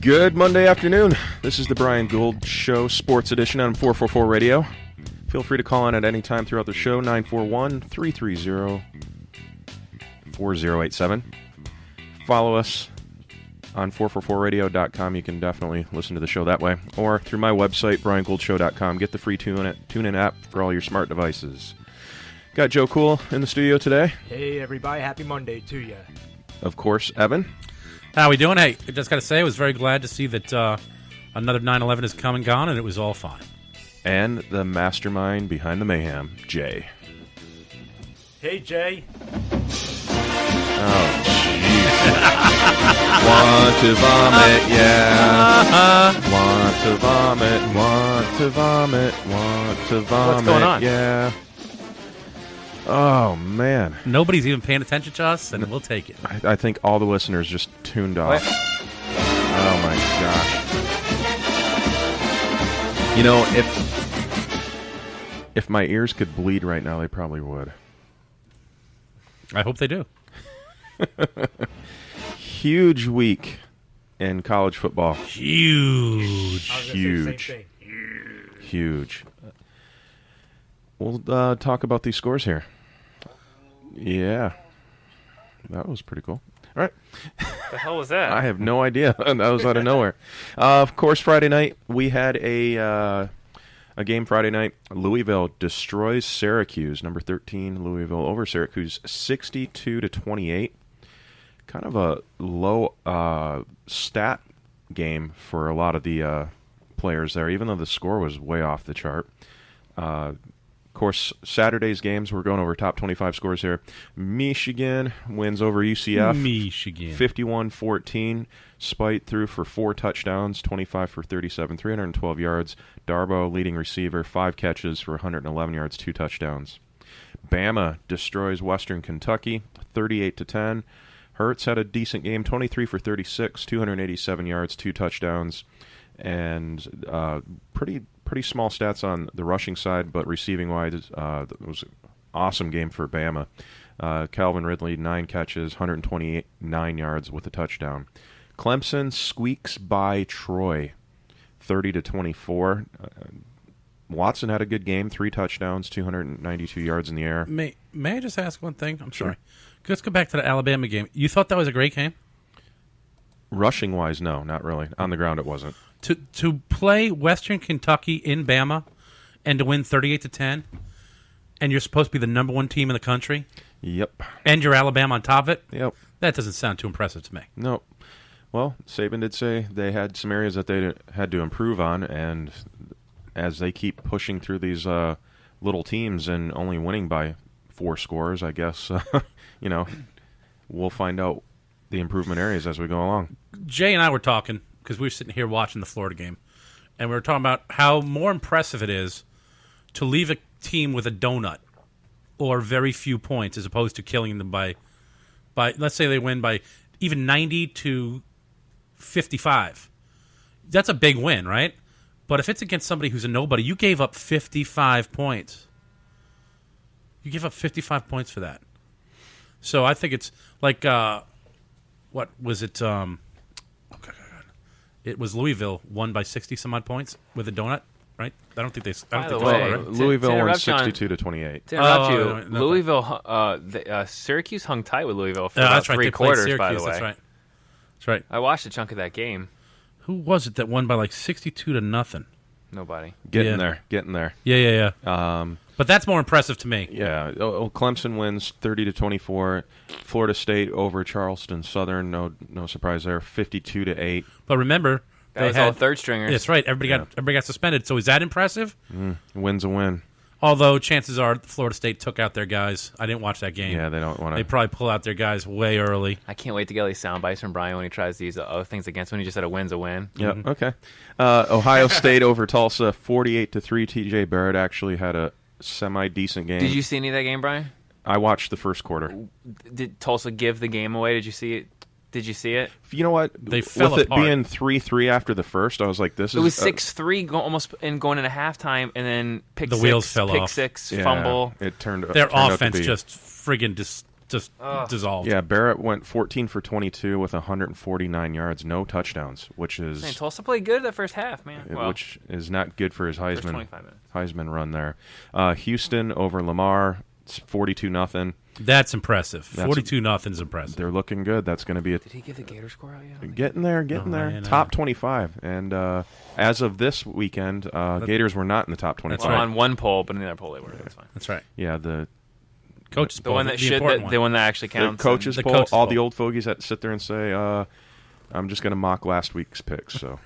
Good Monday afternoon. This is the Brian Gould Show Sports Edition on 444 Radio. Feel free to call in at any time throughout the show, 941-330-4087. Follow us on 444radio.com. You can definitely listen to the show that way. Or through my website, briangouldshow.com. Get the free TuneIn app for all your smart devices. Got Joe Cool in the studio today. Hey, everybody. Happy Monday to you. Of course, Evan. How we doing? Hey, I just got to say, I was very glad to see that another 9/11 has come and gone, and it was all fine. And the mastermind behind the mayhem, Jay. Hey, Jay. Oh, jeez. Want to vomit, yeah. Want to vomit, want to vomit, want to vomit, What's going on? Yeah. Oh, man. Nobody's even paying attention to us, and we'll take it. I think all the listeners just tuned off. What? Oh, my gosh. You know, if my ears could bleed right now, they probably would. I hope they do. Huge week in college football. Huge. Huge. We'll talk about these scores here. Yeah. That was pretty cool. All right. The hell was that? I have no idea. That was out of nowhere. Of course, Friday night, we had a game Friday night. Louisville destroys Syracuse. Number 13, Louisville over Syracuse, 62-28. Kind of a low stat game for a lot of the players there, even though the score was way off the chart. Of course, Saturday's games, we're going over top 25 scores here. Michigan wins over UCF. Michigan. 51-14. Spite threw for 4 touchdowns, 25 for 37, 312 yards. Darboh, leading receiver, 5 catches for 111 yards, 2 touchdowns. Bama destroys Western Kentucky, 38-10. Hurts had a decent game, 23 for 36, 287 yards, 2 touchdowns. And pretty small stats on the rushing side, but receiving-wise, it was an awesome game for Bama. Calvin Ridley, 9 catches, 129 yards with a touchdown. Clemson squeaks by Troy, 30-24. Watson had a good game, 3 touchdowns, 292 yards in the air. May I just ask one thing? I'm sorry. Let's go back to the Alabama game. You thought that was a great game? Rushing-wise, no, not really. On the ground, it wasn't. To play Western Kentucky in Bama and to win 38-10, and you're supposed to be the number 1 team in the country? Yep. And you're Alabama on top of it? Yep. That doesn't sound too impressive to me. No. Well, Saban did say they had some areas that they had to improve on, and as they keep pushing through these little teams and only winning by 4 scores, I guess, we'll find out the improvement areas as we go along. Jay and I were talking, because we were sitting here watching the Florida game, and we were talking about how more impressive it is to leave a team with a donut or very few points as opposed to killing them by let's say they win by even 90-55. That's a big win, right? But if it's against somebody who's a nobody, you gave up 55 points. You gave up 55 points for that. So I think it's like, what was it? It was Louisville won by 60-some-odd points with a donut, right? I don't think they By the they way, scored, right? Louisville won interrupt you on- 62-28. To interrupt you, no. Louisville, Syracuse hung tight with Louisville for about That's right. 3 They played quarters, Syracuse, by the way. That's right. I watched a chunk of that game. Who was it that won by like 62-0? Nobody. Getting there. Yeah. But that's more impressive to me. Yeah. Clemson wins 30-24. Florida State over Charleston Southern. No surprise there. 52-8. But remember, That was all third stringers. That's right. Everybody got suspended. So is that impressive? Win's a win. Although chances are Florida State took out their guys. I didn't watch that game. Yeah, they don't want to. They probably pull out their guys way early. I can't wait to get all these sound bites from Brian when he tries to use other things against when he just said a win's a win. Yeah, okay. Ohio State over Tulsa, 48-3. T.J. Barrett actually had a semi-decent game. Did you see any of that game, Brian? I watched the first quarter. Did Tulsa give the game away? Did you see it? Did you see it? You know what? They fell With apart. it being 3-3 after the first, I was like, this is... It was 6-3 almost going into halftime, and then pick The six, wheels fell pick off. six, yeah, fumble. It turned Their turned out to offense be- just friggin' just dissolved. Yeah, Barrett went 14 for 22 with 149 yards, no touchdowns, which is... Man, Tulsa played good that first half, man. Well, which is not good for his first 25 minutes. Heisman run there. Houston over Lamar, it's 42-0. That's impressive. That's- 42-0's impressive. They're looking good. That's going to be Did he give the Gator score out yet? getting there. yeah, no. Top 25. And as of this weekend, Gators were not in the top 25. That's right. On one poll, but in the other poll they were. That's fine. That's right. Yeah, the Coach's The poll, one that the important one. the one that actually counts. coaches The poll, coaches all poll. the old fogies that sit there and say, I'm just going to mock last week's picks. So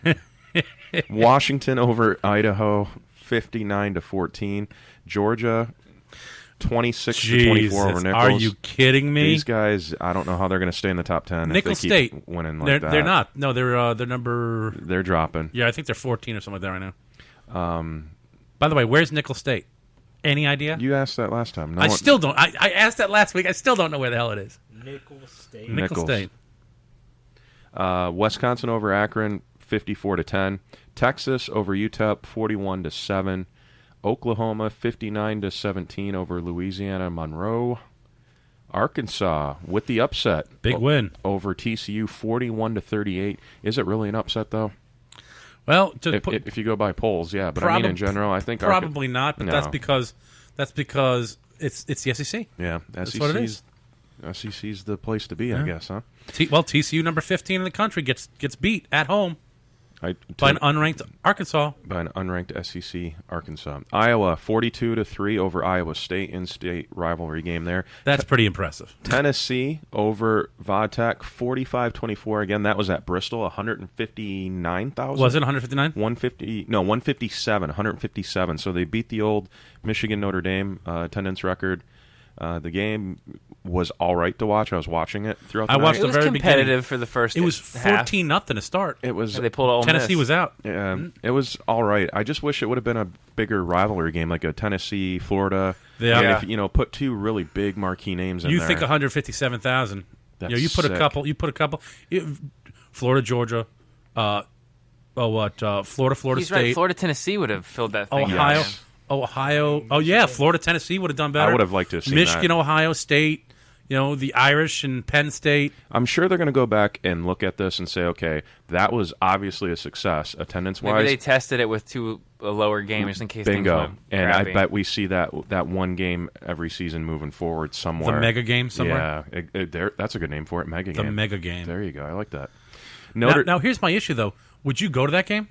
Washington over Idaho, 59-14. Georgia, 26-24 over Nichols. Are you kidding me? These guys, I don't know how they're going to stay in the top 10 Nichols if they keep State winning like that. They're not. No, they're number. They're dropping. Yeah, I think they're 14 or something like that right now. By the way, where's Nichols State? Any idea? You asked that last time. No I one- still don't. I asked that last week. I still don't know where the hell it is. Nickel State. Nichols State. Wisconsin over Akron, 54-10. Texas over UTEP, 41-7. Oklahoma, 59-17 over Louisiana Monroe. Arkansas with the upset. Big win. Over TCU, 41-38. Is it really an upset though? Well, If you go by polls, yeah. But I mean, in general, I think probably not. But No. that's because it's the SEC. yeah, That's what it is. SEC's the place to be, I guess, huh? TCU number 15 in the country gets beat at home By by an unranked Arkansas. an unranked SEC Arkansas. Iowa 42-3 over Iowa State, in-state rivalry game there. That's pretty impressive. Tennessee over Vodtech 45-24. Again, that was at Bristol, 159,000. Was it 159? 157, 157. So they beat the old Michigan Notre Dame attendance record. The game was all right to watch. I was watching it throughout the I night. watched It the was very competitive beginning. for the first. It was half. 14-0 to start. It was. Yeah, they pulled Ole Tennessee Miss. was out. It was all right. I just wish it would have been a bigger rivalry game, like a Tennessee, Florida. Yeah. I mean, Yeah. if, put two really big marquee names in You there. think 157,000? That's You put sick. a couple. Florida, Georgia. Florida, Florida He's State, right. Florida, Tennessee would have filled that thing. Ohio, out, man. Ohio. Oh yeah, Florida, Tennessee would have done better. I would have liked to have seen Michigan, that. Ohio State. The Irish and Penn State. I'm sure they're going to go back and look at this and say, okay, that was obviously a success attendance-wise. Maybe they tested it with a lower game just in case. Things Bingo. went And I crappy. bet we see that one game every season moving forward somewhere. The mega game somewhere. Yeah, that's a good name for it, mega The game. mega game. There you go. I like that. Now, here's my issue though. Would you go to that game?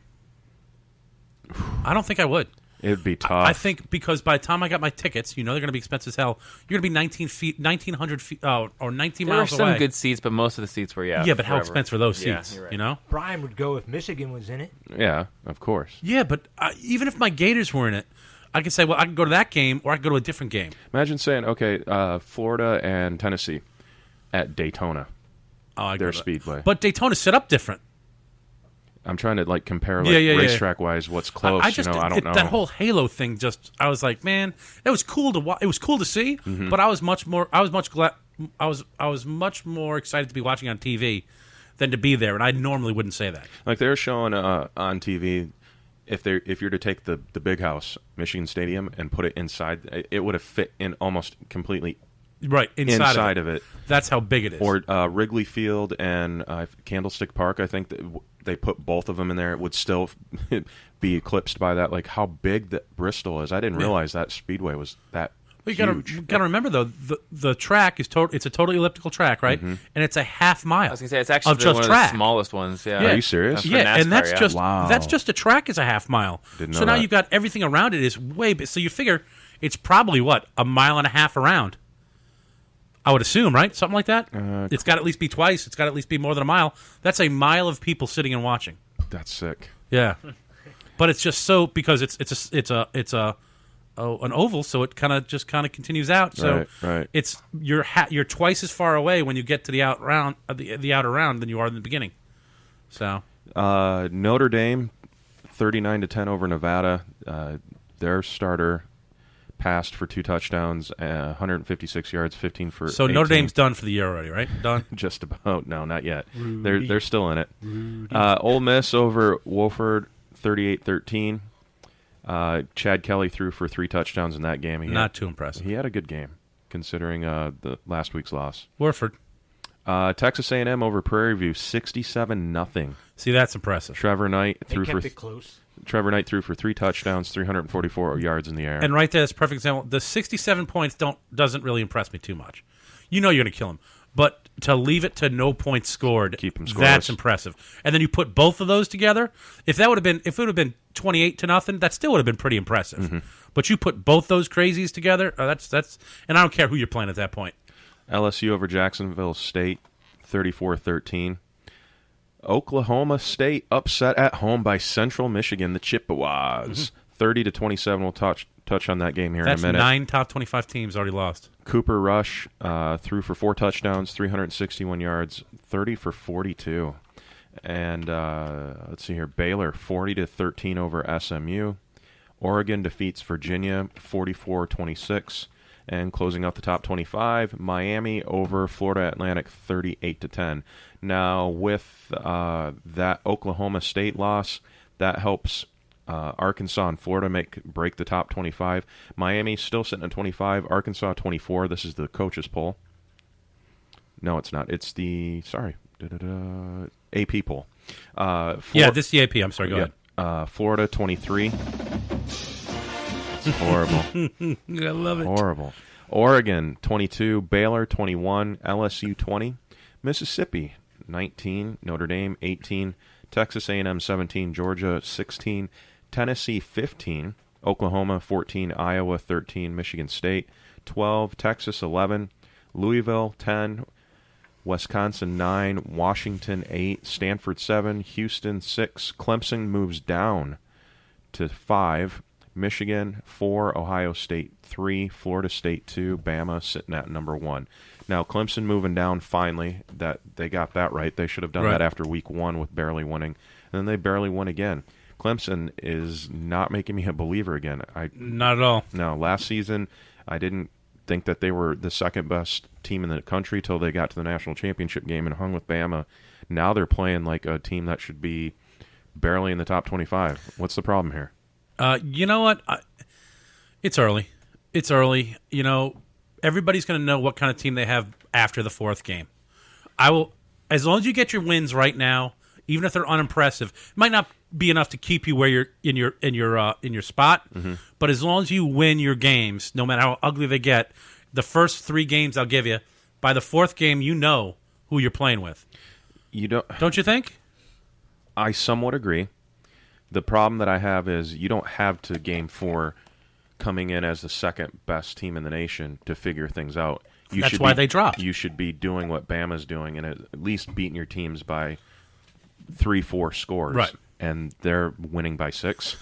I don't think I would. It'd be tough. I think because by the time I got my tickets, they're going to be expensive as hell. You're going to be 1,900 feet, or 19 There were miles some away. good seats, but most of the seats were Yeah, but how wherever. expensive are those Yeah, seats? you're right. Brian would go if Michigan was in it. Yeah, of course. Yeah, but even if my Gators were in it, I could say, well, I could go to that game or I could go to a different game. Imagine saying, okay, Florida and Tennessee at Daytona, I'd their go to that. speedway. But Daytona's set up different. I'm trying to compare Yeah. racetrack-wise what's close. I just I don't know. that whole Halo thing. I was like, man, it was cool to watch. It was cool to see, Mm-hmm. but I was much more excited to be watching on TV than to be there, and I normally wouldn't say that. Like they're showing on TV, if you're to take the big house, Michigan Stadium, and put it inside, it would have fit in almost completely Right inside of it. That's how big it is. Or Wrigley Field and Candlestick Park. I think that they put both of them in there. It would still be eclipsed by that. Like how big that Bristol is. I didn't realize that Speedway was that Well, you huge. gotta remember though, the track is it's a totally elliptical track, right? Mm-hmm. And it's a half mile. I was gonna say it's actually of just one of track. the smallest ones. Yeah. Yeah. Are you serious? For Yeah, and NASCAR, that's yeah. just Wow. that's just a track is a half mile. Didn't so know now that. you've got everything around it is way big. So you figure it's probably a mile and a half around. I would assume, right? Something like that. It's got to at least be twice. It's got to at least be more than a mile. That's a mile of people sitting and watching. That's sick. Yeah, but it's just so because it's an oval, so it kind of continues out. So Right. it's you're twice as far away when you get to the out round the outer round than you are in the beginning. So Notre Dame, 39-10 over Nevada. Their starter, passed for 2 touchdowns, 156 yards, 15 for So 18. Notre Dame's done for the year already, right? Done? Just about. No, not yet. They're still in it. Ole Miss over Wofford, 38-13. Chad Kelly threw for 3 touchdowns in that game. Not too impressive. He had a good game, considering the last week's loss. Warford. Texas A&M over Prairie View, 67-0. See, that's impressive. Trevor Knight They threw kept for it close. 3 touchdowns, 344 yards in the air. And right there is a perfect example. The 67 points doesn't really impress me too much. You know you're going to kill him. But to leave it to no points scored, Keep 'em scoreless. that's impressive. And then you put both of those together. If it would have been 28-0, that still would have been pretty impressive. Mm-hmm. But you put both those crazies together, that's and I don't care who you're playing at that point. LSU over Jacksonville State, 34-13. Oklahoma State upset at home by Central Michigan, the Chippewas. 30-27. We'll touch on that game here That's in a minute. 9 top 25 teams already lost. Cooper Rush threw for 4 touchdowns, 361 yards, 30 for 42. And let's see here. Baylor, 40-13 over SMU. Oregon defeats Virginia, 44-26. And closing out the top 25, Miami over Florida Atlantic, 38-10. Now, with that Oklahoma State loss, that helps Arkansas and Florida break the top 25. Miami still sitting at 25. Arkansas 24. This is the coaches poll. No, it's not. It's the AP poll. Yeah, this is the AP. I'm sorry. Go ahead. Florida 23. It's horrible. I love it. Horrible. Oregon 22. Baylor 21. LSU 20. Mississippi 19. Notre Dame 18. Texas A&M 17. Georgia 16. Tennessee 15. Oklahoma 14. Iowa 13. Michigan State 12. Texas 11. Louisville 10. Wisconsin 9. Washington 8. Stanford 7. Houston 6. Clemson moves down to 5. Michigan 4. Ohio State 3. Florida State 2. Bama sitting at number 1. Now, Clemson moving down finally. That they got that right. They should have done that after week 1 with barely winning. And then they barely won again. Clemson is not making me a believer again. Not at all. No, last season I didn't think that they were the second best team in the country till they got to the national championship game and hung with Bama. Now they're playing like a team that should be barely in the top 25. What's the problem here? You know what? It's early. It's early. You know, everybody's going to know what kind of team they have after the 4th game. I will, as long as you get your wins right now, even if they're unimpressive, it might not be enough to keep you where you're in your spot. Mm-hmm. But as long as you win your games, no matter how ugly they get, the first 3 games I'll give you, by the 4th game, you know who you're playing with. You don't you think? I somewhat agree. The problem that I have is you don't have to game 4 coming in as the second best team in the nation to figure things out. That's why they dropped. You should be doing what Bama's doing and at least beating your teams by 3-4 scores. Right. And they're winning by 6.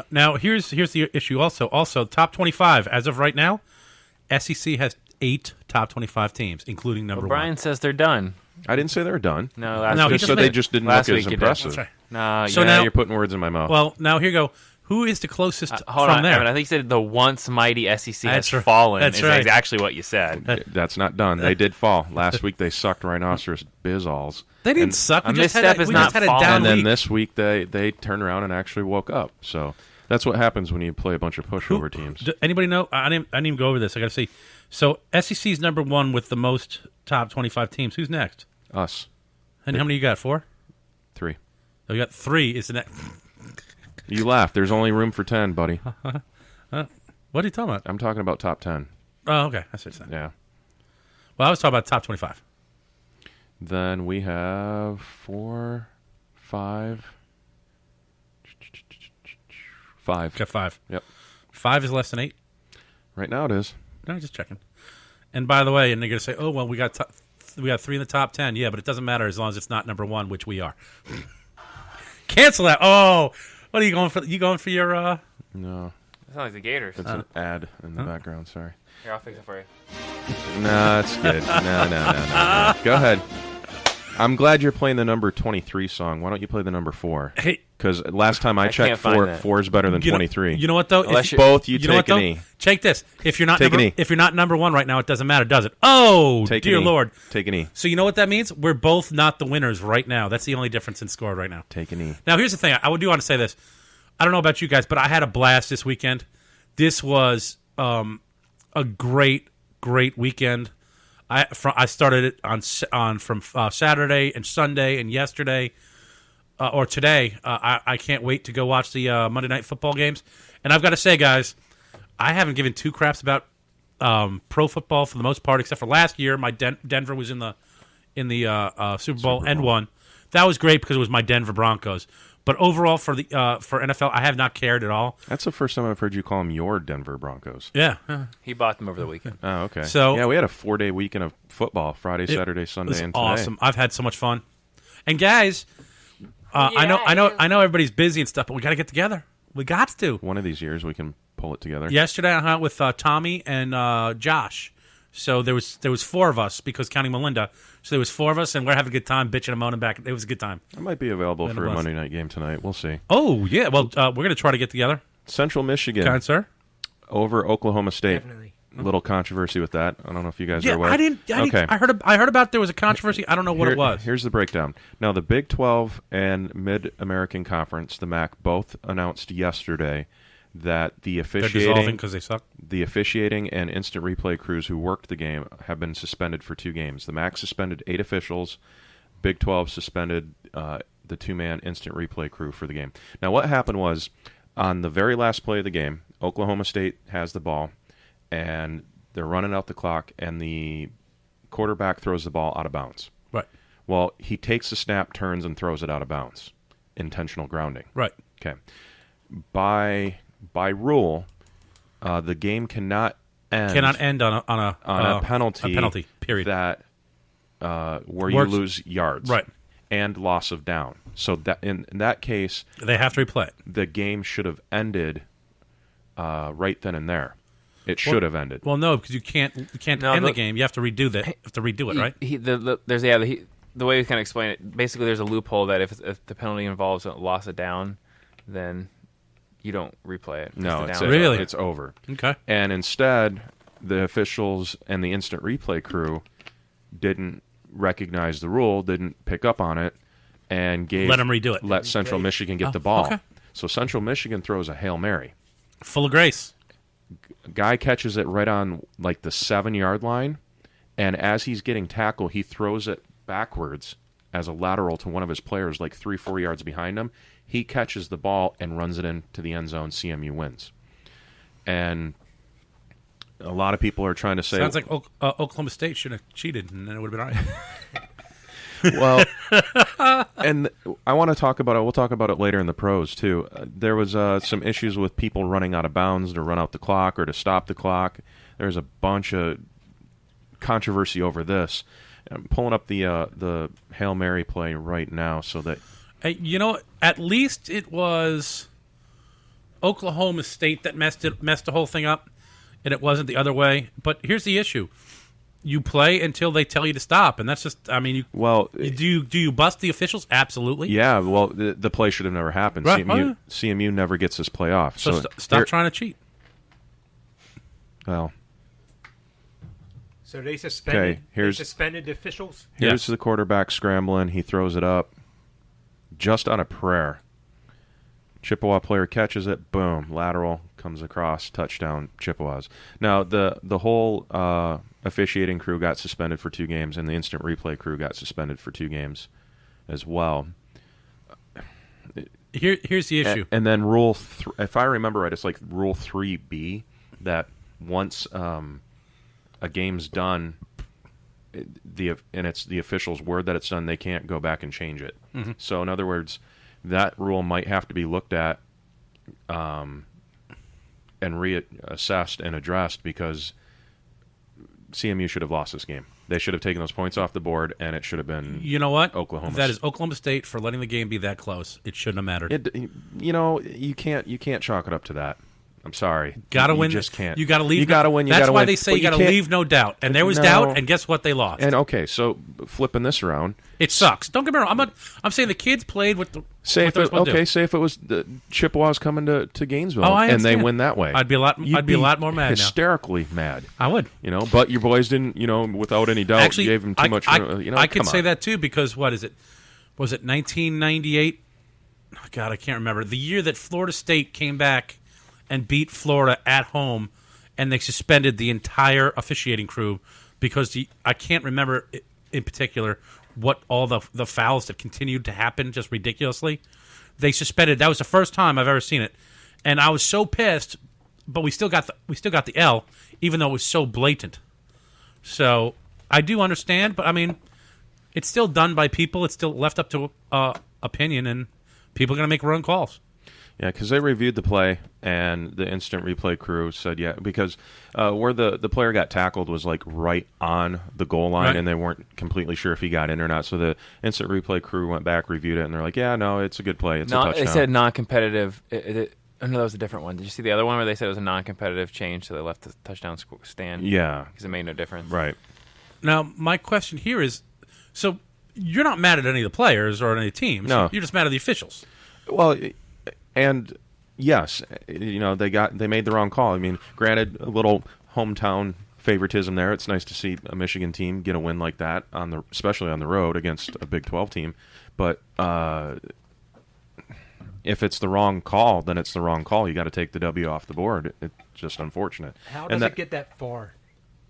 Now here's the issue also. Also, top 25, as of right now, SEC has 8 top 25 teams, including number 1. Brian says they're done. I didn't say they were done. No, No, he Just just so made they it. just didn't Last look week as you did. impressive. That's right. No, So yeah. now- You're putting words in my mouth. Well, now here you go. Who is the closest Hold from on, there? Evan, I think you said the once mighty SEC That's has right. fallen. That's is right. actually what you said. That's not done. They did fall. Last week they sucked Rhinoceros Bizalls. They didn't And- suck. We a just had misstep a, is we not just had a falling. down And then week. this week they turned around and actually woke up. So that's what happens when you play a bunch of pushover teams. Anybody know? I didn't even go over this. I got to see. So SEC's number 1 with the most top 25 teams. Who's next? Us. And how many you got? 4? 3. Oh, you got 3. Is the next? You laugh. There's only room for 10, buddy. What are you talking about? I'm talking about top 10. Oh, okay. That's what you're saying. Yeah. Well, I was talking about top 25. Then we have 4, 5. 5. Got 5. Yep. 5 is less than 8. Right now it is. No, just checking. And by the way, and they're going to say, "Oh, well, we got 3 in the top 10." Yeah, but it doesn't matter as long as it's not number 1, which we are. Cancel that. Oh, what are you going for? You going for your? No. That sounds like the Gators. It's an ad in the background. Sorry. Here, I'll fix it for you. No, it's good. No. Go ahead. I'm glad you're playing the number 23 song. Why don't you play the number 4? Hey, Because last time I checked, can't find that. 4 is better than you know, 23. you know what though? Unless Both you know what, take an though? E. Check this. If you're not Take an number, E. if you're not number 1 right now, it doesn't matter, does it? Oh, Take an dear E. Lord. Take an E. So you know what that means? We're both not the winners right now. That's the only difference in score right now. Take an E. Now, here's the thing. I do want to say this. I don't know about you guys, but I had a blast this weekend. This was a great weekend. I started it from Saturday and Sunday and yesterday or today. I can't wait to go watch the Monday Night Football games. And I've got to say, guys, I haven't given 2 craps about pro football for the most part, except for last year. My Denver was in the Super Bowl and won. That was great because it was my Denver Broncos. But overall, for NFL, I have not cared at all. That's the first time I've heard you call them your Denver Broncos. Yeah. He bought them over the weekend. Oh, okay. So- yeah, we had a 4-day weekend of football: Friday, Saturday, It Sunday, was and today. awesome. I've had so much fun. And guys, I know everybody's busy and stuff, but we got to get together. We got to. One of these years we can pull it together. Yesterday, I hung out with Tommy and Josh. So there was 4 of us because counting Melinda. So there was 4 of us, and we're having a good time, bitching and moaning back. It was a good time. I might be available Been a for a blast. Monday night game tonight. We'll see. Oh yeah, well we're gonna try to get together, Central Michigan kind sir. over Oklahoma State. Definitely. A little controversy with that. I don't know if you guys are Yeah, aware. I didn't. Okay. I heard about there was a controversy. I don't know what it was. Here's the breakdown. Now, the Big 12 and Mid-American Conference, the MAC, both announced yesterday that the They're dissolving officiating, because they suck. the officiating and instant replay crews who worked the game have been suspended for 2 games. The MAC suspended 8 officials. Big 12 suspended the 2-man instant replay crew for the game. Now, what happened was, on the very last play of the game, Oklahoma State has the ball, and they're running out the clock, and the quarterback throws the ball out of bounds. Right. Well, he takes the snap, turns, and throws it out of bounds. Intentional grounding. Right. Okay. By rule, the game cannot end on a penalty. A penalty. Period. That where Works. you lose yards. Right. And loss of down. So that in that case, They have to replay it. the game should have ended right then and there. It should have ended. Well, no, because you can't No, end the the- game. You have to redo that. You have to redo it, right? The way we kind of explain it, basically, there's a loophole that if the penalty involves a loss of down, then you don't replay it. No, the it's down- Really? it's over. Okay. And instead, the officials and the instant replay crew didn't recognize the rule, didn't pick up on it, and Let them redo it. Let Central Michigan get Oh, the ball. okay. So Central Michigan throws a Hail Mary. Full of grace. Guy catches it right on like the 7-yard line, and as he's getting tackled, he throws it backwards as a lateral to one of his players, like 3-4 yards behind him. He catches the ball and runs it into the end zone. CMU wins. And a lot of people are trying to say, Sounds like Oklahoma State should have cheated, and then it would have been all right. well, and I want to talk about it. We'll talk about it later in the pros too. There was some issues with people running out of bounds to run out the clock or to stop the clock. There's a bunch of controversy over this. I'm pulling up the Hail Mary play right now so that Hey, you know, at least it was Oklahoma State that messed the whole thing up, and it wasn't the other way. But here's the issue: you play until they tell you to stop, and that's just. I mean, do you bust the officials? Absolutely. yeah. Well, the play should have never happened. Right. CMU never gets this play off. So stop here- trying to cheat. Well, So they suspended. Okay, here's- they suspended the officials. here's Yes. the quarterback scrambling. He throws it up just on a prayer. Chippewa player catches it. Boom. Lateral. Comes across. Touchdown. Chippewas. Now, the whole officiating crew got suspended for 2 games, and the instant replay crew got suspended for 2 games as well. Here's the issue. And then if I remember right, it's like Rule 3B that once a game's done, and it's the official's word that it's done, they can't go back and change it. Mm-hmm. So in other words, that rule might have to be looked at and reassessed and addressed because CMU should have lost this game. They should have taken those points off the board, and it should have been You know what? Oklahoma. That is Oklahoma State for letting the game be that close. It shouldn't have mattered. You can't chalk it up to that. I'm sorry. Gotta you win. just can't. You gotta leave. You gotta win. You That's gotta why win. they say But you gotta can't- leave no doubt. And there was No. doubt, and guess what? They lost. And okay, so flipping this around, It sucks. Don't get me wrong. I'm saying the kids played with the. say what if they were it, supposed to do. okay, say if it was the Chippewas coming to Gainesville Oh, I and they understand. win that way, I'd be a lot. you'd I'd be a lot more mad now. hysterically mad. I would. But your boys didn't, without any doubt, Actually, gave them too much. I could come say on. that too because what is it? Was it 1998? Oh, God, I can't remember the year that Florida State came back and beat Florida at home, and they suspended the entire officiating crew because I can't remember in particular what all the fouls that continued to happen just ridiculously. They suspended. That was the first time I've ever seen it, and I was so pissed. But we still got the L, even though it was so blatant. So I do understand, but I mean, it's still done by people. It's still left up to opinion, and people are going to make wrong calls. Yeah, because they reviewed the play, and the instant replay crew said, yeah, because where the player got tackled was like right on the goal line, Right. and they weren't completely sure if he got in or not. So the instant replay crew went back, reviewed it, and they're like, yeah, no, it's a good play. It's a touchdown. They said non-competitive. Oh, no, that was a different one. Did you see the other one where they said it was a non-competitive change, so they left the touchdown stand? Yeah, Because it made no difference. right. Now, my question here is, so you're not mad at any of the players or any of the teams. No. You're just mad at the officials. Well, and yes, they made the wrong call. I mean, granted, a little hometown favoritism there. It's nice to see a Michigan team get a win like that especially on the road against a Big 12 team. But if it's the wrong call, then it's the wrong call. You got to take the W off the board. It's just unfortunate. How does it get that far?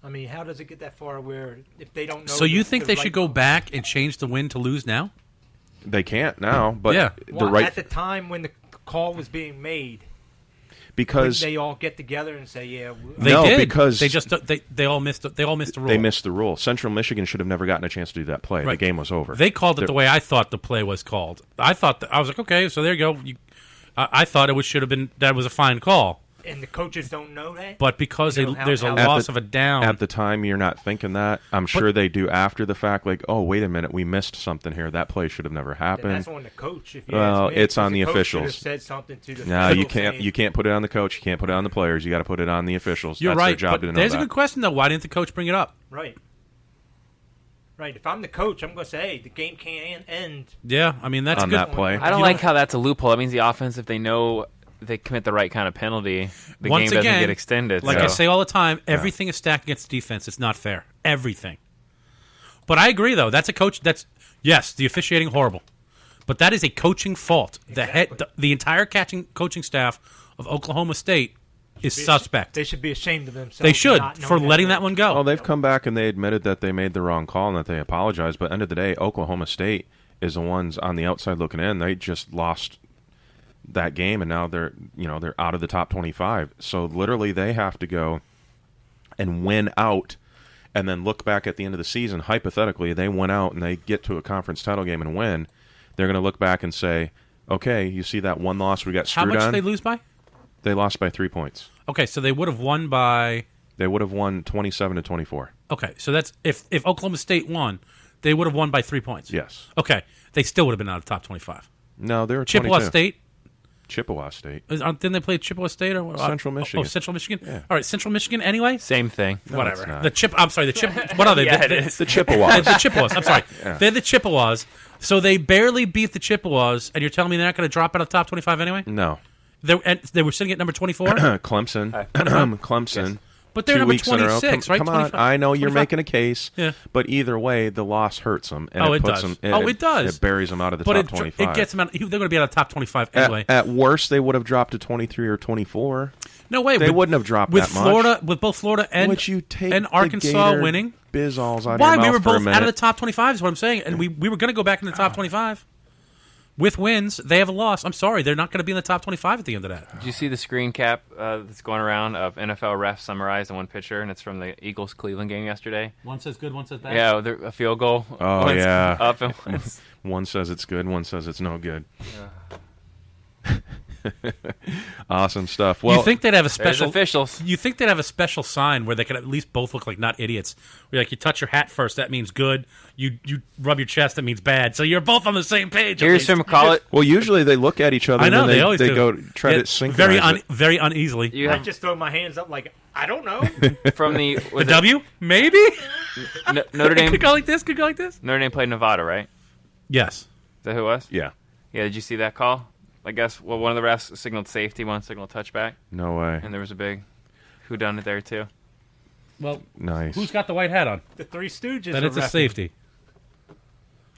I mean, how does it get that far where if they don't know? So you think the they right should go call? back and change the win to lose now? They can't now, but Yeah. Well, at the time when the call was being made, because they all get together and say, "Yeah, They No, did because they just they all missed the rule. they missed the rule. Central Michigan should have never gotten a chance to do that play. Right. The game was over. They called it the way I thought the play was called. I was like, okay, so there you go. I thought it should have been that was a fine call, and the coaches don't know that." but because You know, how- there's a how- loss of a down. At the time, you're not thinking that. I'm sure they do after the fact. Like, oh, wait a minute, we missed something here. That play should have never Then happened. that's on the coach. If you Well, ask me, it's on because the coach should officials. have said something to the No, you officials can't. saying, You can't put it on the coach. You can't put it on the players. You got to put it on the officials. You're That's right, their job but to know there's that. a good question though. Why didn't the coach bring it up? Right. Right. If I'm the coach, I'm going to say, hey, the game can't end. Yeah, I mean that's On a good that play. I don't You like know- how that's a loophole. That means the offense, if they know they commit the right kind of penalty, the Once game doesn't again, get extended. Like so. I say all the time, everything is stacked against defense. It's not fair. Everything. But I agree, though. That's a coach. Yes, the officiating horrible, but that is a coaching fault. Exactly. The entire coaching staff of Oklahoma State is suspect. They should be ashamed of themselves. They should not for knowing letting that one go. Oh, they've come back and they admitted that they made the wrong call and that they apologized. But at the end of the day, Oklahoma State is the ones on the outside looking in. They just lost that game, and now they're out of the top 25. So literally, they have to go and win out, and then look back at the end of the season. Hypothetically, they went out and they get to a conference title game and win. They're going to look back and say, "Okay, you see that one loss we got How screwed much on? did they lose by? They lost by 3 points. Okay, so they would have won by. They would have won 27-24. Okay, so that's if Oklahoma State won, they would have won by 3 points. Yes. Okay, they still would have been out of the top 25. No, they were Chippewa 22. State. Chippewa State. Didn't they play Chippewa State or Central Michigan. Oh, Central Michigan. Yeah. All right, Central Michigan. Anyway, Same thing. whatever. it's not. The Chip. I'm sorry. The Chip. What are they? Yeah, the, it is. The Chippewas. the Chippewas. I'm sorry. Yeah. They're the Chippewas. So they barely beat the Chippewas, and you're telling me they're not going to drop out of the top 25 anyway? No. They were sitting at number 24. Clemson. Clemson. But they're 2 number weeks in a row. 26, right? Come on. 25. I know you're 25. making a case. Yeah. But either way, the loss hurts them. And Oh, it puts does. Them, Oh, it does. It buries them out of the But top 25. it gets them out. They're going to be out of the top 25 anyway. At worst, they would have dropped to 23 or 24 No way. They wouldn't have dropped with that much. Florida, with both Florida and Would you take and the Arkansas Gator winning. Bizalls out Why of your we mouth were for a both minute. out of the top 25 is what I'm saying, and we were going to go back in the top 25 with wins. They have a loss. I'm sorry, they're not going to be in the top 25 at the end of that. Did you see the screen cap that's going around of NFL refs summarized in one picture, and it's from the Eagles-Cleveland game yesterday? One says good, one says bad. Yeah, a field goal. Oh, One's yeah. Up and one's... One says it's good, one says it's no good. Awesome stuff. Well, you think they'd have a There's special officials. You think they'd have a special sign where they could at least both look like not idiots? Where you touch your hat first, that means good. You rub your chest, that means bad. So you're both on the same page. Here's from college. well, usually they look at each other I know, and they then always they do. go try to synchronize very uneasily. You I have just throw my hands up like, I don't know. from the The W, maybe. Notre Dame. Could go like this. Could go like this. Notre Dame played Nevada, right? Yes. Is that who it was? Yeah. Yeah. Did you see that call? I guess one of the refs signaled safety, one signaled touchback, No way. and there was a big whodunit there too. Well, Nice. who's got the white hat on? The Three Stooges. Then are it's a reffing. safety.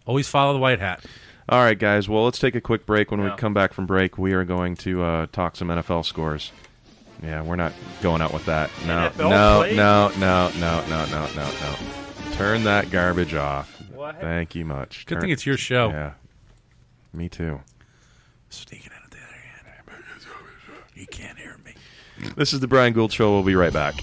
Always follow the white hat. All right, guys. Well, let's take a quick break. When we Yeah. come back from break, we are going to talk some NFL scores. Yeah, we're not going out with that. No, NFL no, plays? no. Turn that garbage off. What? Thank you much. Good thing it's your show. Yeah. Me too. Sneaking in at the other end. You can't hear me. This is the Brian Gould Show. We'll be right back.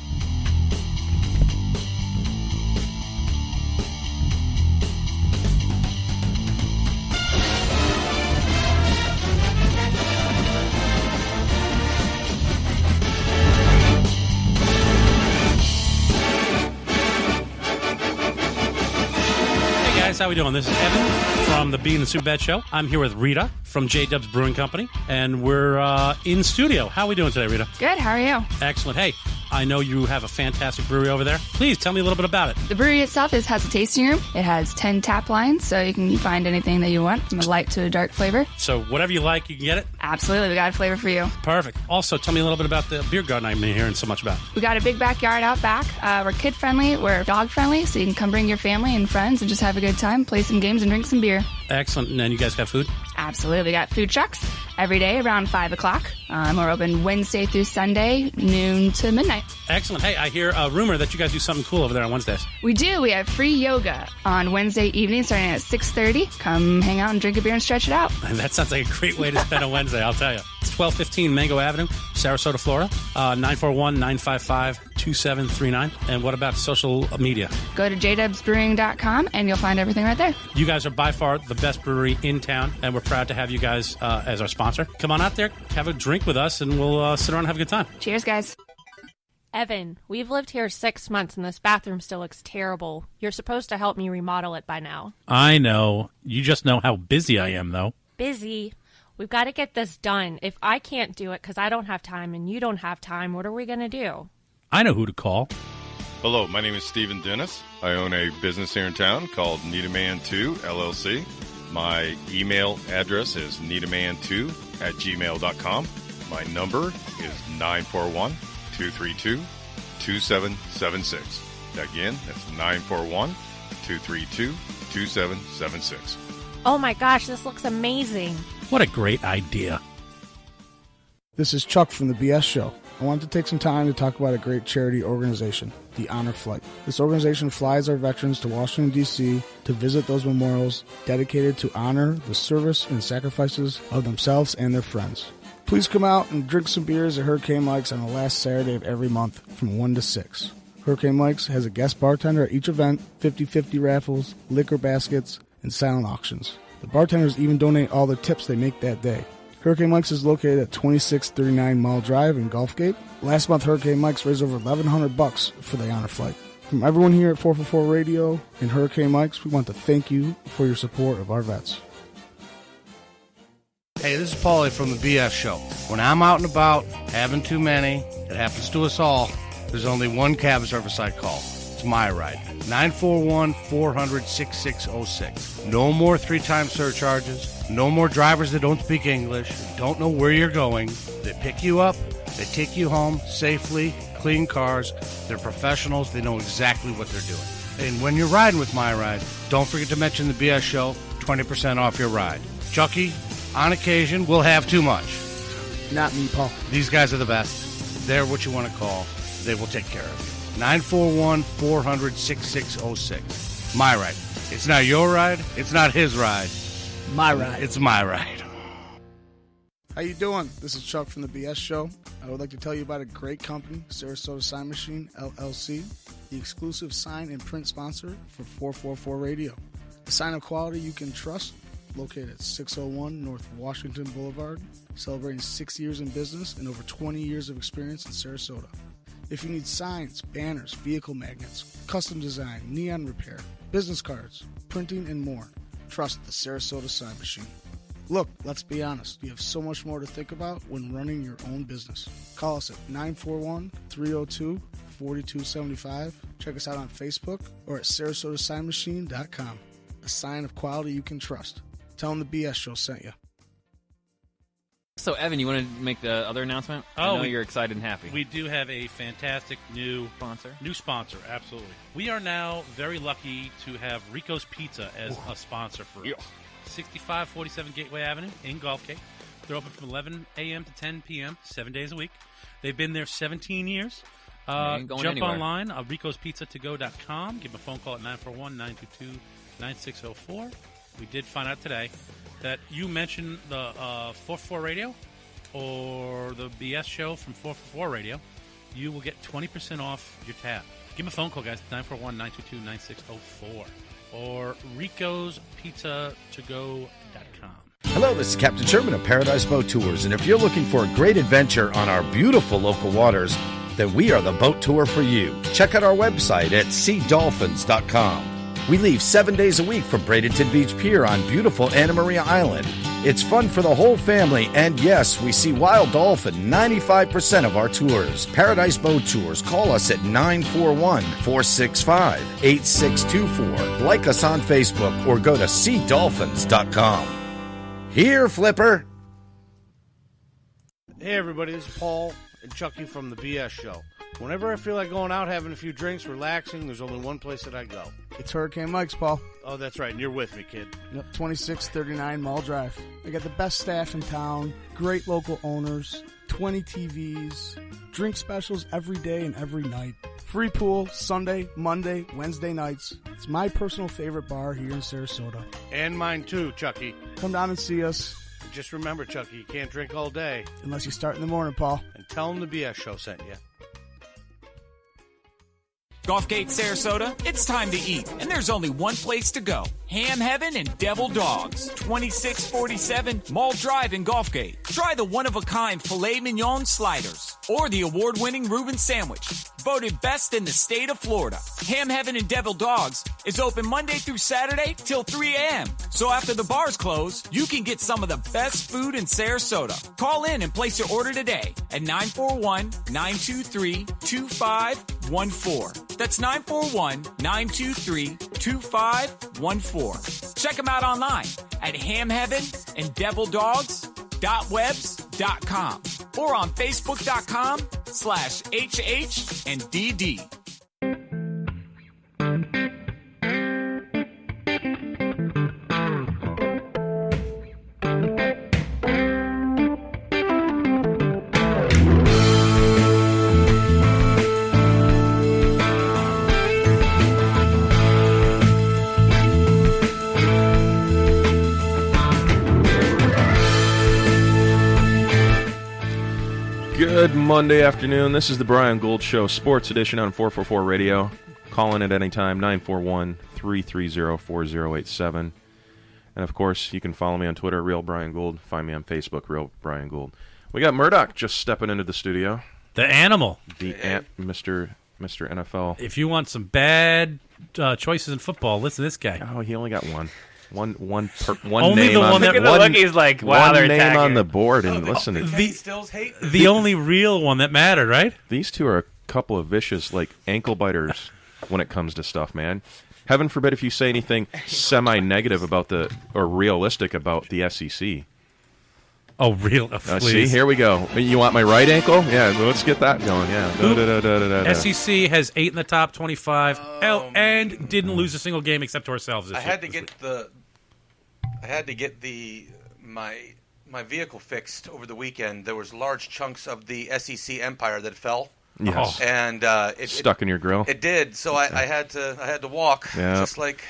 Hey guys, how we doing? This is Evan from the Bee and the Soup Bed Show. I'm here with Rita from J Dub's Brewing Company, and we're in studio. How are we doing today, Rita? Good, how are you? Excellent. Hey, I know you have a fantastic brewery over there. Please tell me a little bit about it. The brewery itself has a tasting room. It has 10 tap lines, so you can find anything that you want, from a light to a dark flavor. So whatever you like, you can get it. Absolutely, we got a flavor for you. Perfect. Also, tell me a little bit about the beer garden I've been hearing so much about. We got a big backyard out back. We're kid friendly, we're dog friendly, so you can come bring your family and friends and just have a good time, play some games, and drink some beer. Excellent. And then you guys got food? Absolutely, we got food trucks every day around 5 o'clock. We're open Wednesday through Sunday, noon to midnight. Excellent. Hey, I hear a rumor that you guys do something cool over there on Wednesdays. We do. We have free yoga on Wednesday evening starting at 6:30. Come hang out and drink a beer and stretch it out. That sounds like a great way to spend a Wednesday, I'll tell you. It's 1215 Mango Avenue, Sarasota, Florida, 941-955-2739. And what about social media? Go to jdubsbrewing.com and you'll find everything right there. You guys are by far the best brewery in town, and we're proud to have you guys as our sponsor. Come on out there, have a drink with us, and we'll sit around and have a good time. Cheers, guys. Evan, we've lived here 6 months and this bathroom still looks terrible. You're supposed to help me remodel it by now. I know. You just know how busy I am, though. Busy. We've got to get this done. If I can't do it because I don't have time and you don't have time, what are we going to do? I know who to call. Hello, my name is Stephen Dennis. I own a business here in town called Needaman2 LLC. My email address is needaman2@gmail.com. My number is 941-232-2776. Again, that's 941-232-2776. Oh my gosh, this looks amazing. What a great idea. This is Chuck from the BS Show. I wanted to take some time to talk about a great charity organization, the Honor Flight. This organization flies our veterans to Washington, D.C. to visit those memorials dedicated to honor the service and sacrifices of themselves and their friends. Please come out and drink some beers at Hurricane Mike's on the last Saturday of every month from 1 to 6. Hurricane Mike's has a guest bartender at each event, 50-50 raffles, liquor baskets, and silent auctions. The bartenders even donate all the tips they make that day. Hurricane Mike's is located at 2639 Mall Drive in Gulfgate. Last month, Hurricane Mike's raised over $1,100 for the Honor Flight. From everyone here at 444 Radio and Hurricane Mike's, we want to thank you for your support of our vets. Hey, this is Paulie from the BS Show. When I'm out and about, having too many, it happens to us all, there's only one cab service I call. It's my ride. 941-400-6606. No more 3-time surcharges. No more drivers that don't speak English, don't know where you're going. They pick you up, they take you home safely, clean cars. They're professionals. They know exactly what they're doing. And when you're riding with My Ride, don't forget to mention the BS Show, 20% off your ride. Chucky, on occasion, will have too much. Not me, Paul. These guys are the best. They're what you want to call. They will take care of you. 941-400-6606. My Ride. It's not your ride. It's not his ride. My ride. It's my ride. How you doing? This is Chuck from the BS Show. I would like to tell you about a great company, Sarasota Sign Machine, LLC, the exclusive sign and print sponsor for 444 Radio. A sign of quality you can trust. located at 601 North Washington Boulevard, celebrating 6 years in business and over 20 years of experience in Sarasota. If you need signs, banners, vehicle magnets, custom design, neon repair, business cards, printing, and more, trust the Sarasota Sign Machine. Look, let's be honest, you have so much more to think about when running your own business. Call us at 941-302-4275. Check us out on Facebook or at SarasotaSignMachine.com. A sign of quality you can trust. Tell them the BS Show sent you. So, Evan, you want to make the other announcement? I know you're excited and happy. We do have a fantastic new sponsor, absolutely. We are now very lucky to have Rico's Pizza as a sponsor for us. 6547 Gateway Avenue in Gulfgate. They're open from 11 a.m. to 10 p.m., 7 days a week. They've been there 17 years. Jump online, ricospizzatogo.com. Give them a phone call at 941-922-9604. We did find out today that you mentioned the 444 Radio or the BS show from 444 Radio. You will get 20% off your tab. Give them a phone call, guys, 941-922-9604. Or ricospizzatogo.com. Hello, this is Captain Sherman of Paradise Boat Tours, and if you're looking for a great adventure on our beautiful local waters, then we are the boat tour for you. Check out our website at seadolphins.com. We leave 7 days a week from Bradenton Beach Pier on beautiful Anna Maria Island. It's fun for the whole family, and yes, we see wild dolphin 95% of our tours. Paradise Boat Tours. Call us at 941-465-8624. Like us on Facebook or go to seadolphins.com. Here, Flipper. Hey, everybody, this is Paul and Chucky from the BS Show. Whenever I feel like going out, having a few drinks, relaxing, there's only one place that I go. It's Hurricane Mike's, Paul. Oh, that's right, and you're with me, kid. Yep, 2639 Mall Drive. They got the best staff in town, great local owners, 20 TVs, drink specials every day and every night. Free pool, Sunday, Monday, Wednesday nights. It's my personal favorite bar here in Sarasota. And mine too, Chucky. Come down and see us. Just remember, Chucky, you can't drink all day. Unless you start in the morning, Paul. And tell them the BS Show sent you. Gulfgate, Sarasota, it's time to eat, and there's only one place to go. Ham Heaven and Devil Dogs, 2647 Mall Drive in Gulfgate. Try the one-of-a-kind filet mignon sliders, or the award-winning Reuben sandwich, voted best in the state of Florida. Ham Heaven and Devil Dogs is open Monday through Saturday till 3 a.m. So after the bars close, you can get some of the best food in Sarasota. Call in and place your order today at 941-923-2514. That's 941-923-2514. Check them out online at hamheavenanddevildogs.webs.com or on facebook.com/HH&DD. Good Monday afternoon. This is the Brian Gould Show, Sports Edition on 444 Radio. Call in at any time, 941-330-4087. And, of course, you can follow me on Twitter, Real Brian Gould. Find me on Facebook, Real Brian Gould. We got Murdoch just stepping into the studio. The animal. Mr. NFL. If you want some bad choices in football, listen to this guy. Oh, he only got one. One Only name the on one that one, he's like, wow, one they're name attacking. on the board, and listen, the only real one that mattered, right? These two are a couple of vicious, like, ankle biters when it comes to stuff, man. Heaven forbid if you say anything semi-negative about or realistic about the SEC. Oh, real? See, here we go. You want my right ankle? Yeah, let's get that going. Yeah. SEC has 8 in the top 25, and didn't lose a single game except to ourselves. I had to get my vehicle fixed over the weekend. There was large chunks of the SEC empire that fell. Yes. And it stuck in your grill. It did. So I had to walk, just like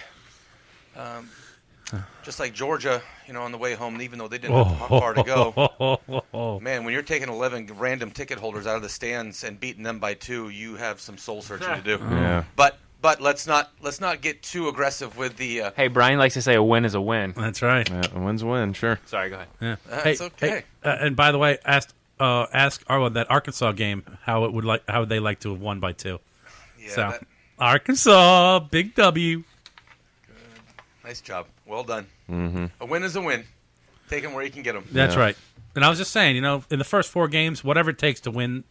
Georgia, on the way home. Even though they didn't have far to go. Man, when you're taking 11 random ticket holders out of the stands and beating them by 2, you have some soul searching to do. Yeah. But But let's not get too aggressive with the. Hey, Brian likes to say a win is a win. That's right. A win's a win, sure. Sorry, go ahead. Yeah. That's okay. And by the way, ask Arlo that Arkansas game how would they like to have won by 2. Yeah, so Arkansas, big W. Good. Nice job. Well done. Mm-hmm. A win is a win. Take them where you can get them. That's right. And I was just saying, in the first 4 games, whatever it takes to win,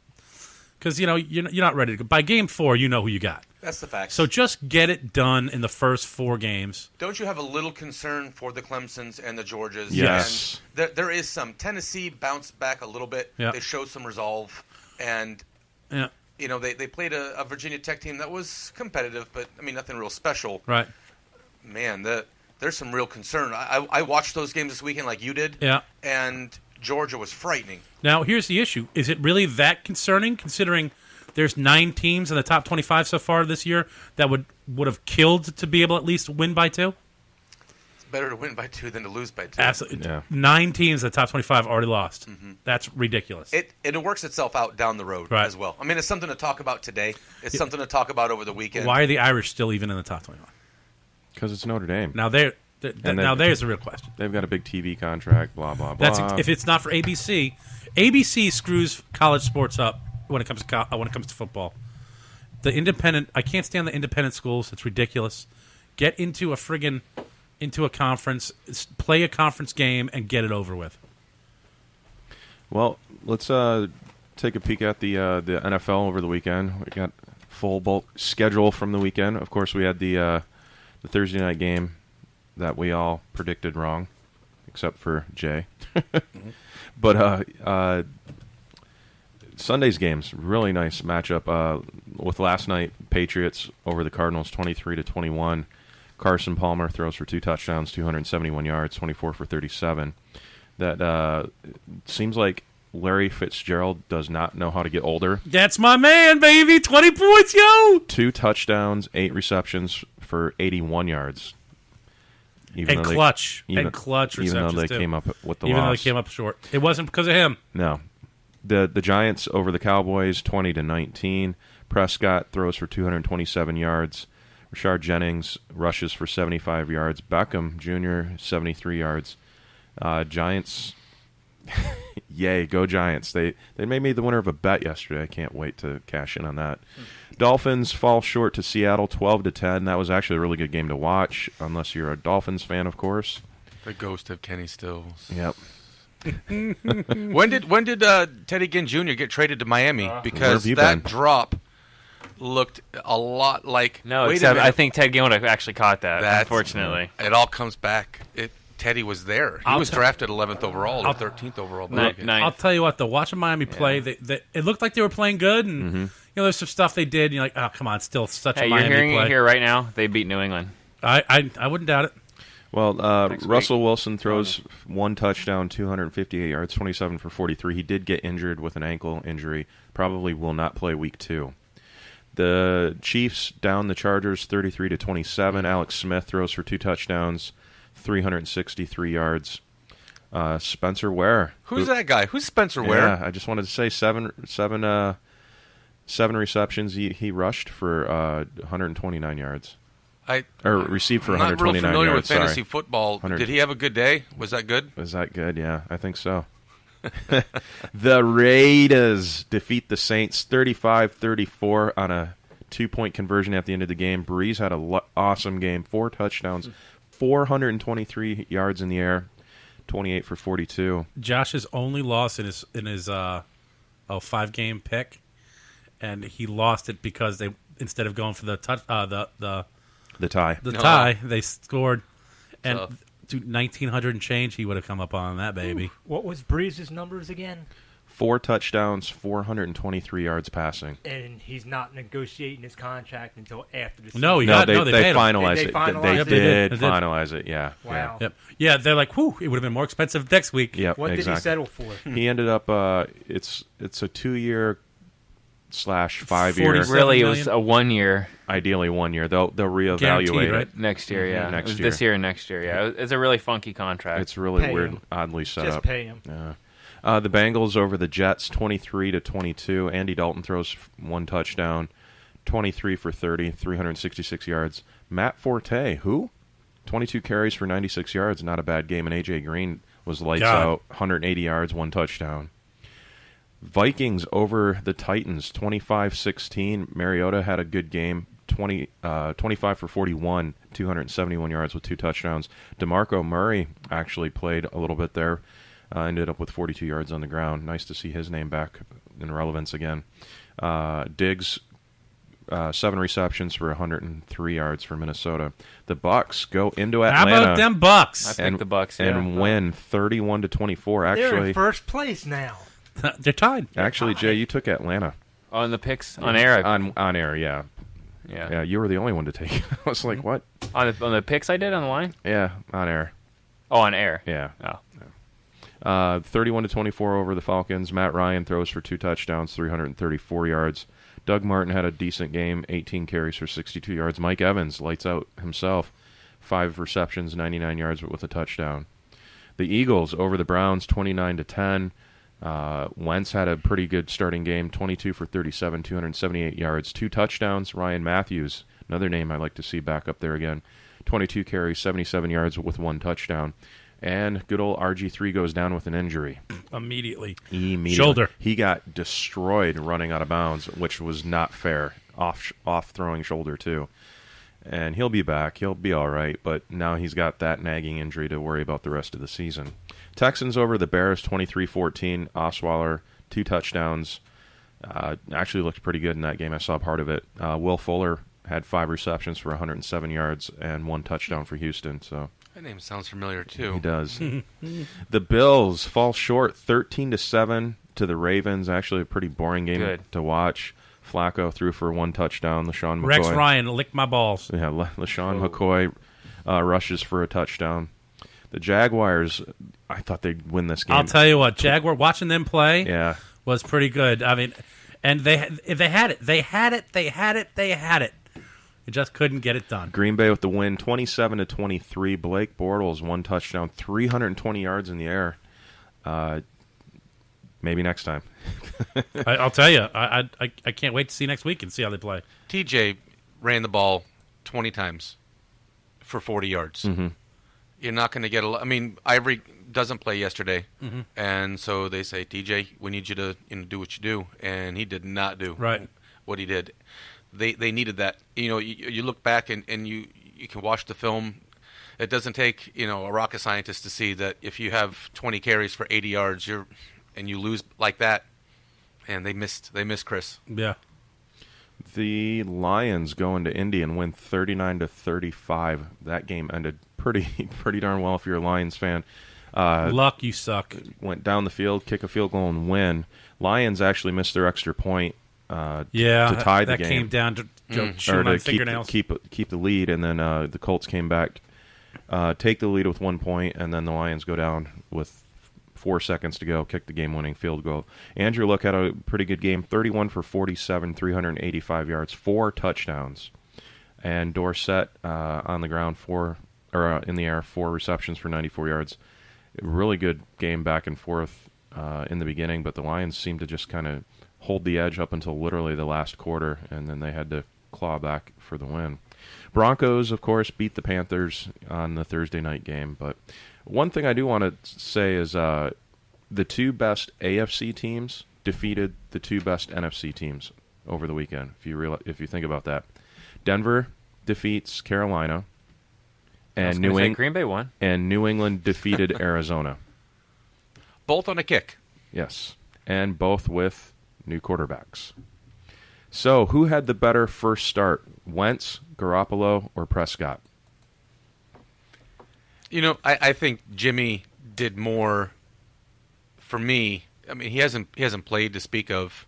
because you're not ready to go. By game 4, you know who you got. That's the fact. So just get it done in the first 4 games. Don't you have a little concern for the Clemsons and the Georgias? Yes. And there is some. Tennessee bounced back a little bit. Yeah. They showed some resolve. And, they played a Virginia Tech team that was competitive, but, nothing real special. Right. Man, there's some real concern. I watched those games this weekend like you did. Yeah. And Georgia was frightening. Now, here's the issue. Is it really that concerning, considering there's 9 teams in the top 25 so far this year that would have killed to be able to at least win by 2? It's better to win by 2 than to lose by 2. Absolutely. Yeah. 9 teams in the top 25 already lost. Mm-hmm. That's ridiculous. It works itself out down the road as well. It's something to talk about today. It's something to talk about over the weekend. Why are the Irish still even in the top 25? Because it's Notre Dame. Now there's the real question. They've got a big TV contract, blah, blah, blah. If it's not for ABC, ABC screws college sports up when it comes to football. The independent, I can't stand the independent schools. It's ridiculous. Get into a conference, play a conference game, and get it over with. Well, let's take a peek at the NFL over the weekend. We got full bulk schedule from the weekend. Of course, we had the Thursday night game that we all predicted wrong, except for Jay. But Sunday's games, really nice matchup with last night. Patriots over the Cardinals, 23-21. Carson Palmer throws for 2 touchdowns, 271 yards, 24 for 37. That seems like Larry Fitzgerald does not know how to get older. That's my man, baby. 20 points, yo! 2 touchdowns, 8 receptions for 81 yards. And clutch receptions, even though they too. came up with the even loss. though they came up short. It wasn't because of him. No. The Giants over the Cowboys, 20-19. Prescott throws for 227 yards. Rashard Jennings rushes for 75 yards. Beckham Jr., 73 yards. Giants, yay, go Giants. They made me the winner of a bet yesterday. I can't wait to cash in on that. Dolphins fall short to Seattle, 12-10. That was actually a really good game to watch, unless you're a Dolphins fan, of course. The ghost of Kenny Stills. Yep. When did Teddy Ginn Jr. get traded to Miami? Because that drop looked a lot like. No, except I think Ted Ginn would have actually caught that. Unfortunately, it all comes back. Teddy was there. He was drafted 11th overall or 13th overall. I'll tell you what, though, watching Miami play, it looked like they were playing good, and there's some stuff they did. And you're like, oh, come on, still such a Miami play. You're hearing it here right now. They beat New England. I wouldn't doubt it. Well, Russell Wilson throws 1 touchdown, 258 yards, 27 for 43. He did get injured with an ankle injury. Probably will not play week 2. The Chiefs down the Chargers 33-27. Alex Smith throws for 2 touchdowns, 363 yards. Spencer Ware. Who's that guy? Who's Spencer Ware? Yeah, I just wanted to say seven receptions. He rushed for 129 yards. Received for 129 yards. I'm not real familiar with fantasy sorry. football. Did he have a good day? Was that good? Was that good? Yeah, I think so. The Raiders defeat the Saints 35-34 on a 2-point conversion at the end of the game. Breeze had an awesome game. 4 touchdowns, 423 yards in the air, 28 for 42. Josh's only loss in his 5-game pick, and he lost it because they instead of going for the tie, they scored, and to 1,900 and change, he would have come up on that baby. What was Breeze's numbers again? 4 touchdowns, 423 yards passing. And he's not negotiating his contract until after the season. They finalized it. They did finalize it, yeah. Wow. Yep. Yeah, they're like, whew, it would have been more expensive next week. Yep, what did he settle for? He ended up, it's a 2-year / 5-year. Really, it was a 1 year. Ideally 1 year. They'll reevaluate right? it next year. Yeah, next year. This year and next year. Yeah, it's a really funky contract. It's really pay weird, him. oddly set Just up. pay him. The Bengals over the Jets, 23-22. Andy Dalton throws 1 touchdown. 23 for 30, 366 yards. Matt Forte, who? 22 carries for 96 yards, not a bad game. And A.J. Green was lights out, 180 yards, 1 touchdown. Vikings over the Titans, 25-16. Mariota had a good game, 25 for 41, 271 yards with 2 touchdowns. DeMarco Murray actually played a little bit there, ended up with 42 yards on the ground. Nice to see his name back in relevance again. Diggs, 7 receptions for 103 yards for Minnesota. The Bucks go into Atlanta. How about them Bucks? I think the Bucks, and win 31-24. Actually, they're in first place now. They're tied. Actually, Jay, you took Atlanta. On the picks? On air? On air, yeah. Yeah, you were the only one to take it. I was like, what? On the picks I did on the line? Yeah, on air. Oh, on air. Yeah. Oh. 31-24 over the Falcons. Matt Ryan throws for 2 touchdowns, 334 yards. Doug Martin had a decent game, 18 carries for 62 yards. Mike Evans lights out himself, 5 receptions, 99 yards with a touchdown. The Eagles over the Browns, 29-10. Wentz had a pretty good starting game, 22 for 37, 278 yards, 2 touchdowns. Ryan Matthews, another name I'd like to see back up there again, 22 carries, 77 yards with 1 touchdown. And good old RG3 goes down with an injury. Immediately. Shoulder. He got destroyed running out of bounds, which was not fair. Off throwing shoulder, too. And he'll be back. He'll be all right. But now he's got that nagging injury to worry about the rest of the season. Texans over the Bears, 23-14. Osweiler, 2 touchdowns. Actually looked pretty good in that game. I saw part of it. Will Fuller had 5 receptions for 107 yards and 1 touchdown for Houston. So that name sounds familiar, too. He does. The Bills fall short 13-7 to the Ravens. Actually a pretty boring game to watch. Flacco threw for 1 touchdown. LaShawn McCoy. Rex Ryan, lick my balls. Yeah, LaShawn McCoy rushes for a touchdown. The Jaguars, I thought they'd win this game. I'll tell you what, watching them play was pretty good. I mean, and they had it. They had it. They just couldn't get it done. Green Bay with the win, 27-23. Blake Bortles, 1 touchdown, 320 yards in the air. Maybe next time. I'll tell you, I can't wait to see next week and see how they play. TJ ran the ball 20 times for 40 yards. Mm-hmm. You're not going to get a lot. I mean, Ivory doesn't play yesterday, and so they say, TJ, we need you to do what you do, and he did not do what he did. They needed that. You look back and you can watch the film. It doesn't take a rocket scientist to see that if you have 20 carries for 80 yards, and you lose like that, and they missed Chris. Yeah. The Lions go into Indy and win 39-35. That game ended pretty darn well if you're a Lions fan. Luck, you suck. Went down the field, kick a field goal, and win. Lions actually missed their extra point to tie the game. That came down to chewing on fingernails. Keep the lead, and then the Colts came back, take the lead with 1 point, and then the Lions go down with 4 seconds to go, kick the game-winning field goal. Andrew Luck had a pretty good game, 31 for 47, 385 yards, 4 touchdowns. And Dorsett on the ground, in the air, 4 receptions for 94 yards. Really good game back and forth in the beginning, but the Lions seemed to just kind of hold the edge up until literally the last quarter, and then they had to claw back for the win. Broncos, of course, beat the Panthers on the Thursday night game, but one thing I do want to say is the 2 best AFC teams defeated the 2 best NFC teams over the weekend. If you think about that, Denver defeats Carolina, and Green Bay won, and New England defeated Arizona. Both on a kick. Yes, and both with new quarterbacks. So, who had the better first start, Wentz, Garoppolo, or Prescott? I think Jimmy did more for me. I mean, he hasn't played to speak of.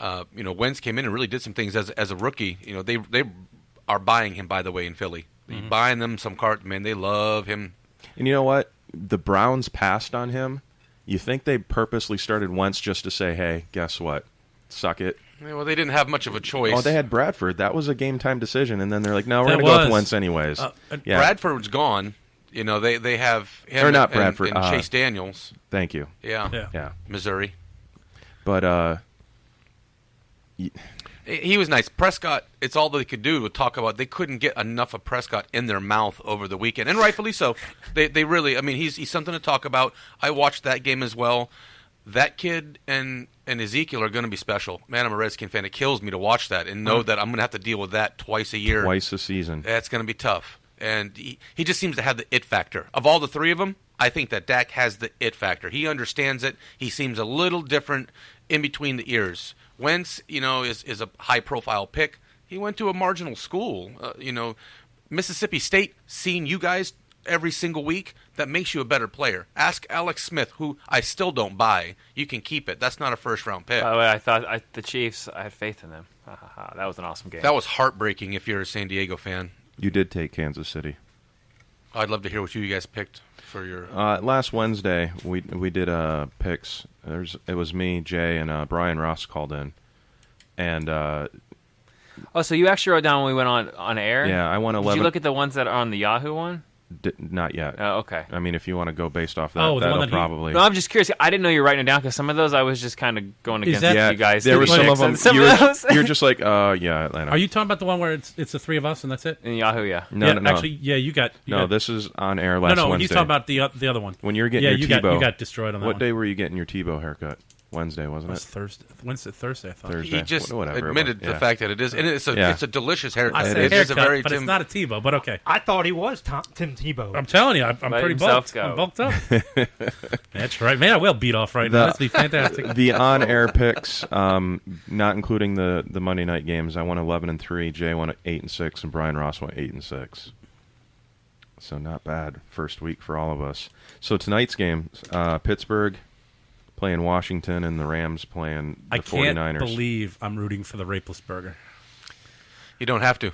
Wentz came in and really did some things as a rookie. They are buying him, by the way, in Philly. Mm-hmm. Buying them some cart, man. They love him. And you know what? The Browns passed on him. You think they purposely started Wentz just to say, hey, guess what? Suck it. Well, they didn't have much of a choice. Oh, they had Bradford. That was a game-time decision. And then they're like, no, we're going to go with Wentz anyways. Yeah. Bradford's gone. They have him or not Bradford, and Chase Daniels. Thank you. Yeah. Missouri. But He was nice. Prescott, it's all they could do to talk about. They couldn't get enough of Prescott in their mouth over the weekend, and rightfully so. They really, I mean, he's something to talk about. I watched that game as well. That kid and Ezekiel are going to be special. Man, I'm a Redskin fan. It kills me to watch that and know that I'm going to have to deal with that twice a year. Twice a season. That's going to be tough. And he just seems to have the it factor. Of all the three of them, I think that Dak has the it factor. He understands it. He seems a little different in between the ears. Wentz, is a high-profile pick. He went to a marginal school. Mississippi State, seeing you guys every single week, that makes you a better player. Ask Alex Smith, who I still don't buy. You can keep it. That's not a first-round pick. By the way, I thought the Chiefs, I had faith in them. That was an awesome game. That was heartbreaking if you're a San Diego fan. You did take Kansas City. I'd love to hear what you guys picked for your... Last Wednesday, we did picks. It was me, Jay, and Brian Ross called in. And... so you actually wrote down when we went on air? Yeah, I won 11... Did you look at the ones that are on the Yahoo one? Not yet. Oh, okay. I mean, if you want to go based off that, that'll probably... No, I'm just curious. I didn't know you were writing it down because some of those I was just kind of going against you guys. There were some of them. Those. You're just like, yeah, Atlanta. Are you talking about the one where it's the three of us and that's it? In Yahoo, yeah. No. Actually, yeah, you got... This is on air last Wednesday. No, he's talking about the other one. When you were getting your Tebow. You got destroyed on that one. What day were you getting your Tebow haircut? Wednesday, wasn't it? It was Thursday. Wednesday, Thursday, I thought. Thursday. He just whatever admitted the fact that it is, and it's a delicious haircut. I said It's a very but it's not a Tebow, but okay. I thought he was Tim Tebow. I'm telling you, I'm pretty bulked. I'm bulked up. That's right. Man, I will beat off right now. That'd be fantastic. The on-air picks, not including the Monday night games, I won 11-3. Jay won 8-6, and Brian Ross won 8-6. So not bad. First week for all of us. So tonight's game, Pittsburgh playing Washington and the Rams playing the 49ers. I can't believe I'm rooting for the Rapeless Burger. You don't have to.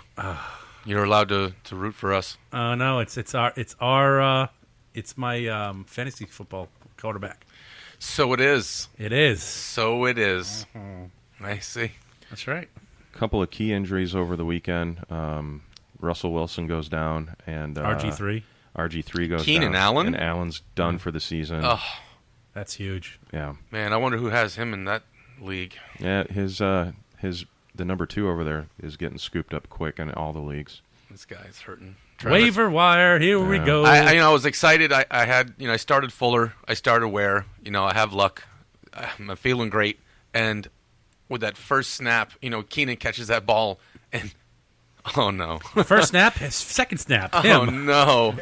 You're allowed to root for us. No, it's my fantasy football quarterback. So it is. It is. So it is. I see. That's right. A couple of key injuries over the weekend. Russell Wilson goes down, and RG3 goes Keenan down. Allen? And Allen's done for the season. Oh. That's huge. Yeah. Man, I wonder who has him in that league. Yeah, the number 2 over there is getting scooped up quick in all the leagugues. This guy's hurting. Waiver wire, here we go. I was excited. I started Fuller. I started Ware. I have luck. I'm feeling great. And with that first snap, Keenan catches that ball and oh no! First snap, second snap. Oh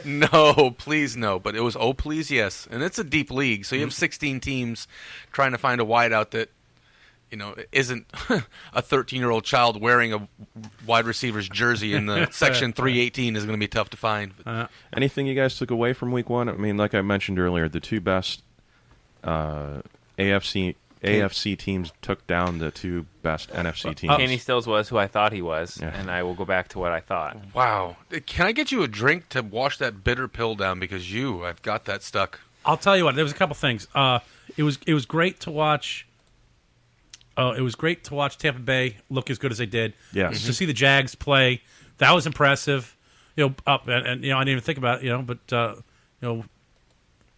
no, please no. But it was please yes, and it's a deep league, so you have 16 teams trying to find a wideout that isn't a 13-year-old child wearing a wide receiver's jersey in the section 318 is going to be tough to find. Anything you guys took away from week 1? I mean, like I mentioned earlier, the 2 best AFC teams took down the 2 best NFC teams. Kenny Stills was who I thought he was, and I will go back to what I thought. Wow. Can I get you a drink to wash that bitter pill down? Because I've got that stuck. I'll tell you what, there was a couple things. It was great to watch. It was great to watch Tampa Bay look as good as they did. Yes. To see the Jags play, that was impressive. And I didn't even think about it. But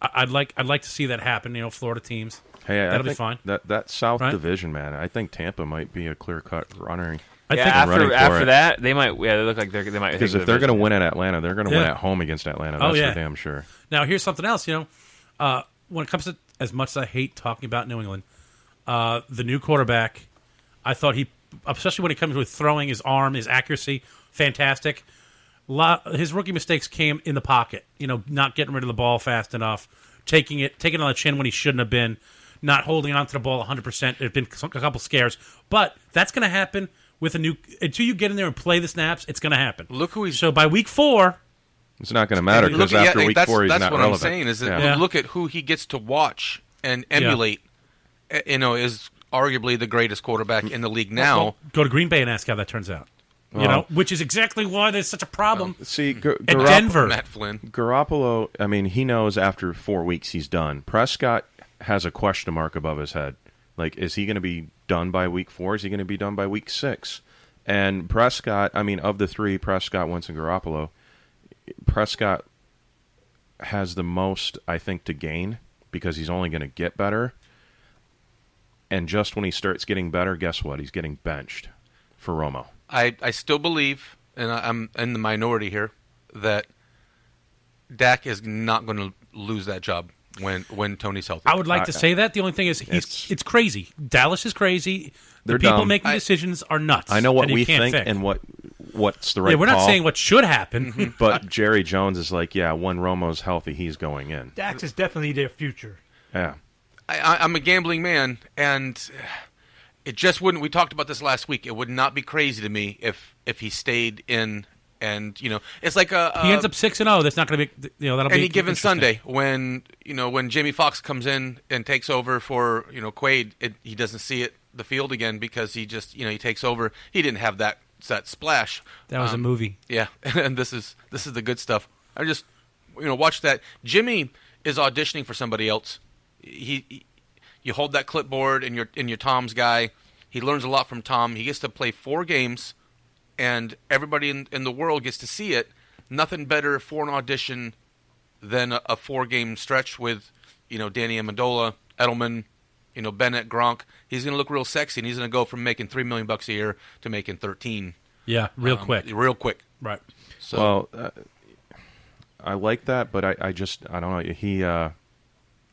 I'd like to see that happen. Florida teams. Hey, that'll be fine. That South Division, man. I think Tampa might be a clear-cut runner. After that, they might. Yeah, they look like they might. Because if they're going to win at Atlanta, they're going to win at home against Atlanta. That's for damn sure. Now, here's something else. When it comes to, as much as I hate talking about New England, the new quarterback, I thought especially when it comes with throwing, his arm, his accuracy, fantastic. His rookie mistakes came in the pocket. Not getting rid of the ball fast enough, taking it on the chin when he shouldn't have been. Not holding on to the ball 100%. There have been a couple scares. But that's going to happen with until you get in there and play the snaps, it's going to happen. Look who he's... So by week 4... It's not going to matter because after week 4, he's not relevant. That's what I'm saying. Is that look at who he gets to watch and emulate. Is arguably the greatest quarterback in the league now. Well, go to Green Bay and ask how that turns out. Which is exactly why there's such a problem. Denver. Matt Flynn. Garoppolo, I mean, he knows after 4 weeks he's done. Prescott has a question mark above his head. Like, is he going to be done by week 4? Is he going to be done by week 6? And Prescott, I mean, of the 3, Prescott, Wentz, and Garoppolo, Prescott has the most, I think, to gain because he's only going to get better. And just when he starts getting better, guess what? He's getting benched. for Romo. I still believe, and I'm in the minority here, that Dak is not going to lose that job when Tony's healthy. I would like to say that. The only thing is, it's crazy. Dallas is crazy. The They're people dumb. making decisions are nuts. I know what and you we can't think fix. and what's the right Yeah, we're not call. saying what should happen. But Jerry Jones is like, yeah, when Romo's healthy, he's going in. Dax is definitely their future. Yeah. I'm a gambling man, and it just wouldn't. We talked about this last week. It would not be crazy to me if he stayed in, and it's like he ends up 6-0. That's not going to be, that'll be any given interesting. Sunday when Jamie Foxx comes in and takes over for Quaid. He doesn't see the field again because he just he takes over. He didn't have that splash. That was a movie. Yeah, and this is the good stuff. I just watch that. Jimmy is auditioning for somebody else. You hold that clipboard and you're Tom's guy. He learns a lot from Tom. He gets to play 4 games, and everybody in the world gets to see it. Nothing better for an audition than a 4-game stretch with Danny Amendola, Edelman, Bennett, Gronk. He's going to look real sexy, and he's going to go from making $3 million a year to making 13. Yeah, real quick. Real quick. Right. So, well, I like that, but I don't know. He.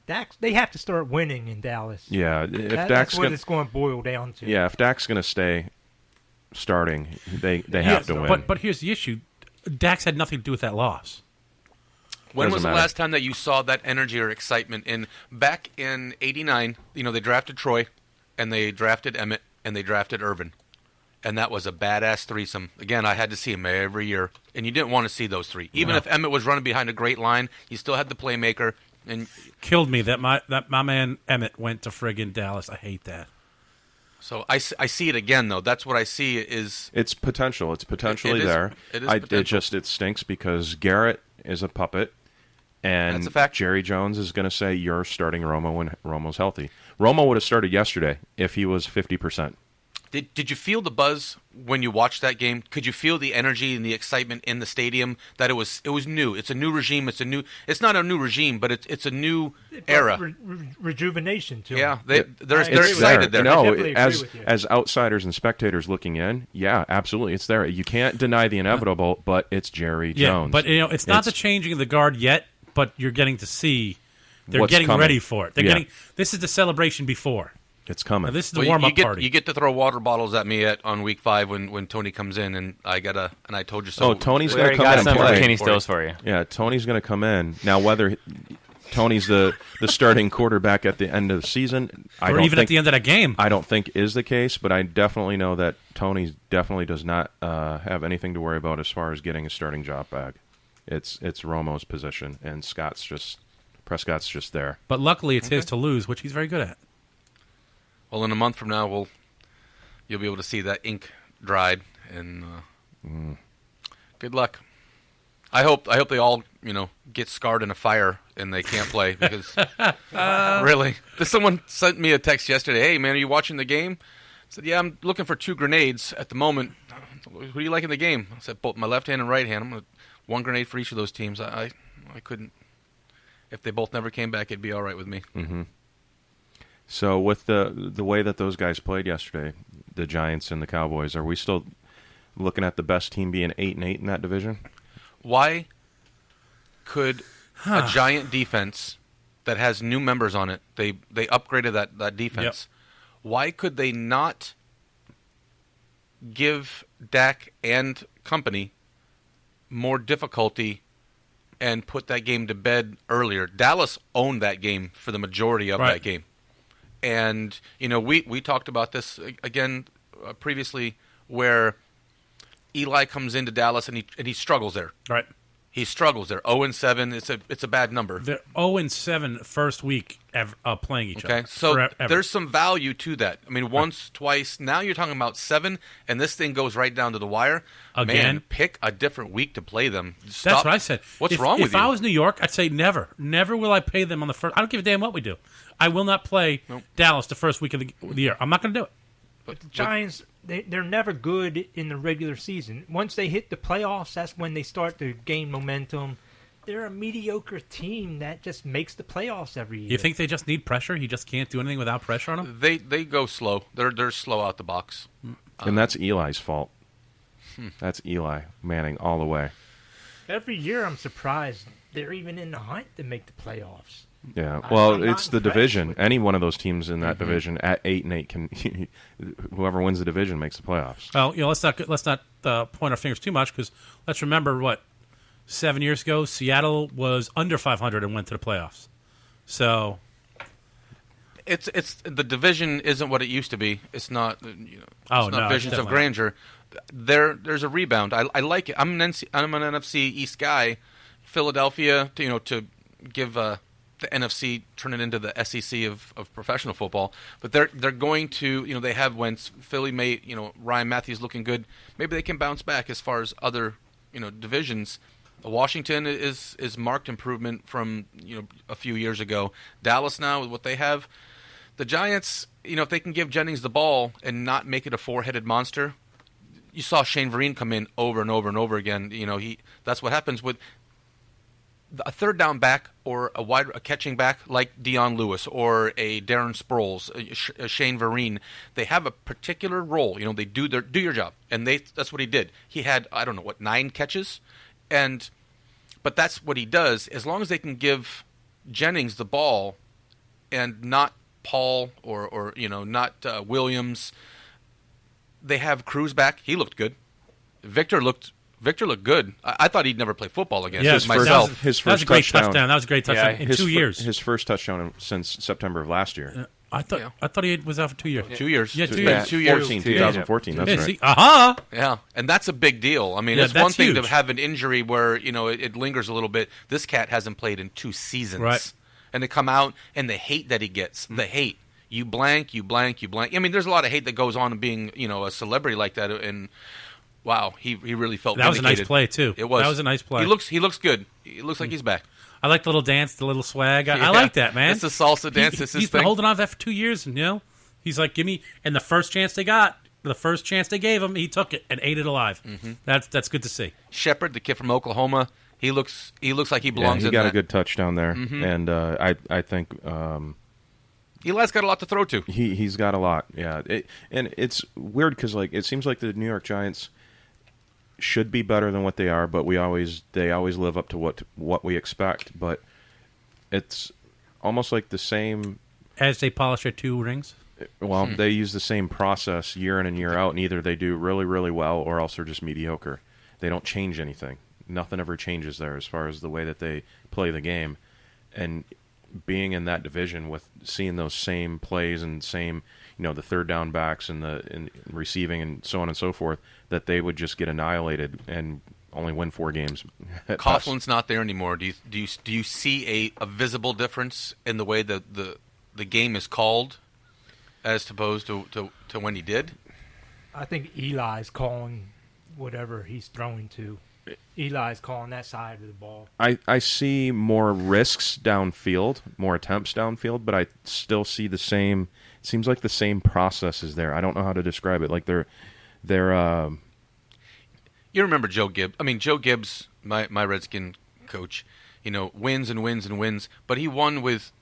Dax, they have to start winning in Dallas. Yeah, if that's Dak's what it's going to boil down to. Yeah, if Dak's going to stay starting, they have to win. But here's the issue: Dax had nothing to do with that loss. When was the last time that you saw that energy or excitement? Back in '89, they drafted Troy, and they drafted Emmett, and they drafted Irvin, and that was a badass threesome. Again, I had to see him every year, and you didn't want to see those 3. Even if Emmett was running behind a great line, you still had the playmaker. And killed me that my man Emmett went to friggin' Dallas. I hate that. So I see it again, though. That's what I see is it's potential. It's potentially it is, there. It is potential. It stinks because Garrett is a puppet, and that's a fact. Jerry Jones is going to say you're starting Romo when Romo's healthy. Romo would have started yesterday if he was 50%. Did you feel the buzz when you watched that game? Could you feel the energy and the excitement in the stadium? That it was new. It's a new regime. It's not a new regime, but it's a new era. Rejuvenation too. Yeah, they're excited there. No, as outsiders and spectators looking in, yeah, absolutely, it's there. You can't deny the inevitable, but it's Jerry Jones. But it's not the changing of the guard yet. But you're getting to see they're what's getting coming. ready for it. They're getting. This is the celebration before. It's coming. Now, this is the warm-up party. You get to throw water bottles at me on week 5 when Tony comes in, and I told you so. Oh, Tony's going to come in and play. Kenny Stills for you. Yeah, Tony's going to come in now. Whether Tony's the starting quarterback at the end of the season, at the end of that game, I don't think is the case. But I definitely know that Tony definitely does not have anything to worry about as far as getting a starting job back. It's Romo's position, and Prescott's just there. But luckily, it's his to lose, which he's very good at. Well, in a month from now, you'll be able to see that ink dried, and good luck. I hope they all get scarred in a fire and they can't play because really. Someone sent me a text yesterday. Hey man, are you watching the game? I said, yeah, I'm looking for 2 grenades at the moment. Who do you like in the game? I said, both my left hand and right hand. I'm gonna 1 grenade for each of those teams. I couldn't. If they both never came back, it'd be all right with me. Mm-hmm. So with the way that those guys played yesterday, the Giants and the Cowboys, are we still looking at the best team being 8-8 in that division? Why could a Giant defense that has new members on it, they upgraded that defense, why could they not give Dak and company more difficulty and put that game to bed earlier? Dallas owned that game for the majority of that game. And, we talked about this again previously where Eli comes into Dallas and he struggles there. Right. He struggles there. 0-7, it's a bad number. They're 0-7 first week playing each other. Okay, so forever. There's some value to that. I mean, once, twice. Now you're talking about 7, and this thing goes right down to the wire. Again, man, pick a different week to play them. That's what I said. What's wrong with you? If I was New York, I'd say never. Never will I pay them on the first. I don't give a damn what we do. I will not play Dallas the first week of the year. I'm not going to do it. But the Giants, they're never good in the regular season. Once they hit the playoffs, that's when they start to gain momentum. They're a mediocre team that just makes the playoffs every year. You think they just need pressure? He just can't do anything without pressure on them? They go slow. They're slow out the box. And that's Eli's fault. That's Eli Manning all the way. Every year I'm surprised they're even in the hunt to make the playoffs. Yeah, well, I'm not it's the impressed division. with Any one of those teams in that division at 8-8 can, whoever wins the division makes the playoffs. Well, let's not point our fingers too much, because let's remember 7 years ago, Seattle was under 500 and went to the playoffs. So it's the division isn't what it used to be. It's not visions of grandeur. There's a rebound. I like it. I'm an NFC East guy. Philadelphia, to give the NFC, turn it into the SEC of professional football. But they're going to, they have Wentz. Philly may, Ryan Matthews looking good. Maybe they can bounce back as far as other, divisions. Washington is marked improvement from, a few years ago. Dallas now with what they have. The Giants, if they can give Jennings the ball and not make it a four-headed monster. You saw Shane Vereen come in over and over and over again. That's what happens with a third down back or a catching back like Dion Lewis or a Darren Sproles, a Shane Vereen. They have a particular role. They do your job, and that's what he did. He had 9 catches, but that's what he does. As long as they can give Jennings the ball, and not Paul or not Williams. They have Cruz back. He looked good. Victor looked good. I thought he'd never play football again. Yeah, myself. His first that was a great touchdown. That was a great touchdown in 2 years. His first touchdown since September of last year. I thought he was out for 2 years. 2 years. Yeah, 2 years. 2 years. 2014. That's right. Yeah, and that's a big deal. I mean, it's one thing to have an injury where it lingers a little bit. This cat hasn't played in 2 seasons, right? And they come out and the hate that he gets, the hate. You blank. I mean, there's a lot of hate that goes on in being, a celebrity like that. And wow, he really felt that was vindicated. a nice play too. It was. That was a nice play. He looks good. It looks like he's back. I like the little dance, the little swag. I like that, man. It's the salsa dance. He's been holding on to that for 2 years, and he's like, give me. And the first chance they gave him, he took it and ate it alive. Mm-hmm. That's good to see. Shepard, the kid from Oklahoma, he looks like he belongs. He in got that. a good touchdown there, and I think. Eli's got a lot to throw to. He's got a lot, yeah. And it's weird because it seems like the New York Giants should be better than what they are, but they always live up to what we expect. But it's almost like the same as they polish their 2 rings. Well, they use the same process year in and year out, and either they do really, really well or else they're just mediocre. They don't change anything. Nothing ever changes there as far as the way that they play the game. And being in that division with seeing those same plays and same, the third down backs and the receiving and so on and so forth, that they would just get annihilated and only win 4 games. Coughlin's not there anymore. Do you see a visible difference in the way that the game is called as opposed to when he did? I think Eli's calling whatever he's throwing to. Eli's calling that side of the ball. I see more risks downfield, more attempts downfield, but I still see the same. It seems like the same process is there. I don't know how to describe it. Like they're. You remember Joe Gibbs? I mean, Joe Gibbs, my Redskin coach. Wins and wins and wins, but he won with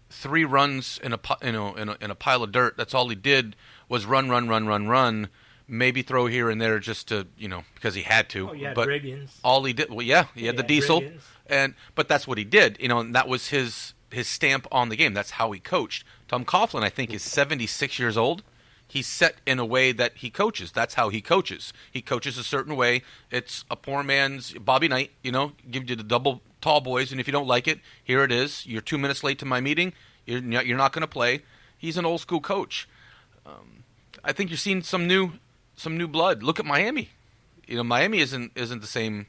3 runs in a pile of dirt. That's all he did was run. Maybe throw here and there just to, because he had to. Oh, yeah, but Riggins. all he did, he had the diesel, but that's what he did, and that was his stamp on the game. That's how he coached. Tom Coughlin, I think, is 76 years old. He's set in a way that he coaches. That's how he coaches. He coaches a certain way. It's a poor man's Bobby Knight, give you the double tall boys, and if you don't like it, here it is. You're 2 minutes late to my meeting. You're not going to play. He's an old school coach. I think you're seeing some new blood. Look at Miami. Miami isn't the same.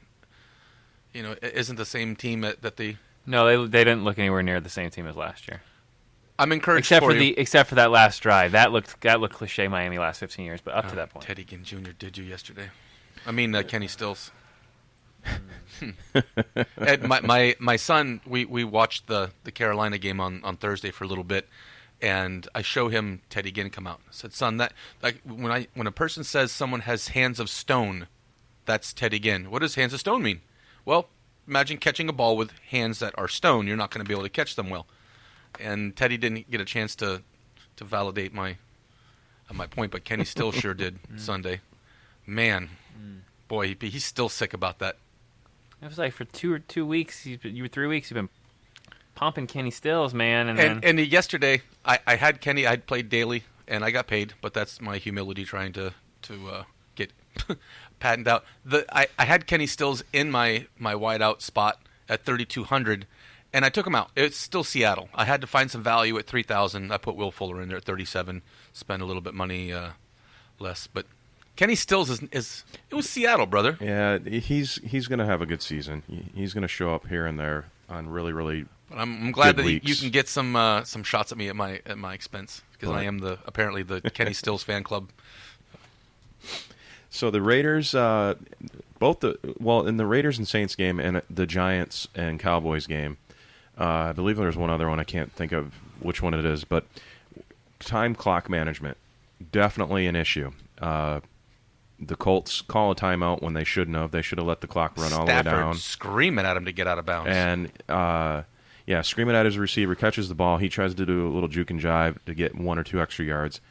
Isn't the same team that the. No, they didn't look anywhere near the same team as last year. I'm encouraged except for that last drive. That looked cliche Miami last 15 years, but up to that point. Teddy Ginn Jr. did you yesterday? I mean Kenny Stills. Ed, my son, we watched the Carolina game on Thursday for a little bit. And I show him Teddy Ginn come out. I said, son, that when a person says someone has hands of stone, that's Teddy Ginn. What does hands of stone mean? Well, imagine catching a ball with hands that are stone. You're not going to be able to catch them well. And Teddy didn't get a chance to validate my my point, but Kenny Stills sure did Sunday. Man, boy, he's still sick about that. It was like for 2 weeks, 3 weeks, you've been pumping Kenny Stills, man. And yesterday, I had Kenny. I'd played daily, and I got paid, but that's my humility trying to get patented out. I had Kenny Stills in my wideout spot at 3,200, and I took him out. It's still Seattle. I had to find some value at 3,000. I put Will Fuller in there at 37, spend a little bit money less, but Kenny Stills is it was Seattle, brother. Yeah, he's going to have a good season. He's going to show up here and there on really, really. But I'm glad that weeks. you can get some shots at me at my expense, because I am apparently the Kenny Stills fan club. So the Raiders, in the Raiders and Saints game and the Giants and Cowboys game, I believe there's one other one. I can't think of which one it is, but time clock management, definitely an issue. The Colts call a timeout when they shouldn't have. They should have let the clock run all the way down. Screaming at him to get out of bounds. And, screaming at his receiver, catches the ball. He tries to do a little juke and jive to get 1 or 2 extra yards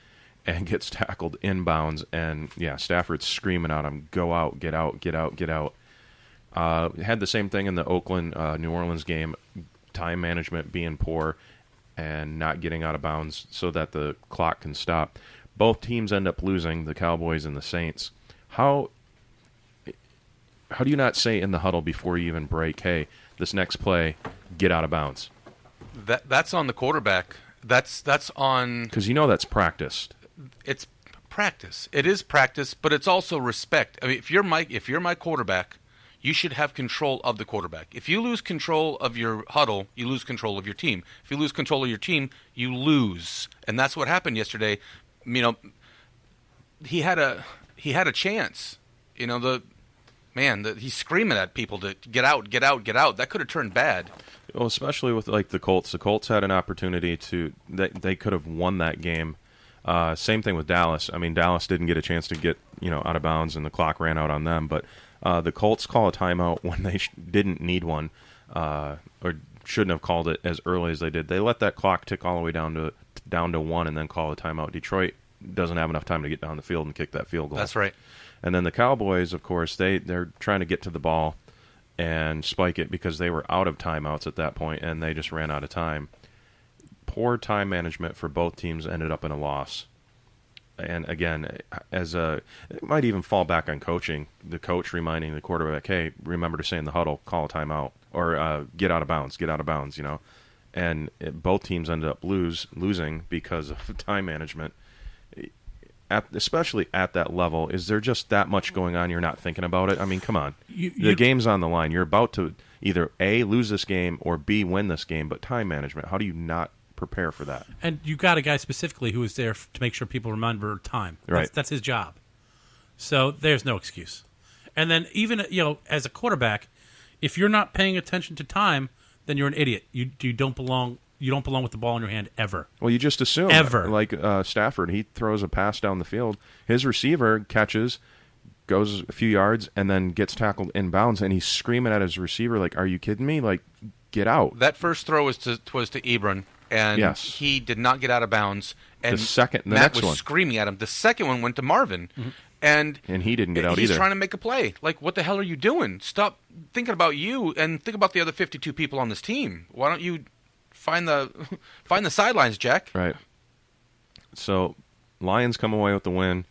and gets tackled inbounds. And, Stafford's screaming at him, go out, get out, get out, get out. Had the same thing in the Oakland-New Orleans game, time management being poor and not getting out of bounds so that the clock can stop. Both teams end up losing, the Cowboys and the Saints. How do you not say in the huddle before you even break, hey, this next play, get out of bounds? That's on the quarterback. That's on, because that's practiced. It's practice. It is practice, but it's also respect. I mean, if you're my quarterback, you should have control of the quarterback. If you lose control of your huddle, you lose control of your team. If you lose control of your team, you lose, and that's what happened yesterday. He had a chance. He's screaming at people to get out, get out, get out. That could have turned bad. Well, especially with the Colts. The Colts had an opportunity they could have won that game. Same thing with Dallas. I mean, Dallas didn't get a chance to get out of bounds, and the clock ran out on them. But the Colts call a timeout when they didn't need one, or shouldn't have called it as early as they did. They let that clock tick all the way down to 1 and then call a timeout. Detroit doesn't have enough time to get down the field and kick that field goal. That's right. And then the Cowboys, of course, they're trying to get to the ball and spike it because they were out of timeouts at that point, and they just ran out of time. Poor time management for both teams ended up in a loss. And again, it might even fall back on coaching. The coach reminding the quarterback, hey, remember to say in the huddle, call a timeout, or get out of bounds, And both teams ended up losing because of time management. Especially at that level, is there just that much going on you're not thinking about it? I mean, come on. The game's on the line. You're about to either A, lose this game, or B, win this game, but time management, how do you not prepare for that? And you got a guy specifically who was there to make sure people remember time. Right. That's his job. So there's no excuse. And then even, as a quarterback, if you're not paying attention to time, then you're an idiot. You don't belong. You don't belong with the ball in your hand ever. Well, you just assume. Ever. Like Stafford, he throws a pass down the field. His receiver catches, goes a few yards, and then gets tackled inbounds, and he's screaming at his receiver like, are you kidding me? Like, get out. That first throw was to Ebron, and he did not get out of bounds. And the Matt next was one screaming at him. The second one went to Marvin. Mm-hmm. And he didn't get out either. He's trying to make a play. Like, what the hell are you doing? Stop thinking about you and think about the other 52 people on this team. Why don't you find the sidelines, Jack? Right. So, Lions come away with the win,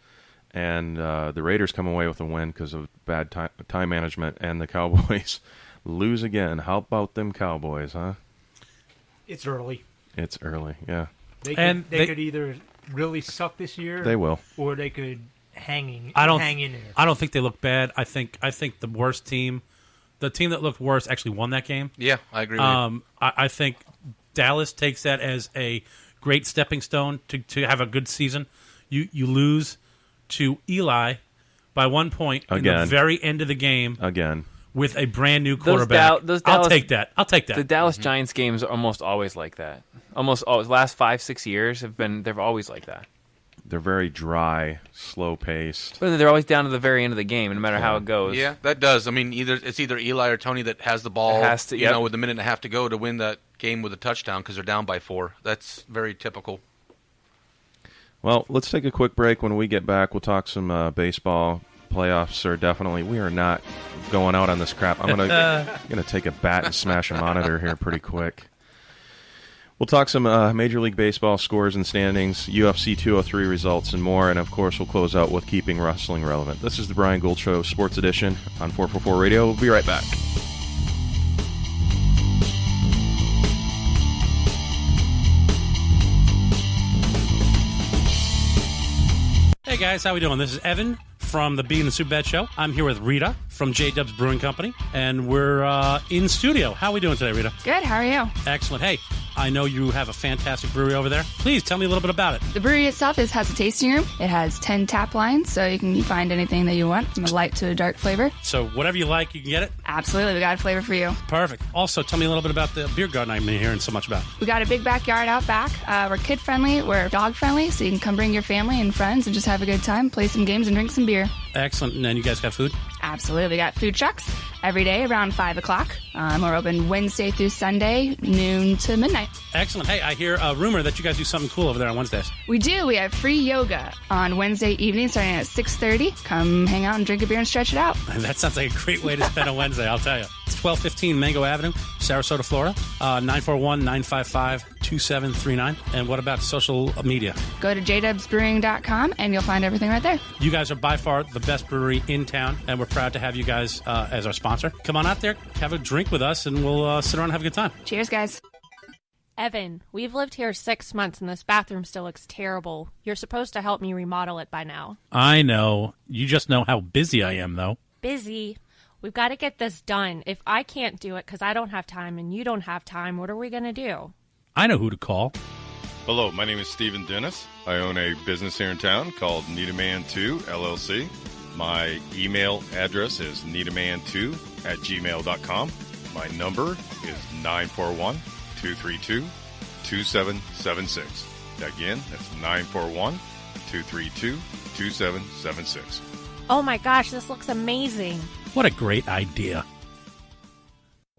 and the Raiders come away with the win because of bad time management, and the Cowboys lose again. How about them Cowboys, huh? It's early. It's early, yeah. They could either really suck this year. They will. Or they could hang in there. I don't think they look bad. I think the worst team, the team that looked worse, actually won that game. Yeah, I agree with you. I think Dallas takes that as a great stepping stone to have a good season. You lose to Eli by 1 point in the very end of the game. Again. With a brand new quarterback. I'll take that. The Dallas Giants games are almost always like that. Almost always. The last 5-6 years they're always like that. They're very dry, slow-paced. But they're always down to the very end of the game, no matter how it goes. Yeah, that does. I mean, it's either Eli or Tony that has the ball, with a minute and a half to go to win that game with a touchdown because they're down by 4. That's very typical. Well, let's take a quick break. When we get back, we'll talk some baseball. Playoffs are definitely. We are not going out on this crap. I'm gonna take a bat and smash a monitor here pretty quick. We'll talk some Major League Baseball scores and standings, UFC 203 results, and more. And, of course, we'll close out with keeping wrestling relevant. This is the Brian Gould Show, Sports Edition on 444 Radio. We'll be right back. Hey, guys. How we doing? This is Evan from the Bee and the Soup Bed Show. I'm here with Rita from J-Dubs Brewing Company, and we're in studio. How are we doing today, Rita? Good. How are you? Excellent. Hey, I know you have a fantastic brewery over there. Please tell me a little bit about it. The brewery itself has a tasting room. It has 10 tap lines, so you can find anything that you want, from a light to a dark flavor. So whatever you like, you can get it? Absolutely. We got a flavor for you. Perfect. Also, tell me a little bit about the beer garden I've been hearing so much about. We got a big backyard out back. We're kid-friendly. We're dog-friendly, so you can come bring your family and friends and just have a good time, play some games, and drink some beer. Excellent. And then you guys got food? Absolutely. We got food trucks every day around 5 o'clock. We're open Wednesday through Sunday, noon to midnight. Excellent. Hey, I hear a rumor that you guys do something cool over there on Wednesdays. We do. We have free yoga on Wednesday evening starting at 6:30. Come hang out and drink a beer and stretch it out. That sounds like a great way to spend a Wednesday, I'll tell you. It's 1215 Mango Avenue, Sarasota, Florida, 941-955-2739. And what about social media? Go to jdubsbrewing.com and you'll find everything right there. You guys are by far the best brewery in town, and we're proud to have you guys as our sponsor. Come on out there, have a drink with us, and we'll sit around and have a good time. Cheers, guys. Evan, we've lived here 6 months and this bathroom still looks terrible. You're supposed to help me remodel it by now. I know. You just know how busy I am, though. Busy? We've got to get this done. If I can't do it because I don't have time and you don't have time, what are we going to do? I know who to call. Hello, my name is Stephen Dennis. I own a business here in town called Needaman2 LLC. My email address is needaman2@gmail.com. My number is 941-232-2776. Again, that's 941-232-2776. Oh my gosh, this looks amazing. What a great idea.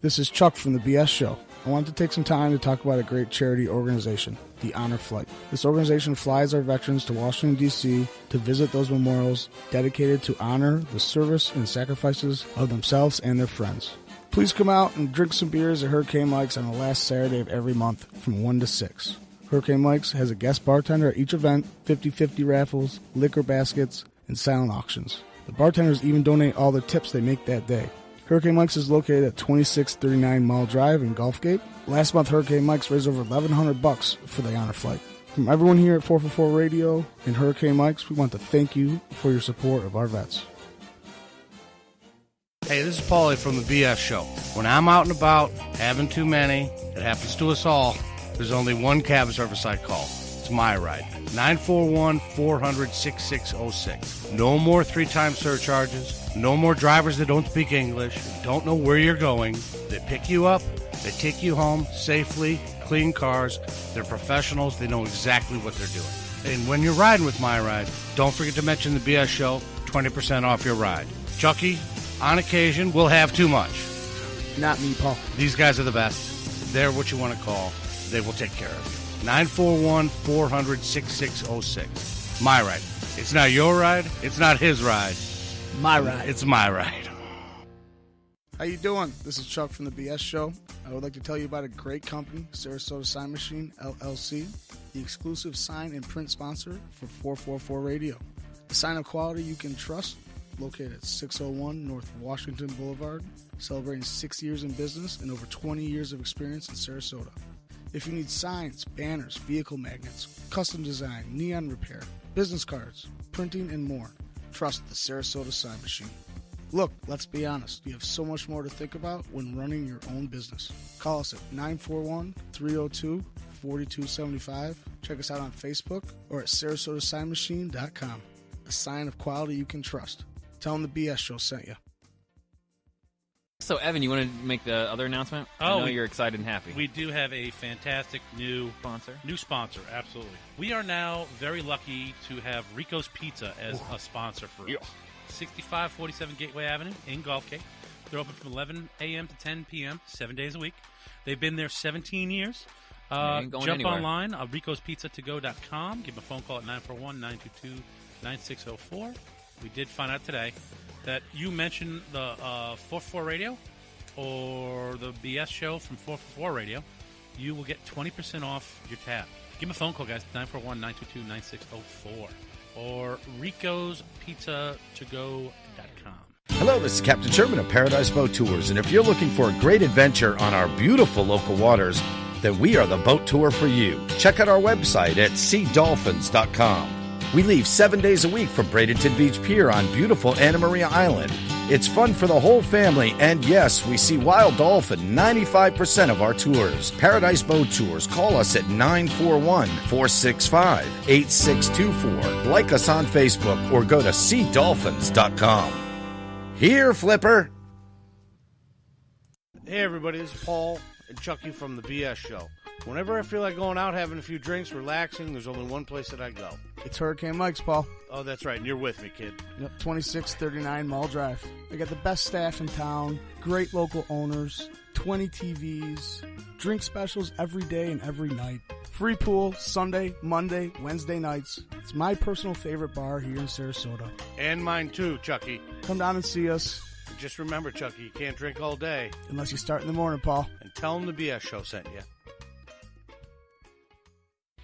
This is Chuck from the BS Show. I wanted to take some time to talk about a great charity organization, the Honor Flight. This organization flies our veterans to Washington, D.C. to visit those memorials dedicated to honor the service and sacrifices of themselves and their friends. Please come out and drink some beers at Hurricane Mike's on the last Saturday of every month from 1 to 6. Hurricane Mike's has a guest bartender at each event, 50-50 raffles, liquor baskets, and silent auctions. The bartenders even donate all the tips they make that day. Hurricane Mike's is located at 2639 Mall Drive in Gulfgate. Last month, Hurricane Mike's raised over $1,100 for the Honor Flight. From everyone here at 444 Radio and Hurricane Mike's, we want to thank you for your support of our vets. Hey, this is Paulie from the BS Show. When I'm out and about, having too many, it happens to us all, there's only one cab service I call. It's my ride. 941-400-6606. No more 3-time surcharges. No more drivers that don't speak English, don't know where you're going. They pick you up, they take you home safely, clean cars. They're professionals. They know exactly what they're doing. And when you're riding with My Ride, don't forget to mention the BS Show, 20% off your ride. Chucky, on occasion, will have too much. Not me, Paul. These guys are the best. They're what you want to call. They will take care of you. 941-400-6606. My Ride. It's not your ride. It's not his ride. My ride. It's my ride. How you doing? This is Chuck from the BS Show. I would like to tell you about a great company, Sarasota Sign Machine, LLC, the exclusive sign and print sponsor for 444 Radio. A sign of quality you can trust, located at 601 North Washington Boulevard, celebrating 6 years in business and over 20 years of experience in Sarasota. If you need signs, banners, vehicle magnets, custom design, neon repair, business cards, printing, and more, trust the Sarasota Sign Machine. Look, let's be honest, you have so much more to think about when running your own business. Call us at 941-302-4275. Check us out on Facebook or at sarasotasignmachine.com. A sign of quality you can trust. Tell them the BS Show sent you. So, Evan, you want to make the other announcement? I know you're excited and happy. We do have a fantastic new sponsor, absolutely. We are now very lucky to have Rico's Pizza as a sponsor for us. 6547 Gateway Avenue in Gulfgate. They're open from 11 a.m. to 10 p.m., 7 days a week. They've been there 17 years. ain't going Jump anywhere. online, ricospizzatogo.com. Give a phone call at 941-922-9604. We did find out today that you mentioned the 444 Radio or the BS show from 444 Radio. You will get 20% off your tab. Give me a phone call, guys, 941-922-9604 or ricospizzatogo.com. Hello, this is Captain Sherman of Paradise Boat Tours, and if you're looking for a great adventure on our beautiful local waters, then we are the boat tour for you. Check out our website at seadolphins.com. We leave 7 days a week from Bradenton Beach Pier on beautiful Anna Maria Island. It's fun for the whole family, and yes, we see wild dolphin 95% of our tours. Paradise Boat Tours. Call us at 941-465-8624. Like us on Facebook or go to seadolphins.com. Here, Flipper. Hey everybody, this is Paul and Chucky from the BS Show. Whenever I feel like going out, having a few drinks, relaxing, there's only one place that I go. It's Hurricane Mike's, Paul. Oh, that's right, and you're with me, kid. Yep, 2639 Mall Drive. They got the best staff in town, great local owners, 20 TVs, drink specials every day and every night. Free pool, Sunday, Monday, Wednesday nights. It's my personal favorite bar here in Sarasota. And mine too, Chucky. Come down and see us. Just remember, Chucky, you can't drink all day. Unless you start in the morning, Paul. And tell them the BS Show sent you.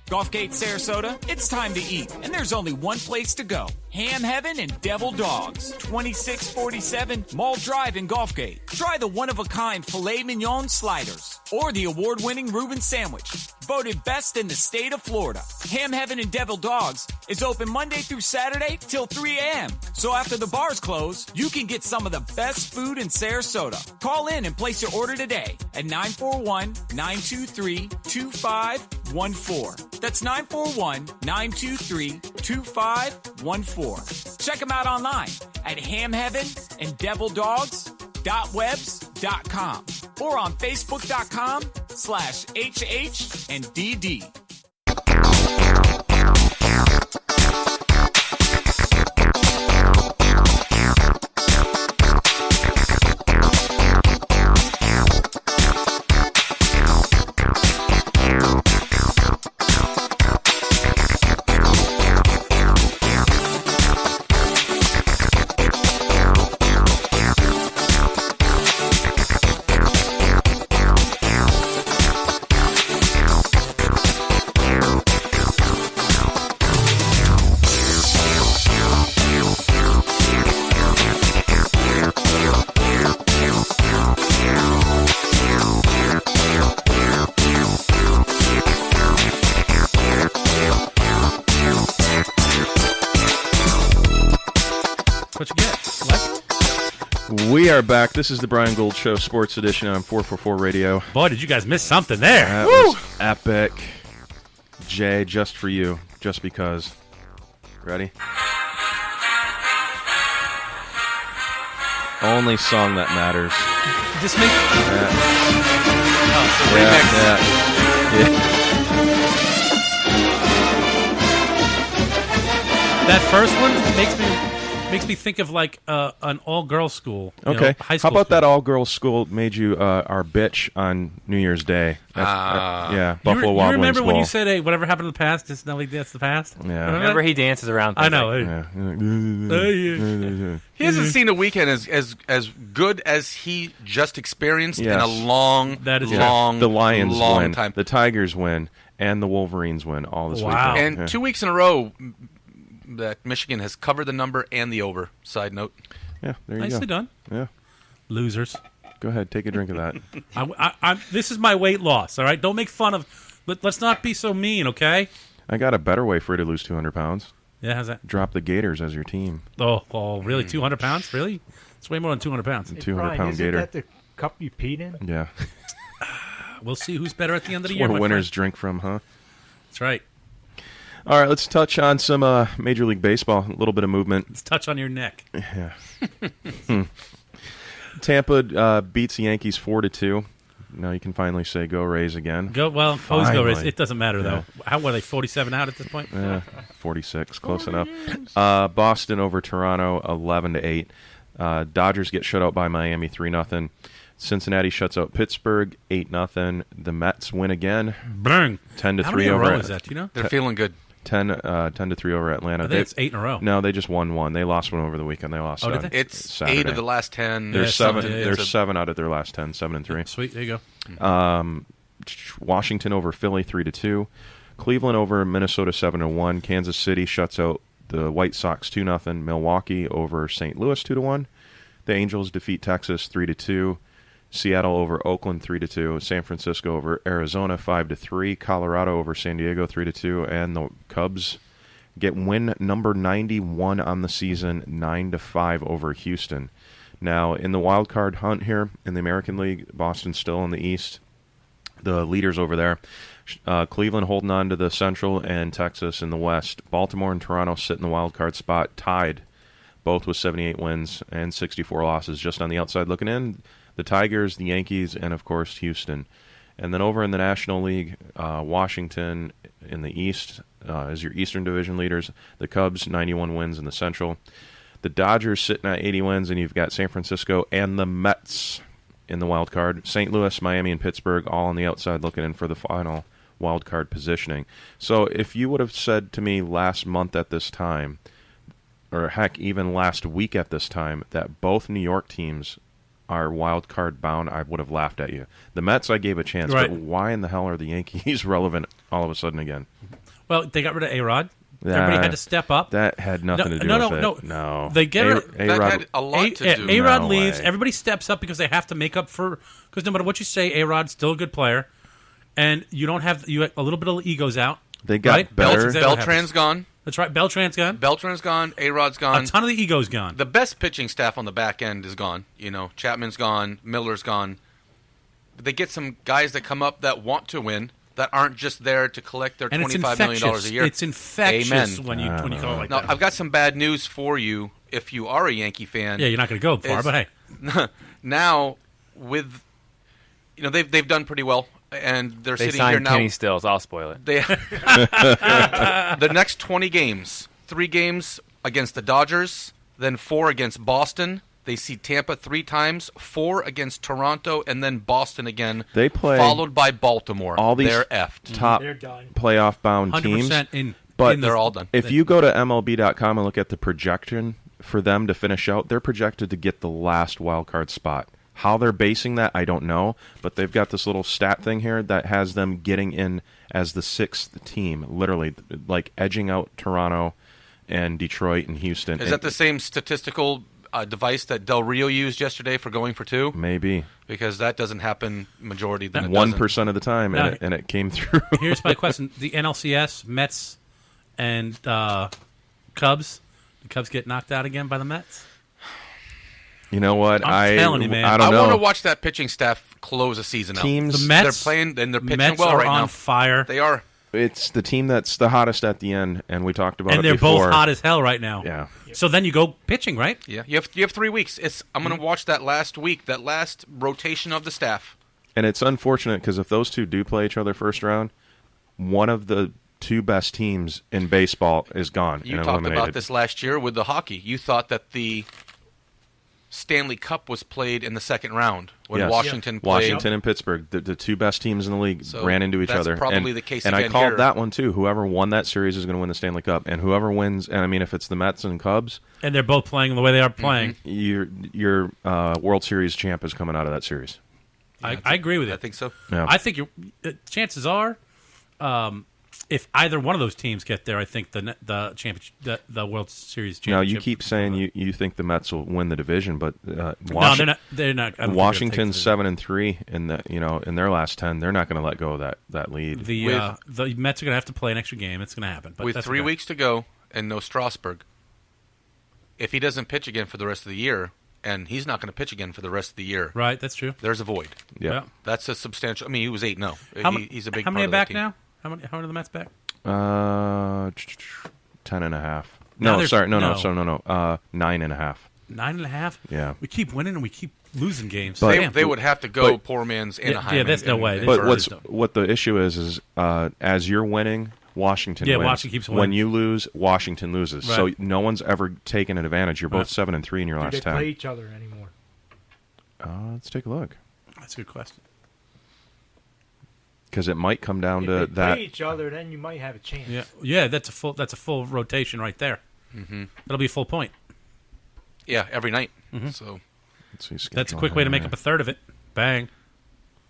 Gulfgate, Sarasota, it's time to eat, and there's only one place to go. Ham Heaven and Devil Dogs, 2647 Mall Drive in Gulfgate. Try the one-of-a-kind filet mignon sliders, or the award-winning Reuben sandwich, voted best in the state of Florida. Ham Heaven and Devil Dogs is open Monday through Saturday till 3 a.m. So after the bars close, you can get some of the best food in Sarasota. Call in and place your order today at 941-923-2514. That's 941-923-2514. Check them out online at hamheavenanddevildogs.webs.com or on facebook.com/HH&DD. What you get? Like? We are back. This is the Brian Gould Show, Sports Edition on 444 Radio. Boy, did you guys miss something there. That was epic. Jay, just for you. Just because. Ready? Only song that matters. Just make... That first one makes me think of like an all-girls school. Okay. High How school about school. that all-girls school made you our bitch on New Year's Day? Yeah, Buffalo Wild Wings You remember when Bowl. you said, "Hey, whatever happened in the past, just know that's the past." Yeah. Remember, he dances around things. I know. He hasn't seen a weekend as good as he just experienced in a long the Lions long win, time. the Tigers win, and the Wolverines win all this weekend. And Yeah. 2 weeks in a row that Michigan has covered the number and the over. Side note. Yeah, there you go. Nicely done. Yeah. Losers. Go ahead, take a drink of that. This is my weight loss, all right? Don't make fun of... Let's not be so mean, okay? I got a better way for you to lose 200 pounds. Yeah, how's that? Drop the Gators as your team. Oh, really? 200 pounds? Really? It's way more than 200 pounds. 200-pound Isn't Gator. that the cup you peed in? Yeah. We'll see who's better at the end of the That's year, where my winners friend. drink from, huh? That's right. All right, let's touch on some Major League Baseball. A little bit of movement. Let's touch on your neck. Yeah. Tampa beats the Yankees 4-2. Now you can finally say go Rays again. Always go Rays. Finally. It doesn't matter, though. Yeah. How were they, 47 out at this point? 46, close enough. Boston over Toronto, 11-8. Dodgers get shut out by Miami 3-0. Cincinnati shuts out Pittsburgh 8-0. The Mets win again. Bang. 10-3 How many over. in a row is that? Do you know? They're feeling good. 10-3 over Atlanta. I think it's 8 in a row. No, they just won one. They lost one over the weekend. They lost. Did they? It's Saturday. 8 of the last 10. There's Yeah, 7. There's 7 out of their last 10. 7-3. Sweet. There you go. Washington over Philly 3-2. Cleveland over Minnesota 7-1. Kansas City shuts out the White Sox 2-0. Milwaukee over St. Louis 2-1. The Angels defeat Texas 3-2. Seattle over Oakland 3-2. San Francisco over Arizona 5-3. Colorado over San Diego 3-2. And the Cubs get win number 91 on the season 9-5 over Houston. Now in the wild card hunt here in the American League, Boston's still in the East. The leaders over there. Cleveland holding on to the Central and Texas in the West. Baltimore and Toronto sit in the wild card spot, tied, both with 78 wins and 64 losses. Just on the outside looking in, the Tigers, the Yankees, and of course Houston. And then over in the National League, Washington in the East is your Eastern Division leaders. The Cubs, 91 wins in the Central. The Dodgers sitting at 80 wins, and you've got San Francisco and the Mets in the wild card. St. Louis, Miami, and Pittsburgh all on the outside looking in for the final wild card positioning. So if you would have said to me last month at this time, or heck, even last week at this time, that both New York teams are wild card bound, I would have laughed at you. The Mets I gave a chance, right. But why in the hell are the Yankees relevant all of a sudden again? Well, they got rid of A-Rod. Everybody had to step up. That had nothing to do with it. No. They get that had a lot to do. A-Rod leaves. Everybody steps up because they have to make up for. Because no matter what you say, A-Rod's still a good player, and you don't have a little bit of egos out. They got right? better. Beltran's gone. That's right. Beltran's gone. Beltran's gone. A-Rod's gone. A ton of the ego's gone. The best pitching staff on the back end is gone. You know, Chapman's gone. Miller's gone. They get some guys that come up that want to win, that aren't just there to collect their $25 million a year. It's infectious. Amen. when you call it like now, that. I've got some bad news for you if you are a Yankee fan. Yeah, you're not going to go far, but hey. Now, with they've done pretty well, and they're they sitting here now. Kenny Stills. I'll spoil it. The next 20 games, 3 games against the Dodgers, then 4 against Boston. They see Tampa 3 times, 4 against Toronto, and then Boston again. They play followed by Baltimore. All these they're effed. top playoff-bound teams. 100% but they're all done. If you go to MLB.com and look at the projection for them to finish out, they're projected to get the last wild card spot. How they're basing that, I don't know, but they've got this little stat thing here that has them getting in as the 6th team, literally, like edging out Toronto and Detroit and Houston. Is that the same statistical device that Del Rio used yesterday for going for 2? Maybe. Because that doesn't happen majority of the 1% of the time, and it came through. Here's my question. The NLCS, Mets, and Cubs. The Cubs get knocked out again by the Mets? You know what? I'm telling you, man. I don't know. I want to watch that pitching staff close a season out. The Mets, they're playing, and they're pitching Mets well are right on now. Fire. They are. It's the team that's the hottest at the end, and we talked about and it they're before. both hot as hell right now. Yeah. So then you go pitching, right? Yeah. You have 3 weeks. I'm going to watch that last week, that last rotation of the staff. And it's unfortunate because if those two do play each other first round, one of the 2 best teams in baseball is gone. You and talked eliminated. about this last year with the hockey. You thought that the Stanley Cup was played in the second round when Yes. Washington played. Washington and Pittsburgh, the 2 best teams in the league, So ran into each that's other. probably and, the case and I again called here. that one too. Whoever won that series is going to win the Stanley Cup, and whoever wins, and I mean, if it's the Mets and Cubs, and they're both playing the way they are playing, your World Series champ is coming out of that series. I agree with you. I think so. Yeah. I think chances are, if either one of those teams get there, I think the championship, the World Series championship. Now you keep saying you think the Mets will win the division, but no, they're not. I don't Washington's 7-3 in in their last 10. They're not going to let go of that lead. The Mets are going to have to play an extra game. It's going to happen. But with that's 3 okay. weeks to go and no Strasburg, if he doesn't pitch again for the rest of the year, and he's not going to pitch again for the rest of the year, right? That's true. There's a void. Yeah, that's a substantial. I mean, he was 8-0. He's a big. How many part are of back that team. now? How many are the Mets back? 10.5. Now No, sorry, no. 9.5. 9.5. Yeah, we keep winning and we keep losing games. But, they would have to go poor man's Anaheim. Yeah, there's no way. But what the issue is as you're winning, Washington Yeah, wins. Washington keeps winning. When you lose, Washington loses. Right. So no one's ever taken an advantage. You're both 7-3 in your Do last they 10. play each other anymore? Let's take a look. That's a good question. Because it might come down If to they that. play each other, then you might have a chance. Yeah, that's a full rotation right there. Mm-hmm. That'll be a full point. Yeah, every night. Mm-hmm. So Let's see, that's a schedule quick way to make here. up a third of it. Bang.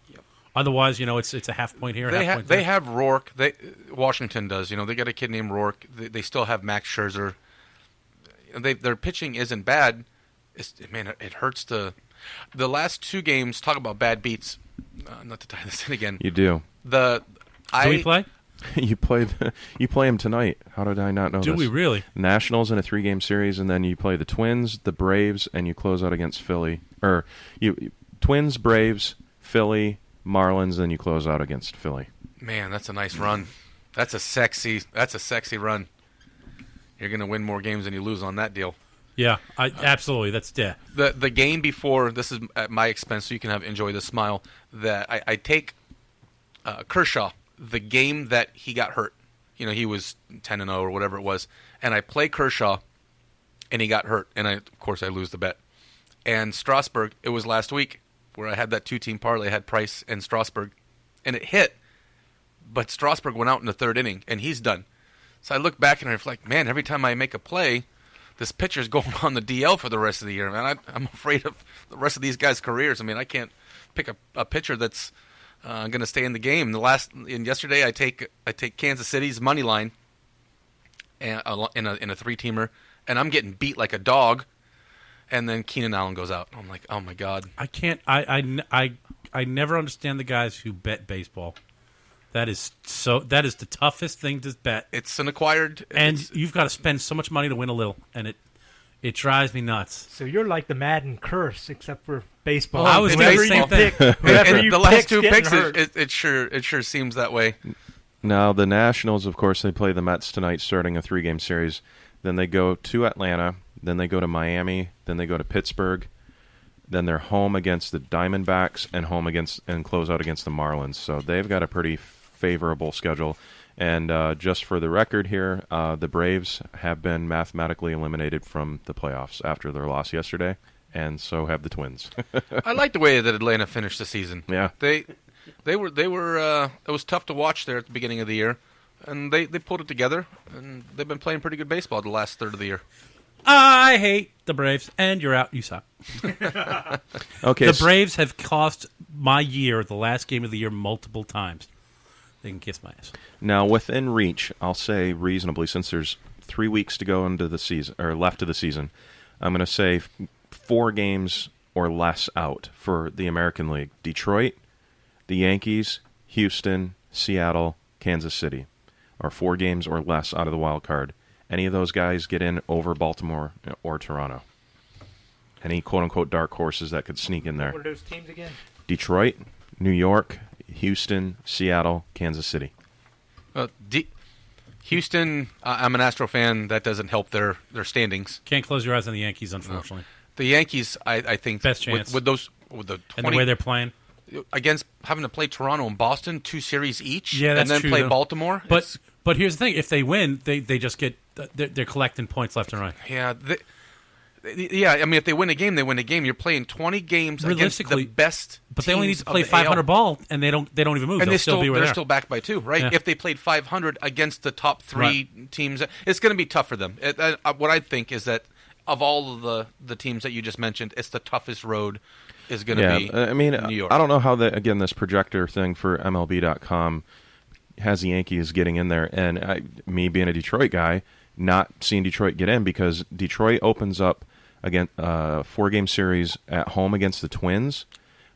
Yep. Otherwise, it's a half point here. they have Rourke. Washington does. They got a kid named Rourke. They still have Max Scherzer. Their pitching isn't bad. It hurts to. The last 2 games, talk about bad beats. Not to tie this in again. You do. Do we play? You play them tonight. How did I not know Do this? we really? Nationals in a 3-game series, and then you play the Twins, the Braves, and you close out against Philly. Or Twins, Braves, Philly, Marlins, then you close out against Philly. Man, that's a nice run. That's a sexy run. You're going to win more games than you lose on that deal. Yeah, absolutely. That's The game before, this is at my expense, so you can enjoy the smile, that I take Kershaw, the game that he got hurt. He was 10-0 or whatever it was, and I play Kershaw, and he got hurt, and of course I lose the bet. And Strasburg, it was last week where I had that 2-team parlay. I had Price and Strasburg, and it hit, but Strasburg went out in the 3rd inning, and he's done. So I look back and I reflect, man, every time I make a play, this pitcher's going on the DL for the rest of the year, man. I'm afraid of the rest of these guys' careers. I mean, I can't pick a pitcher that's going to stay in the game. Yesterday, I take Kansas City's money line and in a 3-teamer, and I'm getting beat like a dog. And then Keenan Allen goes out. I'm like, oh my god. I can't. I never understand the guys who bet baseball. That is the toughest thing to bet. It's an acquired, and you've got to spend so much money to win a little, and it drives me nuts. So you're like the Madden curse, except for baseball. I was going to say the last 2 picks, it sure seems that way. Now the Nationals, of course, they play the Mets tonight, starting a 3-game series. Then they go to Atlanta. Then they go to Miami. Then they go to Pittsburgh. Then they're home against the Diamondbacks and close out against the Marlins. So they've got a pretty favorable schedule. And just for the record here, the Braves have been mathematically eliminated from the playoffs after their loss yesterday, and so have the Twins. I like the way that Atlanta finished the season. Yeah, they were. It was tough to watch there at the beginning of the year, and they pulled it together, and they've been playing pretty good baseball the last third of the year. I hate the Braves, and you're out. You suck. Okay, the Braves have cost my year, the last game of the year, multiple times. They can kiss my ass. Now, within reach, I'll say reasonably, since there's 3 weeks to go into the season or left of the season, I'm going to say 4 games or less out for the American League: Detroit, the Yankees, Houston, Seattle, Kansas City, are 4 games or less out of the wild card. Any of those guys get in over Baltimore or Toronto? Any quote-unquote dark horses that could sneak in there? What are those teams again? Detroit, New York, Houston, Seattle, Kansas City. Houston, I'm an Astro fan. That doesn't help their standings. Can't close your eyes on the Yankees, unfortunately. The Yankees, I think, best chance with the 20, and the way they're playing against having to play Toronto and Boston, 2 series each, yeah, that's and then true, play though. Baltimore. But here's the thing: if they win, they just get they're collecting points left and right. Yeah. I mean, if they win a game, they win a game. You're playing 20 games against the best. But they only need to teams play of the 500 AL. ball, and they don't even move. And They'll still be where they're still back by 2, right? Yeah. If they played 500 against the top 3 teams, it's going to be tough for them. What I think is that of all of the teams that you just mentioned, it's the toughest road is going to be. I mean, New York. I don't know how this projector thing for MLB.com has the Yankees getting in there, and me being a Detroit guy, not seeing Detroit get in because Detroit opens up again 4-game series at home against the Twins.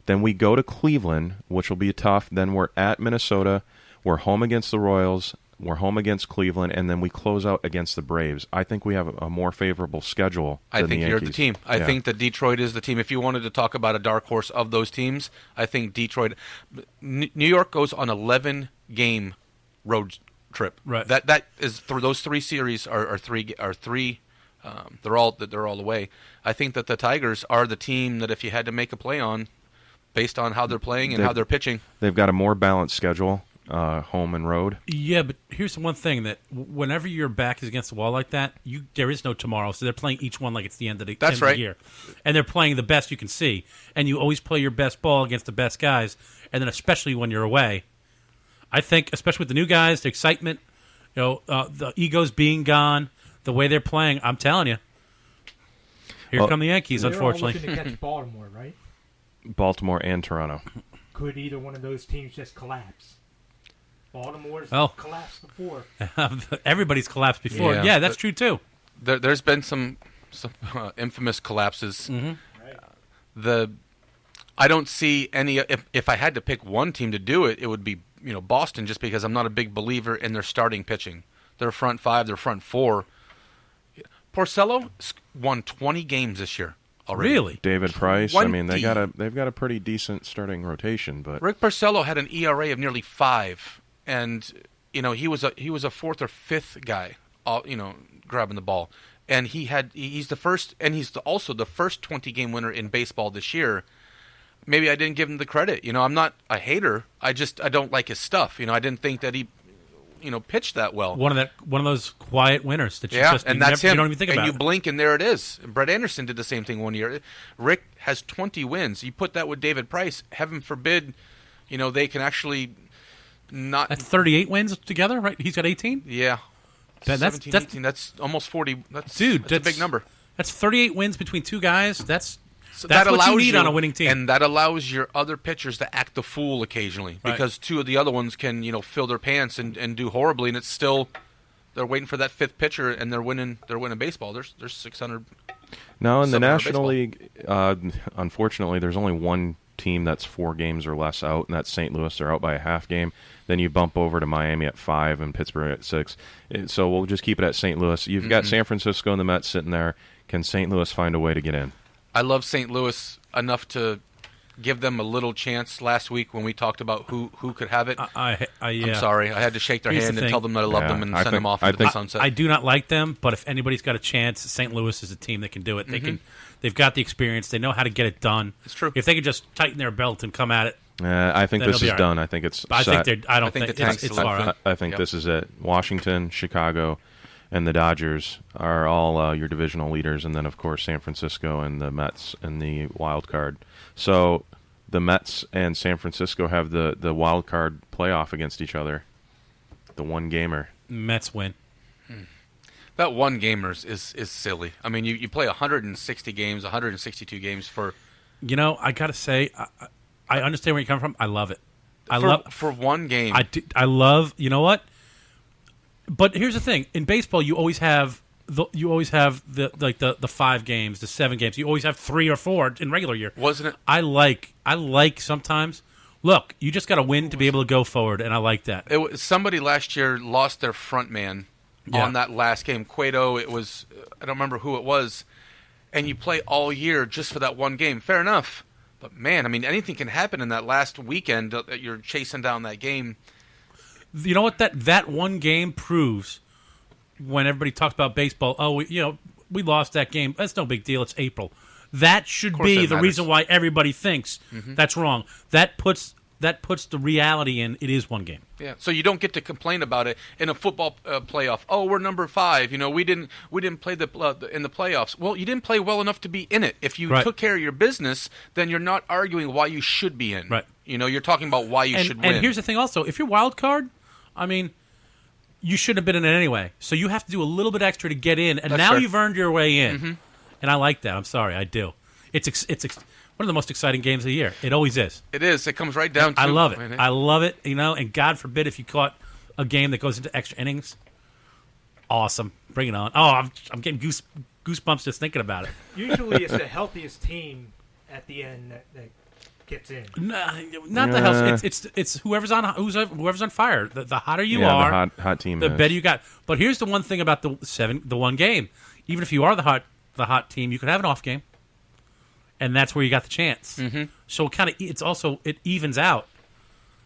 Then we go to Cleveland, which will be tough. Then we're at Minnesota. We're home against the Royals. We're home against Cleveland, and then we close out against the Braves. I think we have a more favorable schedule than I think the you're Yankees. the team. I think that Detroit is the team. If you wanted to talk about a dark horse of those teams, I think Detroit. New York goes on 11-game road trip. Right. That is through those 3 series are three. They're all away. I think that the Tigers are the team that if you had to make a play on, based on how they're playing and how they're pitching, they've got a more balanced schedule. home and road. Yeah, but here's the one thing that whenever your back is against the wall like that, there is no tomorrow. So they're playing each one like it's the end of the, That's end right. of the year. And they're playing the best you can see. And you always play your best ball against the best guys. And then especially when you're away. I think, especially with the new guys, the excitement, the egos being gone, the way they're playing, I'm telling you. Here come the Yankees, unfortunately. They're all looking to catch Baltimore, right? Baltimore and Toronto. Could either one of those teams just collapse? Baltimore's collapsed before. Everybody's collapsed before. Yeah, that's true too. There's been some infamous collapses. Right. I don't see any. If I had to pick one team to do it, it would be Boston, just because I'm not a big believer in their starting pitching. Their front five, their front four. Porcello won 20 games this year already. Really? David Price. I mean, they've got a pretty decent starting rotation, but Rick Porcello had an ERA of nearly 5, and he was a fourth or fifth guy, grabbing the ball, and he's the first, and he's also the first 20-game winner in baseball this year. Maybe I didn't give him the credit. I'm not a hater. I don't like his stuff. I didn't think that he pitched that well. One of those quiet winners that and that's him. You don't even think about and it. You blink and there it is. Brett Anderson did the same thing one year. Rick has 20 wins. You put that with David Price, heaven forbid, they can actually not. That's 38 wins together, right? He's got 18. Yeah, that's 18. That's almost 40. That's a big number. That's 38 wins between two guys. That's that what allows you need on a winning team. And that allows your other pitchers to act the fool occasionally, because two of the other ones can, fill their pants and do horribly, and it's still they're waiting for that fifth pitcher, and they're winning baseball. There's 600. No, in the National League, unfortunately, there's only one team that's 4 games or less out, and that's St. Louis. They're out by a half game. Then you bump over to Miami at 5 and Pittsburgh at 6. So we'll just keep it at St. Louis. You've got San Francisco and the Mets sitting there. Can St. Louis find a way to get in? I love St. Louis enough to give them a little chance last week when we talked about who could have it. I'm sorry. I had to shake their hand and tell them that I love them and send them off into the sunset. I do not like them, but if anybody's got a chance, St. Louis is a team that can do it. They've got the experience. They know how to get it done. It's true. If they could just tighten their belt and come at it. I think this is done. I think it's set. I think it's far. I think this is it. Washington, Chicago, and the Dodgers are all your divisional leaders, and then, of course, San Francisco and the Mets in the wild card. So the Mets and San Francisco have the wild card playoff against each other, the one-gamer. Mets win. That one-gamer is silly. I mean, you play 160 games, 162 games for... I got to say, I understand where you're coming from. I love it. For one game. I love, you know what? But here's the thing: in baseball, you always have the 5 games, the 7 games. You always have 3 or 4 in regular year. Wasn't it? I like sometimes. Look, you just got to win to be able to go forward, and I like that. Somebody last year lost their front man on that last game. Cueto. It was I don't remember who it was, and you play all year just for that one game. Fair enough, but man, I mean, anything can happen in that last weekend that you're chasing down that game. You know what that one game proves when everybody talks about baseball? Oh, we lost that game. That's no big deal. It's April. That should be the reason why everybody thinks that's wrong. That puts the reality in. It is one game. Yeah. So you don't get to complain about it in a football playoff. Oh, we're number 5. We didn't play in the playoffs. Well, you didn't play well enough to be in it. If you took care of your business, then you're not arguing why you should be in. Right. You're talking about why you should win. And here's the thing also. If you're wild card, I mean, you shouldn't have been in it anyway. So you have to do a little bit extra to get in, and now you've earned your way in. And I like that. I'm sorry, I do. It's one of the most exciting games of the year. It always is. It is. It comes right down to. I love it. I love it. And God forbid if you caught a game that goes into extra innings. Awesome. Bring it on. Oh, I'm getting goosebumps just thinking about it. Usually, it's the healthiest team at the end that gets in. Not the health. It's whoever's on fire. The hotter you are, the hot team, the better you got. But here's the one thing about the one game. Even if you are the hot team, you can have an off game, and that's where you got the chance. So it evens out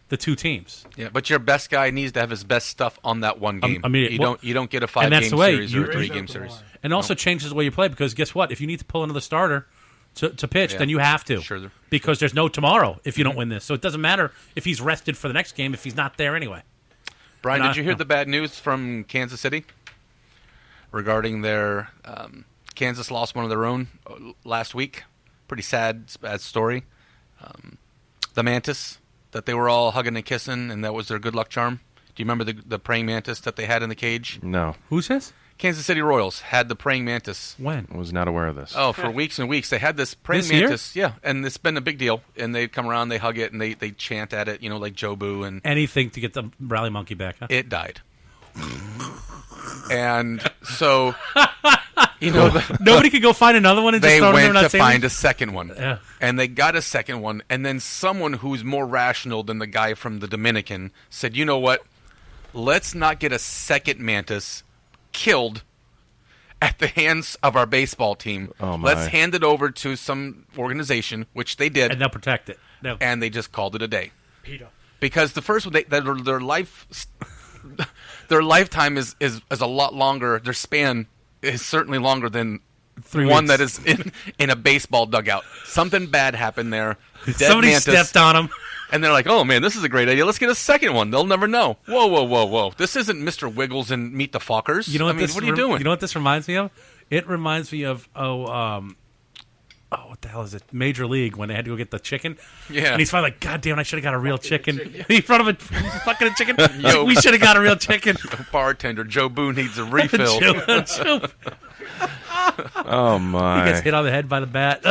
the two teams. Yeah, but your best guy needs to have his best stuff on that one game. You don't get a 5-game series or a 3-game series. And also changes the way you play, because guess what? If you need to pull another starter, to pitch, Yeah. then you have to. Sure. Because there's no tomorrow if you don't win this. So it doesn't matter if he's rested for the next game if he's not there anyway. Brian, did you hear the bad news from Kansas City regarding their Kansas lost one of their own last week? Pretty sad story. The mantis that they were all hugging and kissing, and that was their good luck charm. Do you remember the praying mantis that they had in the cage? No. Who's this? Kansas City Royals had the praying mantis. When? I was not aware of this. Oh, for weeks and weeks. They had this praying This year? mantis. Yeah, and it's been a big deal. And they come around, they hug it, and they chant at it, like Jobu. And anything to get the rally monkey back, huh? It died. And so, nobody could go find another one and just they throw it in there went and to not find say a second one. Yeah. And they got a second one. And then someone who's more rational than the guy from the Dominican said, you know what? Let's not get a second mantis killed at the hands of our baseball team. Oh, my. Let's hand it over to some organization, which they did. And they'll protect it. And they just called it a day. Peter. Because the first one, their lifetime is a lot longer. Their span is certainly longer than 3 one weeks. that is in a baseball dugout. Something bad happened there. Dead Somebody mantis. stepped on him. And they're like, oh, man, this is a great idea. Let's get a second one. They'll never know. Whoa. This isn't Mr. Wiggles and Meet the Fockers. You know what what are you doing? You know what this reminds me of? It reminds me of what the hell is it? Major League when they had to go get the chicken. Yeah. And he's finally like, God damn, I should have got a real chicken. In front of a fucking chicken. We should have got a real chicken. Bartender, Joe Boo needs a refill. Joe. Oh, my. He gets hit on the head by the bat.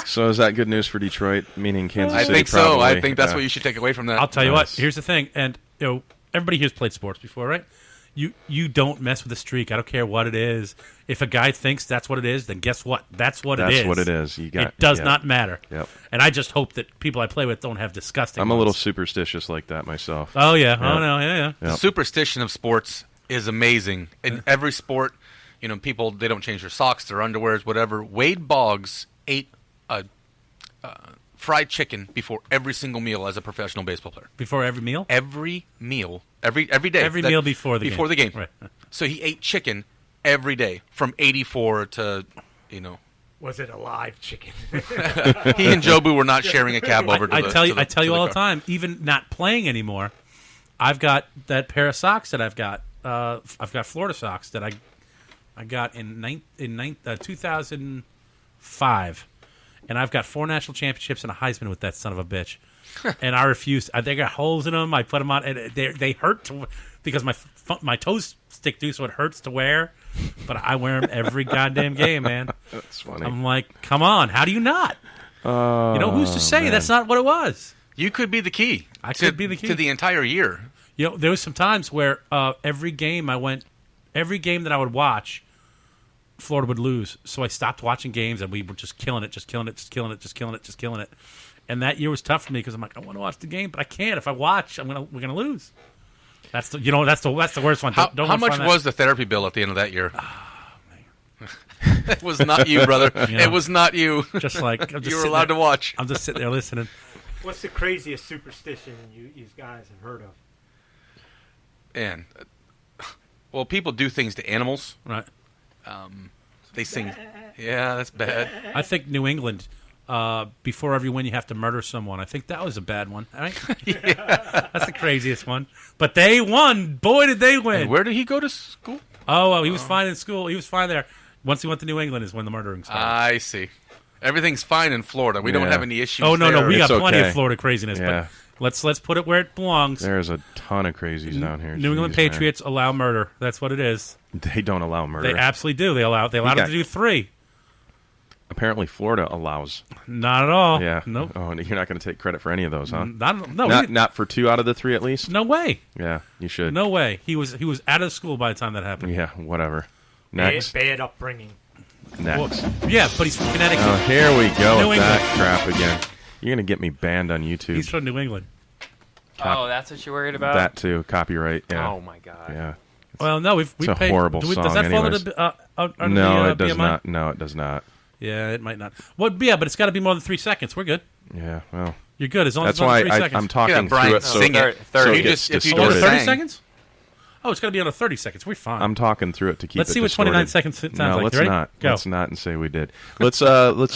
So is that good news for Detroit, meaning Kansas City? I think so. Probably? I think that's what you should take away from that. I'll tell you what. Here's the thing. And everybody here's played sports before, right? You don't mess with a streak. I don't care what it is. If a guy thinks that's what it is, then guess what? That's what it is. That's what it is. It does not matter. Yep. And I just hope that people I play with don't have disgusting I'm ones. a little superstitious like that myself. Oh, yeah. Oh, no. Yeah. The superstition of sports is amazing. In every sport, people, they don't change their socks, their underwears, whatever. Wade Boggs ate a fried chicken before every single meal as a professional baseball player. Before every meal? Every meal. Every day. Every meal before the game. Right. So he ate chicken every day from 84 to, Was it a live chicken? He and Jobu were not sharing a cab over to I the tell you all the car. time, even not playing anymore, I've got that pair of socks that I've got. I've got Florida socks that I got in 2005. And I've got 4 national championships and a Heisman with that son of a bitch. And I refuse. They got holes in them. I put them on. And they hurt because my toes stick to, so it hurts to wear. But I wear them every goddamn game, man. That's funny. I'm like, come on. How do you not? Who's to say that's not what it was? You could be the key. I could be the key. To the entire year. There was some times where every game that I would watch, Florida would lose, so I stopped watching games, and we were just killing it. And that year was tough for me because I'm like, I want to watch the game, but I can't. If I watch, we're gonna lose. That's the worst one. How much was the therapy bill at the end of that year? It was not you, brother. It was not you. You were allowed to watch. I'm just sitting there listening. What's the craziest superstition you guys have heard of? And well, people do things to animals, right? They sing. Yeah, that's bad. I think New England, before every win, you have to murder someone. I think that was a bad one. Right? Yeah. That's the craziest one. But they won. Boy, did they win. And where did he go to school? Oh, well, he was fine in school. He was fine there. Once he went to New England is when the murdering started. I see. Everything's fine in Florida. We don't have any issues. Oh, no, there. we got It's plenty okay. of Florida craziness. Yeah. But let's put it where it belongs. There's a ton of crazies down here. New England Jeez, Patriots allow murder. That's what it is. man. They don't allow murder. They absolutely do. They allow them to do 3. Apparently, Florida allows. Not at all. Yeah. Nope. Oh, and you're not going to take credit for any of those, huh? Not for 2 out of the 3 at least. No way. Yeah, you should. No way. He was out of school by the time that happened. Yeah, whatever. Next. Bad upbringing. Next. Well, yeah, but he's from Connecticut. Oh, here we go New with England. that crap again. You're going to get me banned on YouTube. He's from New England. Oh, that's what you're worried about? That too. Copyright. Yeah. Oh, my God. Yeah. Well, no, we've It's a paid. horrible Does song that anyways. fall under No, the it does BMI? not. No, it does not. Yeah, it might not. Well, yeah, but it's got to be more than 3 seconds. We're good. Yeah, well. You're good as long That's as it's why under 3 seconds. I'm talking Yeah, Brian, through it so, sing it. so If it you gets just- if you distorted. just 30 sang. seconds? Oh, it's going to be under 30 seconds. We're fine. I'm talking through it to keep Let's it see what distorted. 29 seconds sounds no, like. let's You ready? not. Go. Let's not and say we did. Let's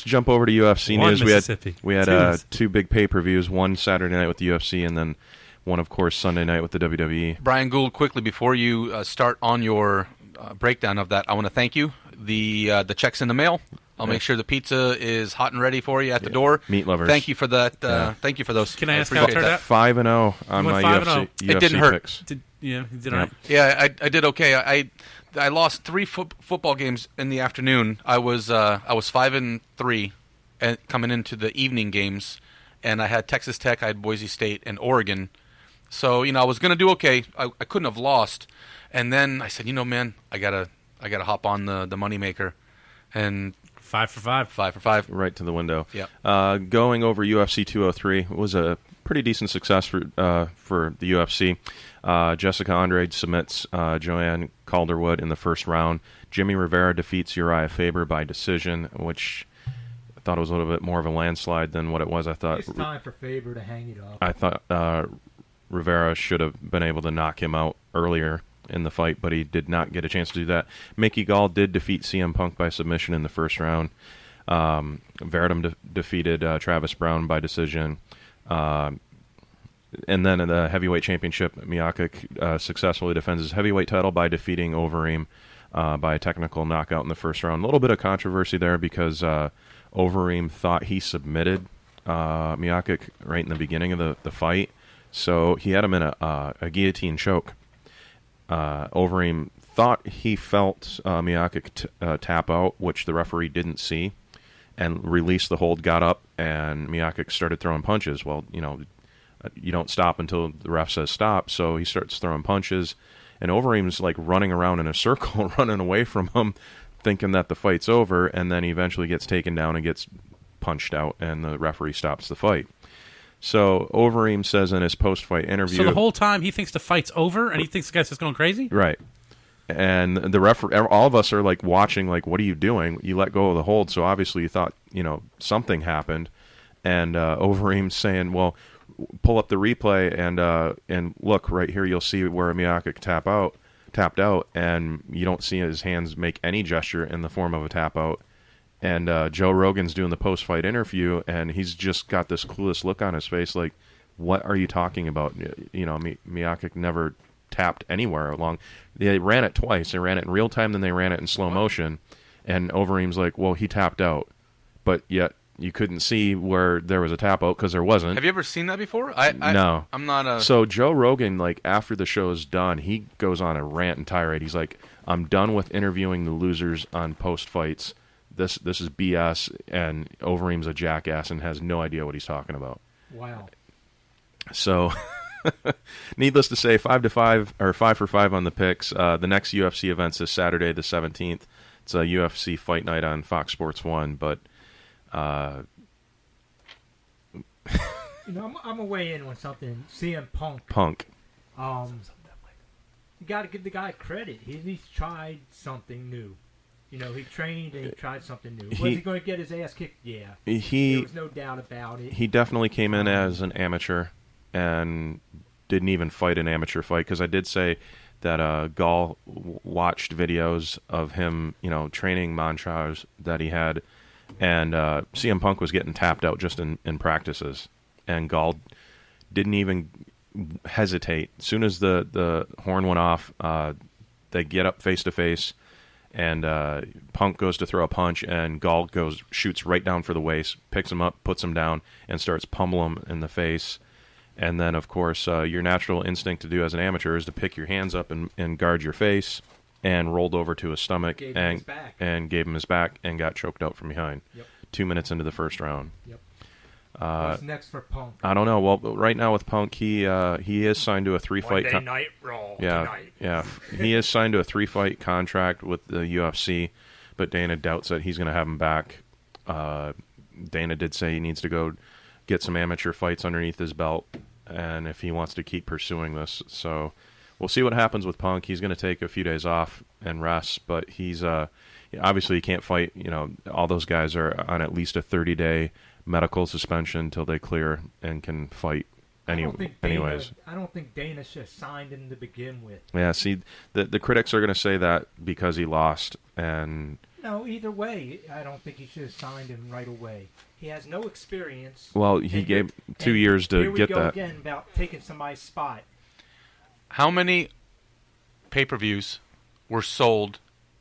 jump over to UFC One news. Mississippi. We had two big pay-per-views, one Saturday night with the UFC and then one, of course, Sunday night with the WWE. Brian Gould, quickly before you start on your breakdown of that, I want to thank you. The check's in the mail. I'll make sure the pizza is hot and ready for you at the door. Meat lovers. Thank you for that. Thank you for those. Can I ask how it turned out? 5-0 on my UFC It didn't hurt. picks. You did all right. Yeah, I did okay. I lost 3 football games in the afternoon. I was 5-3 and coming into the evening games, and I had Texas Tech, I had Boise State, and Oregon. So I was going to do okay. I couldn't have lost, and then I said, man, I gotta hop on the moneymaker, and 5 for 5. 5 for 5. Right to the window. Yep. Going over UFC 203 was a pretty decent success for the UFC. Jessica Andrade submits Joanne Calderwood in the first round. Jimmy Rivera defeats Uriah Faber by decision, which I thought was a little bit more of a landslide than what it was. I thought it's time for Faber to hang it up. I thought Rivera should have been able to knock him out earlier in the fight, but he did not get a chance to do that. Mickey Gall did defeat CM Punk by submission in the first round. Verdum defeated Travis Brown by decision. And then in the heavyweight championship, Miocic successfully defends his heavyweight title by defeating Overeem by a technical knockout in the first round. A little bit of controversy there because Overeem thought he submitted Miocic right in the beginning of the fight, so he had him in a guillotine choke. Overeem thought he felt Miocic tap out, which the referee didn't see, and released the hold, got up, and Miocic started throwing punches. Well, you don't stop until the ref says stop, so he starts throwing punches, and Overeem's like running around in a circle, running away from him, thinking that the fight's over, and then he eventually gets taken down and gets punched out, and the referee stops the fight. So Overeem says in his post-fight interview... So the whole time he thinks the fight's over, and he thinks the guy's just going crazy? Right. And the referee, all of us are like watching, like, what are you doing? You let go of the hold, so obviously you thought, something happened. And Overeem's saying, well, pull up the replay and look right here. You'll see where Miocic tapped out, and you don't see his hands make any gesture in the form of a tap out. And Joe Rogan's doing the post-fight interview, and he's just got this clueless look on his face, like, what are you talking about? Miocic never tapped anywhere along. They ran it twice. They ran it in real time, then they ran it in slow motion. And Overeem's like, well, he tapped out, but yet you couldn't see where there was a tap out because there wasn't. Have you ever seen that before? No. I'm not a... So Joe Rogan, like, after the show is done, he goes on a rant and tirade. He's like, I'm done with interviewing the losers on post-fights. This is BS, and Overeem's a jackass and has no idea what he's talking about. Wow. So, needless to say, 5-5 or 5 for 5 on the picks. The next UFC event's this Saturday, the 17th. It's a UFC Fight Night on Fox Sports 1, but I'm gonna weigh in on something. CM Punk. You got to give the guy credit. He's tried something new. He trained and he tried something new. Was he going to get his ass kicked? Yeah. There was no doubt about it. He definitely came in as an amateur and didn't even fight an amateur fight, because I did say that Gall watched videos of him, training montage that he had, and CM Punk was getting tapped out just in practices, and Gall didn't even hesitate. As soon as the horn went off, they get up face to face, and Punk goes to throw a punch, and Gall shoots right down for the waist, picks him up, puts him down, and starts pummeling him in the face. And then, of course, your natural instinct to do as an amateur is to pick your hands up and guard your face, and rolled over to his stomach and gave him his back and got choked out from behind. Yep. 2 minutes into the first round. Yep. What's next for Punk? I don't know. Well, right now with Punk, he is signed to a 3-fight. Monday Night Raw tonight. Yeah. He is signed to a 3-fight contract with the UFC, but Dana doubts that he's going to have him back. Dana did say he needs to go get some amateur fights underneath his belt, and if he wants to keep pursuing this. So we'll see what happens with Punk. He's going to take a few days off and rest, but he's obviously he can't fight. All those guys are on at least a 30-day medical suspension until they clear and can fight anyways. I don't think Dana should have signed him to begin with. Yeah, see, the critics are going to say that because he lost, and no, either way, I don't think he should have signed him right away. He has no experience. Well, he gave 2 years to here we get go that. Again about taking somebody's spot. How many pay-per-views were sold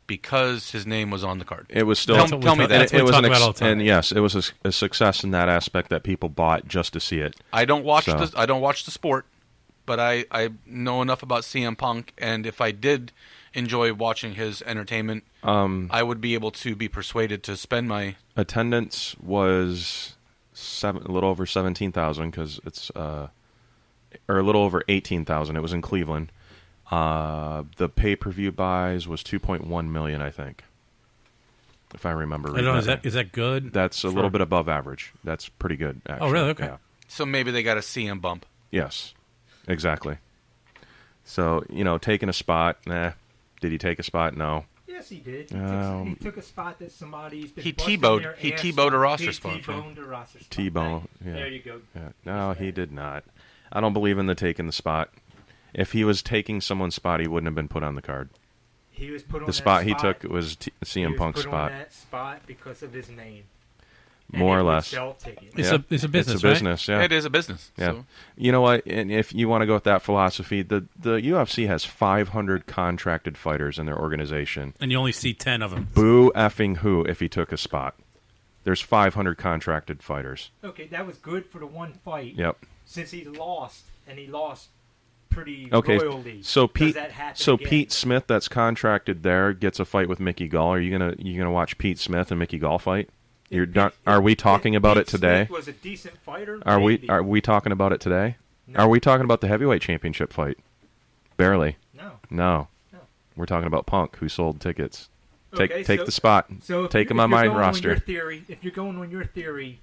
because his name was on the card? It was still tell me that. It was and yes, it was a success in that aspect that people bought just to see it. I don't watch the sport, but I know enough about CM Punk, and if I did enjoy watching his entertainment, I would be able to be persuaded to spend my attendance was a little over 17,000 because it's or a little over 18,000. It was in Cleveland. The pay-per-view buys was 2.1 million, I think, if I remember right. Is that good? That's a little bit above average. That's pretty good, actually. Oh, really? Okay. Yeah. So maybe they got a CM bump. Yes, exactly. So, taking a spot, Did he take a spot? No. Yes, he did. He took a spot that somebody's been He T-bowed a roster spot. T-boned a roster spot. T-bone, yeah. There you go. Yeah. No, he did not. I don't believe in the taking the spot. If he was taking someone's spot, he wouldn't have been put on the card. He was put on the spot he took was CM Punk's spot. He was put on that spot because of his name. More or less. It's a business, It's a business, right? yeah. It is a business. Yeah. So. You know what? And if you want to go with that philosophy, the UFC has 500 contracted fighters in their organization. And you only see 10 of them. Boo effing who if he took a spot. There's 500 contracted fighters. Okay, that was good for the one fight. Yep. Since he lost, and he lost pretty Okay, royally. so Pete again? Pete Smith that's contracted there gets a fight with Mickey Gall. Are you gonna watch Pete Smith and Mickey Gall fight? Are we talking about it today? Smith was a decent fighter. Are maybe. we talking about it today? No. Are we talking about the heavyweight championship fight? Barely. No. We're talking about Punk, who sold tickets. Okay, take the spot. So take him on my roster. If you're going on your theory,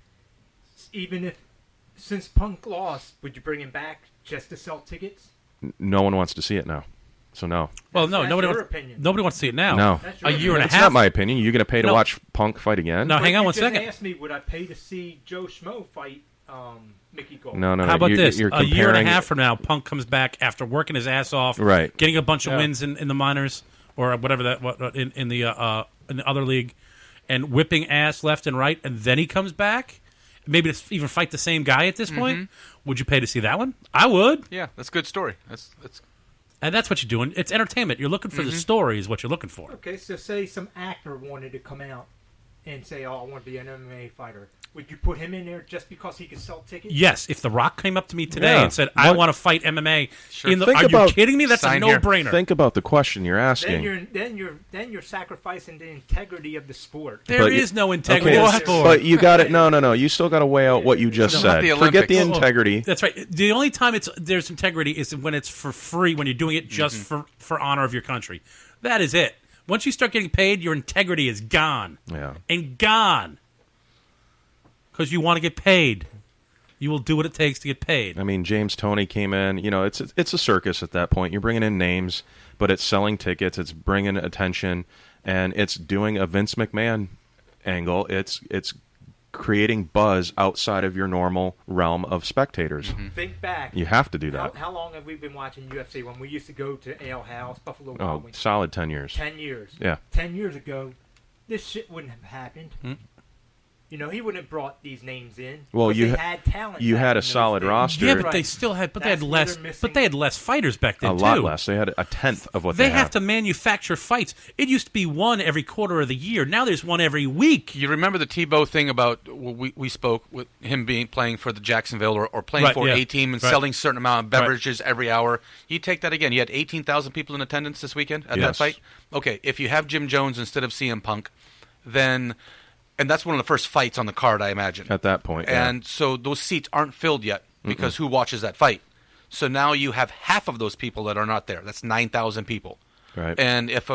since Punk lost, would you bring him back just to sell tickets? No one wants to see it now. So no. Well, no, nobody wants to see it now. No. A year and a half. That's not my opinion. You're going to pay to watch Punk fight again? No, hang on one You second. just asked me, would I pay to see Joe Schmo fight Mickey Gould? No. How about this? You're a year and a half from now, Punk comes back after working his ass off, right? Getting a bunch of wins in the minors or whatever in the other league, and whipping ass left and right, and then he comes back, maybe to even fight the same guy at this point. Would you pay to see that one? I would. Yeah, that's a good story. And that's what you're doing. It's entertainment. You're looking for the story is what you're looking for. Okay, so say some actor wanted to come out and say, "Oh, I want to be an MMA fighter." Would you put him in there just because he could sell tickets? Yes. If The Rock came up to me today and said, "I want to fight MMA," Sure. are you kidding me? That's a no-brainer. Think about the question you're asking. Then you're sacrificing the integrity of the sport. There is no integrity of the sport. But you got it. No. You still got to weigh out what you just said. Forget the integrity. That's right. The only time there's integrity is when it's for free, when you're doing it just for honor of your country. That is it. Once you start getting paid, your integrity is gone. Yeah. And gone. Because you want to get paid. You will do what it takes to get paid. I mean, James Toney came in. It's a circus at that point. You're bringing in names, but it's selling tickets. It's bringing attention, and it's doing a Vince McMahon angle. It's creating buzz outside of your normal realm of spectators. Think back. You have to do that. How long have we been watching UFC? When we used to go to Ale House, Buffalo Wild Oh, Wings. solid 10 years. 10 years. Yeah. 10 years ago, this shit wouldn't have happened. He wouldn't have brought these names in. Well, they had talent. You had a back in solid those days. roster. Yeah, but they still had. But they had less. But they had less fighters back then A too. lot less. They had a tenth of what they they have to manufacture fights. It used to be one every quarter of the year. Now there's one every week. You remember the Tebow thing about we spoke with him playing for the Jacksonville or playing for a team and selling a certain amount of beverages every hour. You take that again. You had 18,000 people in attendance this weekend at that fight. Okay, if you have Jim Jones instead of CM Punk, then. And that's one of the first fights on the card, I imagine. At that point, And so those seats aren't filled yet because who watches that fight? So now you have half of those people that are not there. That's 9,000 people. Right. And if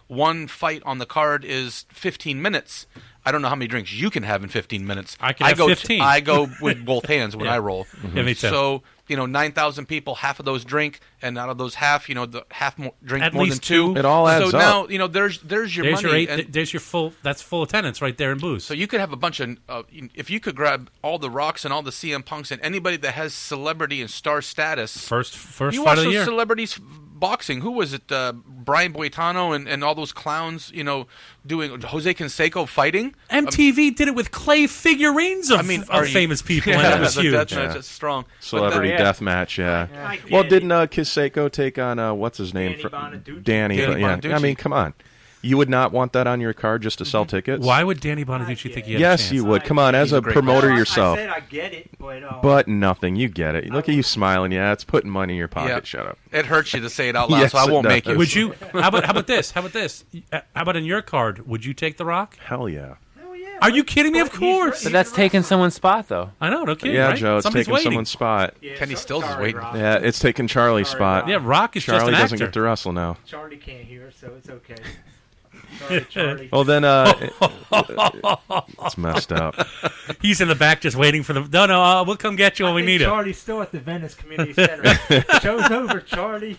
one fight on the card is 15 minutes, I don't know how many drinks you can have in 15 minutes. I can have 15. I go with both hands when I roll. Yeah, me too. So 9,000 people, half of those drink, and out of those half, the half drink At more than least two. It all adds so up. now, there's your There's money. your there's your full. That's full attendance right there in booze. So you could have a bunch of, if you could grab all the Rocks and all the CM Punks and anybody that has celebrity and star status. First you fight watch of the those year. celebrities boxing. Who was it? Brian Boitano and all those clowns, doing Jose Canseco fighting. MTV did it with clay figurines of, famous people, and it was huge. That's strong. Celebrity death match, yeah. Well, didn't Kiseko take on what's his name? Danny Bonaducci. I mean, come on. You would not want that on your card just to sell tickets? Why would Danny Bonaducci think he had a Yes, chance? you would. Come on, as a promoter yourself. I said I get it, but nothing. You get it. Look at you smiling. Yeah, it's putting money in your pocket. Yeah. Shut up. It hurts you to say it out loud, Yes, so I won't it make does. you. Would you? How about this? How about in your card? Would you take The Rock? Hell yeah. Are you kidding me? Of course. But that's taking someone's spot, though. I know, no kidding. Yeah, right? Joe, it's Somebody's taking waiting. someone's spot. Yeah, Kenny Stills is waiting. Rock. Yeah, it's taking Charlie's spot. Yeah, Rock is Charlie just an doesn't actor. get to wrestle now. Charlie can't hear, so it's okay. Sorry, Charlie. Well, then it's messed up. He's in the back just waiting for the. No, we'll come get you when we need him. Charlie's still at the Venice Community Center. Show's over, Charlie.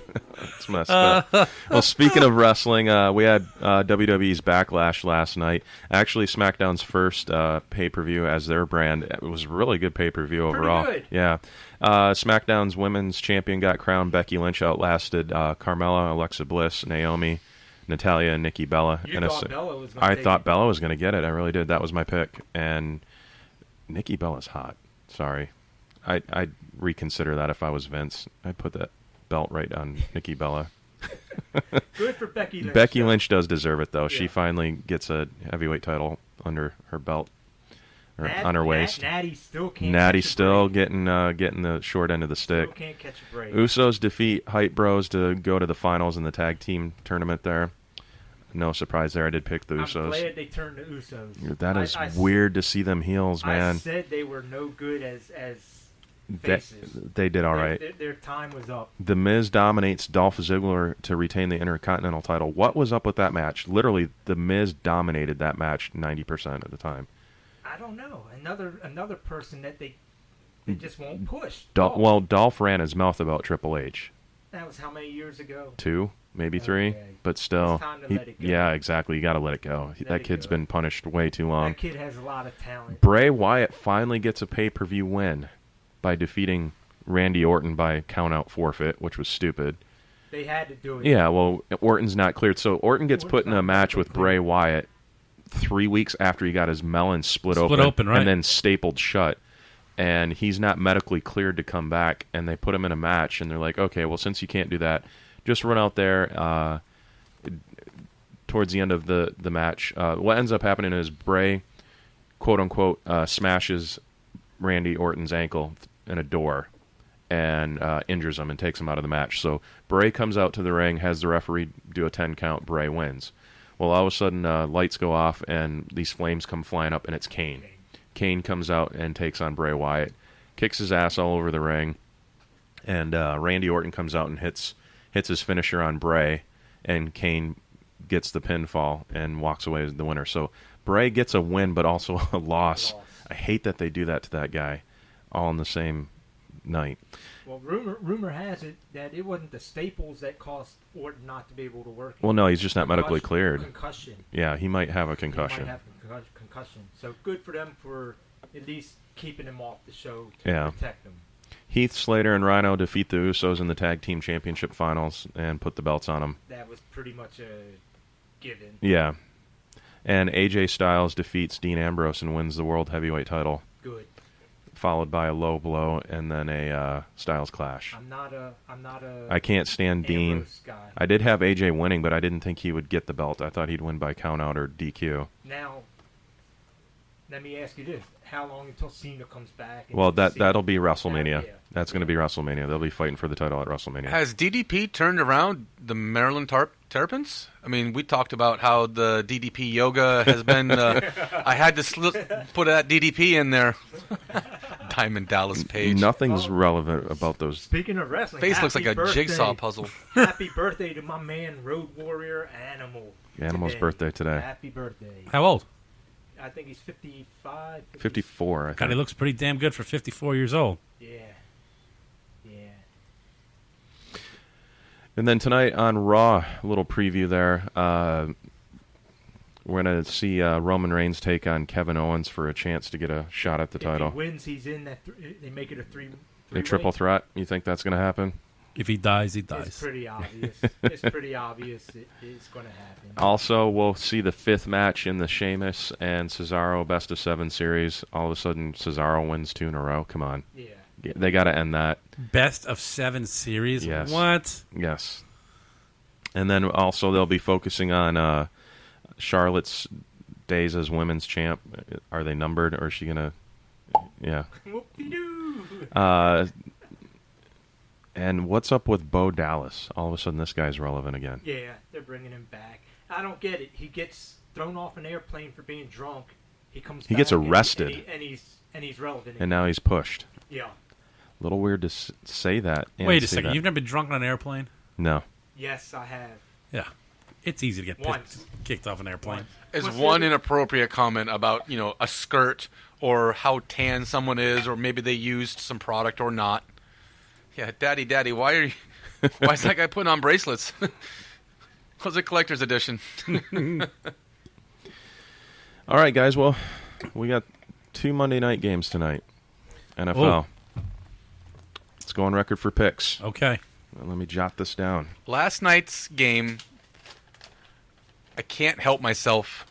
It's messed up. Well, speaking of wrestling, we had WWE's Backlash last night. Actually, SmackDown's first pay-per-view as their brand. It was a really good pay-per-view overall. Pretty good. Yeah. SmackDown's women's champion got crowned. Becky Lynch outlasted Carmella, Alexa Bliss, Naomi, Natalia, and Nikki Bella. You And thought Bella was gonna I take thought it. Bella was going to get it. I really did. That was my pick. And Nikki Bella's hot. Sorry. I'd reconsider that if I was Vince. I'd put that belt right on Nikki Bella. Good for Becky Lynch. Becky Lynch does deserve it, though. Yeah. She finally gets a heavyweight title under her belt, or on her waist. Natty still can't. Natty catch a still break. getting the short end of the Still stick. can't catch a break. Usos defeat Hype Bros to go to the finals in the tag team tournament there. No surprise there. I did pick the I'm Usos. glad they turned to Usos. That is I weird to see them heels, man. I said they were no good as They, faces. they did all right. Their time was up. The Miz dominates Dolph Ziggler to retain the Intercontinental title. What was up with that match? Literally, The Miz dominated that match 90% of the time. I don't know. Another person that they just won't push. Well, Dolph ran his mouth about Triple H. That was how many years ago? 2, maybe 3, but still. It's time to let it go. Yeah, exactly. You got to let it go. Let That it kid's go. been punished way too long. That kid has a lot of talent. Bray Wyatt finally gets a pay-per-view win by defeating Randy Orton by count-out forfeit, which was stupid. They had to do it. Yeah, well, Orton's not cleared. So Orton gets put in a match with Bray Wyatt 3 weeks after he got his melon split open, right. and then stapled shut. And he's not medically cleared to come back, and they put him in a match, and they're like, okay, well, since you can't do that, just run out there towards the end of the match. What ends up happening is Bray, quote-unquote, smashes Randy Orton's ankle in a door and injures him and takes him out of the match. So Bray comes out to the ring, has the referee do a 10 count, Bray wins. Well, all of a sudden, lights go off, and these flames come flying up, and it's Kane. Kane comes out and takes on Bray Wyatt, kicks his ass all over the ring, and Randy Orton comes out and hits his finisher on Bray, and Kane gets the pinfall and walks away as the winner. So Bray gets a win, but also a loss. I hate that they do that to that guy, all in the same night. Well, rumor has it that it wasn't the staples that caused Orton not to be able to work. Well, no, he's just not medically cleared. Concussion. Yeah, he might have a concussion. He might have concussion. So good for them for at least keeping him off the show to protect him. Heath Slater and Rhino defeat the Usos in the Tag Team Championship Finals and put the belts on them. That was pretty much a given. Yeah. And AJ Styles defeats Dean Ambrose and wins the World Heavyweight title. Good. Followed by a low blow and then a Styles clash. I'm not a I can't stand Dean. Ambrose guy. I did have AJ winning, but I didn't think he would get the belt. I thought he'd win by countout or DQ. Now, let me ask you this: how long until Cena comes back? Well, that'll be WrestleMania. Yeah. That's going to be WrestleMania. They'll be fighting for the title at WrestleMania. Has DDP turned around the Maryland Terrapins? I mean, we talked about how the DDP yoga has been. I had to put that DDP in there. Diamond Dallas Page. Nothing's relevant about those. Speaking of wrestling, face looks like a birthday. jigsaw puzzle. Happy birthday to my man, Road Warrior Animal. Animal's birthday today. Happy birthday. How old? I think he's 55. 54. I think. God, he looks pretty damn good for 54 years old. Yeah. And then tonight on Raw, a little preview there. We're going to see Roman Reigns take on Kevin Owens for a chance to get a shot at the title. If he wins, he's in that. They make it a A triple threat? You think that's going to happen? If he dies, he dies. It's pretty obvious. It's pretty obvious it's going to happen. Also, we'll see the 5th match in the Sheamus and Cesaro Best of 7 series. All of a sudden, Cesaro wins 2 in a row. Come on. Yeah. They got to end that. Best of 7 series? Yes. What? Yes. And then also they'll be focusing on Charlotte's days as women's champ. Are they numbered, or is she going to... Yeah. And what's up with Bo Dallas? All of a sudden, this guy's relevant again. Yeah, they're bringing him back. I don't get it. He gets thrown off an airplane for being drunk. He comes. He gets arrested, and he's relevant. And now he's pushed. Yeah. A little weird to say that. Wait a second. You've never been drunk on an airplane? No. Yes, I have. Yeah. It's easy to get kicked off an airplane. Is one inappropriate comment about, a skirt or how tan someone is, or maybe they used some product or not. Yeah, Daddy, why is that guy putting on bracelets? Was it collector's edition? All right, guys. Well, we got 2 Monday night games tonight. NFL. Oh. Let's go on record for picks. Okay. Let me jot this down. Last night's game, I can't help myself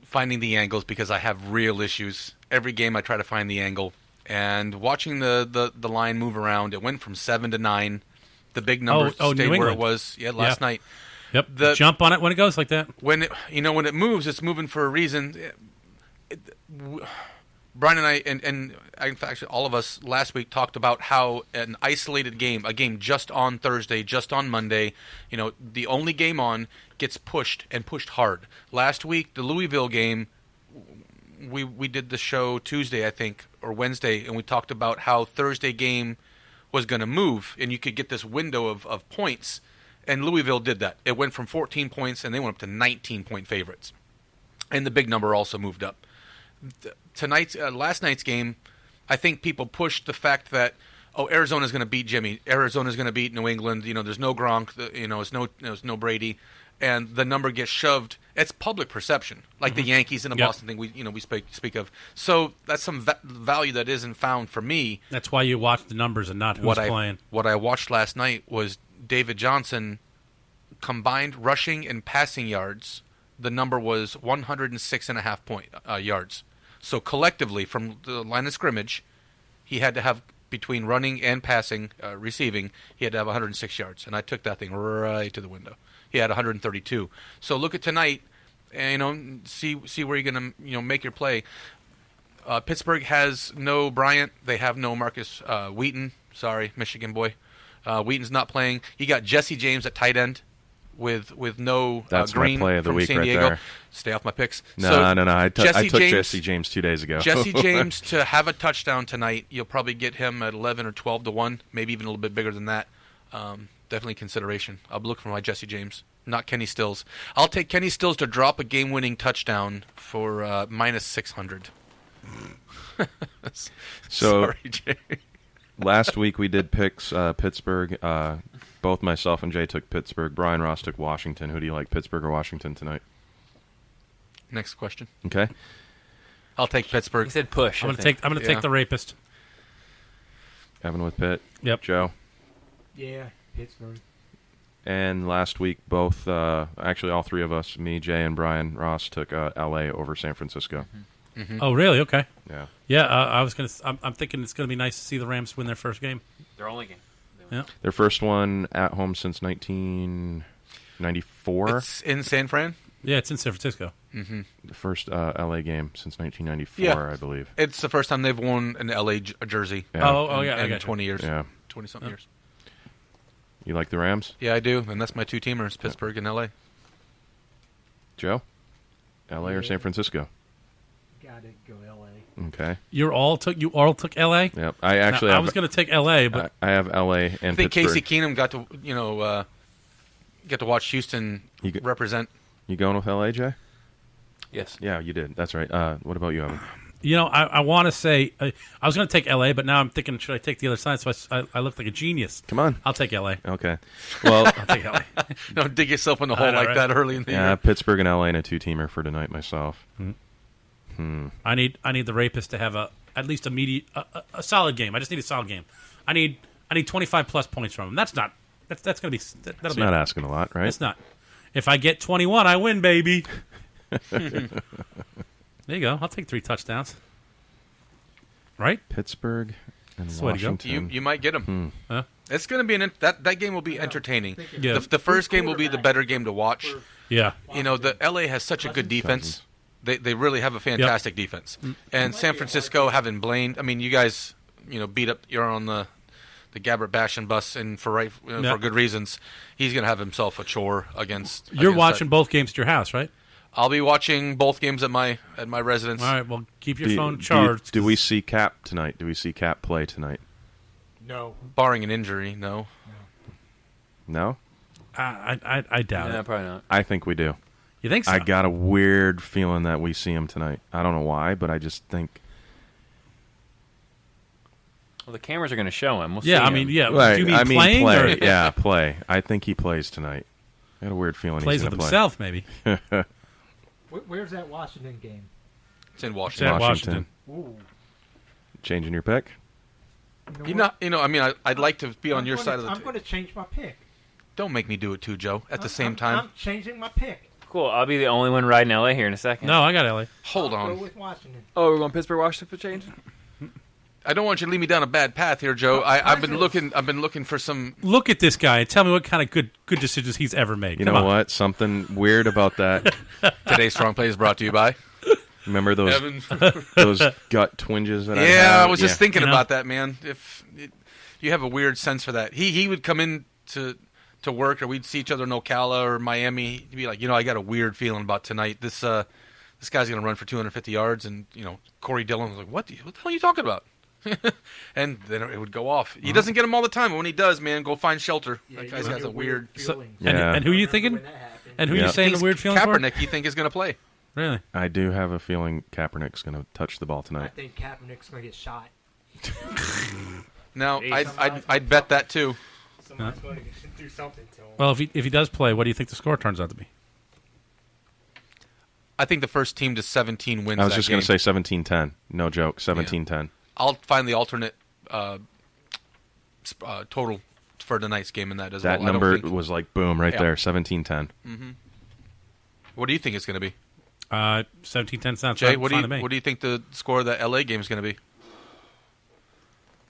finding the angles because I have real issues. Every game I try to find the angle. And watching the line move around, it went from 7 to 9. The big number stayed where it was last night. Yep. Jump on it when it goes like that. When it moves, it's moving for a reason. Brian and I, and in fact, all of us last week talked about how an isolated game, a game just on Thursday, just on Monday, the only game on gets pushed and pushed hard. Last week, the Louisville game, we did the show Tuesday, I think, or Wednesday, and we talked about how Thursday game was going to move, and you could get this window of points, and Louisville did that. It went from 14 points, and they went up to 19-point favorites. And the big number also moved up. Last night's game, I think people pushed the fact that, Arizona's going to beat Jimmy. Arizona's going to beat New England. There's no Gronk. There's no Brady. And the number gets shoved. It's public perception, like the Yankees and the Boston thing we speak of. So that's some value that isn't found for me. That's why you watch the numbers and not who's playing. What I watched last night was David Johnson combined rushing and passing yards. The number was 106.5 yards. So collectively, from the line of scrimmage, he had to have, between running and passing, receiving, he had to have 106 yards. And I took that thing right to the window. He had 132. So look at tonight, and see where you're going to make your play. Pittsburgh has no Bryant. They have no Marcus Wheaton. Sorry, Michigan boy. Wheaton's not playing. You got Jesse James at tight end with no That's Green my play of the from week San right Diego. there. Stay off my picks. No. I took Jesse James 2 days ago. Jesse James to have a touchdown tonight. You'll probably get him at 11 or 12 to 1, maybe even a little bit bigger than that. Definitely consideration. I'll look for my Jesse James, not Kenny Stills. I'll take Kenny Stills to drop a game-winning touchdown for minus 600. Sorry, Jay. Last week we did picks Pittsburgh. Both myself and Jay took Pittsburgh. Brian Ross took Washington. Who do you like, Pittsburgh or Washington tonight? Next question. Okay. I'll take Pittsburgh. He said push. I'm going to take the rapist. Evan with Pitt. Yep. Joe. Yeah, Pittsburgh. And last week, both, actually all three of us, me, Jay, and Brian Ross, took L.A. over San Francisco. Mm-hmm. Oh, really? Okay. Yeah. Yeah, I'm thinking it's going to be nice to see the Rams win their first game. Their only game. Yeah. Their first one at home since 1994. It's in San Fran? Yeah, it's in San Francisco. Mm-hmm. The first L.A. game since 1994, I believe. It's the first time they've worn an L.A. jersey. Yeah. In 20 years. Yeah. 20-something years. You like the Rams? Yeah, I do, and that's my two teamers, Pittsburgh and L.A. Joe? L.A. or San Francisco? Gotta go L.A. Okay. You all took L.A.? Yep. I was going to take L.A., but I have L.A. and I think Pittsburgh. Casey Keenum got to watch Houston represent. You going with L.A., Jay? Yes. Yeah, you did. That's right. What about you, Evan? I want to say I was going to take L.A., but now I'm thinking, should I take the other side? So I look like a genius. Come on. I'll take L.A. Okay. Well, I'll take L.A. Don't dig yourself in the hole like that early in the year. Yeah, Pittsburgh and LA in a 2-teamer for tonight myself. I need the Rapist to have at least a solid game. I just need a solid game. I need 25 plus points from him. That's going to be That's not asking a lot, right? It's not. If I get 21, I win, baby. There you go. I'll take 3 touchdowns. Right? Pittsburgh and That's the way to go. Washington. You might get them. Huh? It's going to be that game will be entertaining. Yeah. The first game will be the better game to watch. Yeah. The LA has such a good defense. They really have a fantastic defense. And San Francisco having Blaine. I mean, you guys, beat up. You're on the Gabbert Bashan bus, and for good reasons. He's going to have himself a chore against. You're watching both games at your house, right? I'll be watching both games at my residence. All right. Well, keep your phone charged. Do we see Cap tonight? Do we see Cap play tonight? No. Barring an injury, no. No? I doubt it. Probably not. I think we do. You think so? I got a weird feeling that we see him tonight. I don't know why, but I just think. Well, the cameras are going to show him. We'll see Yeah, I him. mean, yeah. Right. Do you mean playing? play. Or? Yeah, play. I think he plays tonight. I got a weird feeling Plays he's with going to himself, maybe. Where's that Washington game? It's in Washington. It's at Washington. Ooh. Changing your pick? I'd like to be on your side of the I'm going to change my pick. Don't make me do it too, Joe, at the same time. I'm changing my pick. Cool. I'll be the only one riding LA here in a second. No, I got LA. Hold I'll on. go with Washington. Oh, we're going Pittsburgh, Washington for change? I don't want you to lead me down a bad path here, Joe. I've been looking for some. Look at this guy and tell me what kind of good decisions he's ever made. You Come know on. what? Something weird about that. Today's Strong Play is brought to you by. Remember those Evan. those gut twinges that I had? Yeah, I was just thinking You know? about that, man. If you have a weird sense for that, he would come in to work, or we'd see each other in Ocala or Miami. He'd be like, I got a weird feeling about tonight. This guy's gonna run for 250 yards, and Corey Dillon was like, what the hell are you talking about? And then it would go off. He doesn't get them all the time, but when he does, man, go find shelter. That guy's got a weird feeling. And who are you thinking? And who are you saying the weird feeling for? Kaepernick, you think is going to play? Really? I do have a feeling Kaepernick's going to touch the ball I tonight. think Kaepernick's going to get shot. No, I'd bet that too. Somebody's going to do something to him. Well, if he does play, what do you think the score turns out to be? I think the first team to 17 wins. I was that just game. going to say 17-10. No joke, 17-10. I'll find the alternate total for tonight's game in that as well. That number was like boom right there, 17-10. Mm-hmm. What do you think it's going to be? 17-10 sounds Jay, fine to me. what do you think the score of that LA game is going to be?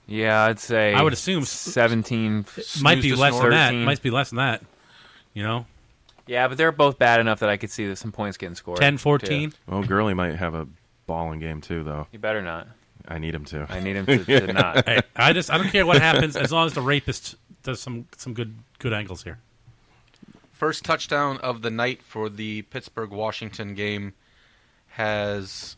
Yeah, I'd say. I would assume 17. Might be less than that. 13. Might be less than that. Yeah, but they're both bad enough that I could see some points getting scored. 10-14. Well, Gurley might have a balling game too, though. You better not. I need him to. I need him to not. Hey, I don't care what happens as long as the rapist does some good angles here. First touchdown of the night for the Pittsburgh-Washington game has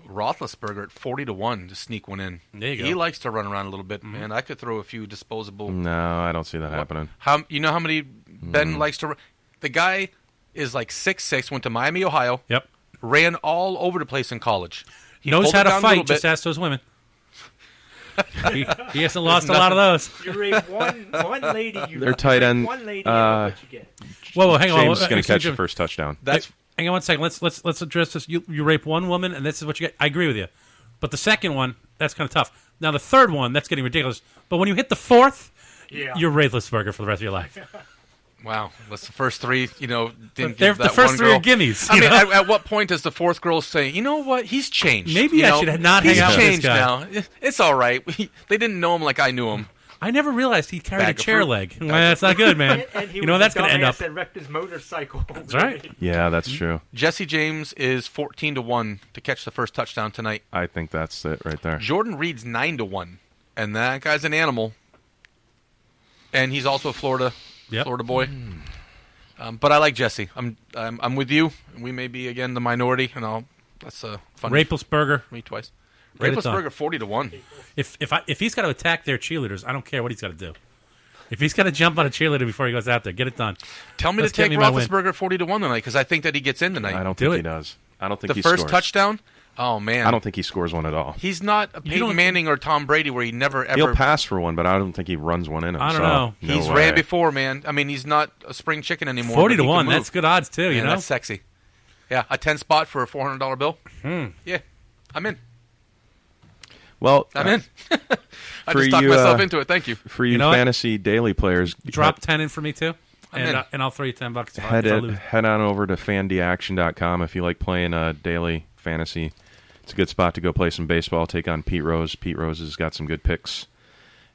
Roethlisberger at 40-1 to sneak one in. There you go. He likes to run around a little bit, man. I could throw a few disposable. No, I don't see that happening. How many Ben likes to? The guy is like 6'6", went to Miami, Ohio. Yep. Ran all over the place in college. He knows pulled how it to down a fight. little Just bit. ask those women. He hasn't lost a lot of those. You rate one lady. Their tight end. One lady. What you get? Whoa, hang on. James is going to catch the first touchdown. Hang on 1 second. Let's address this. You rape one woman, and this is what you get. I agree with you. But the second one, that's kind of tough. Now the third one, that's getting ridiculous. But when you hit the fourth, you're Raithlessburger for the rest of your life. Wow, that's the first three. Didn't give the that first one three girl. are gimmies. I mean, at what point does the fourth girl say, "You know what? He's changed. Maybe I should not hang out with this guy." He's changed now. It's all right. They didn't know him like I knew him. I never realized he carried Bag a of chair fruit. leg. Well, that's not good, man. And he You know was that's the going to end up. dumbass that wrecked his motorcycle. That's right. Yeah, that's true. Jesse James is 14-1 to catch the first touchdown tonight. I think that's it right there. Jordan Reed's 9-1, and that guy's an animal. And he's also a Florida boy. But I like Jesse. I'm with you. We may be again the minority, and that's a fun. Raplesberger. Me twice. Get it done. Raplesberger 40-1. If he's got to attack their cheerleaders, I don't care what he's got to do. If he's got to jump on a cheerleader before he goes out there, get it done. Tell me Let's to take get me my win. Roethlisberger 40-1 tonight because I think that he gets in tonight. I don't think he does. I don't think the he first scores. touchdown. Oh, man. I don't think he scores one at all. He's not a Peyton Manning or Tom Brady where he never ever... He'll pass for one, but I don't think he runs one in himself. I don't know. He's ran before, man. I mean, he's not a spring chicken anymore. 40-1, that's good odds, too, you know? That's sexy. Yeah, a 10 spot for a $400 bill. Yeah, I'm in. Well, I'm in. I just talked myself into it. Thank you. For you fantasy daily players, drop 10 in for me too, and I'll throw you $10. Head on over to fandyaction.com if you like playing daily fantasy. It's a good spot to go play some baseball. Take on Pete Rose. Pete Rose has got some good picks,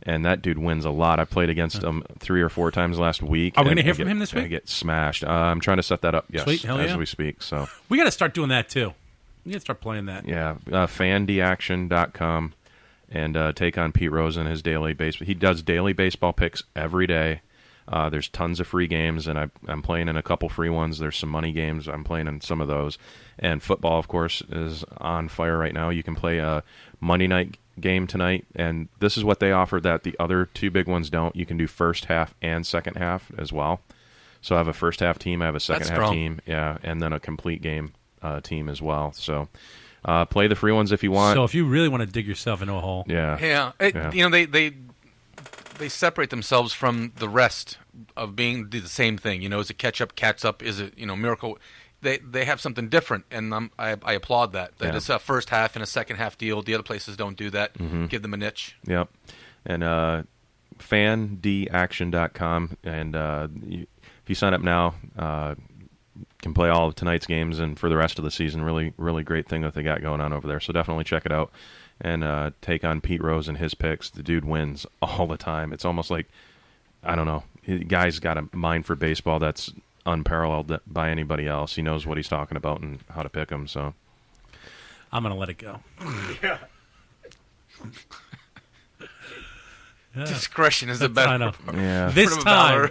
and that dude wins a lot. I played against him 3 or 4 times last week. Are we going to hear from him this week? I get smashed. I'm trying to set that up. Yes, Sweet. as we speak. So we got to start doing that too. We got to start playing that. Yeah, fandyaction.com. And take on Pete Rose in his daily baseball. He does daily baseball picks every day. There's tons of free games, and I'm playing in a couple free ones. There's some money games. I'm playing in some of those. And football, of course, is on fire right now. You can play a Monday night game tonight, and this is what they offer that the other 2 big ones don't. You can do first half and second half as well. So I have a first half team. I have a second half team. Yeah, and then a complete game team as well. So... play the free ones if you want. So if you really want to dig yourself into a hole, yeah. You know, they separate themselves from the rest of being the same thing. You know, is it catch up, cats up? Is it miracle? They have something different, and I applaud that. That it's a first half and a second half deal. The other places don't do that. Give them a niche. Yep, and fandyaction.com, and if you sign up now. Can play all of tonight's games and for the rest of the season. Really, really great thing that they got going on over there. So definitely check it out and take on Pete Rose and his picks. The dude wins all the time. It's almost like, I don't know, the guy's got a mind for baseball that's unparalleled by anybody else. He knows what he's talking about and how to pick them. So I'm going to let it go. Yeah. Discretion is the better. I know. Yeah. This time,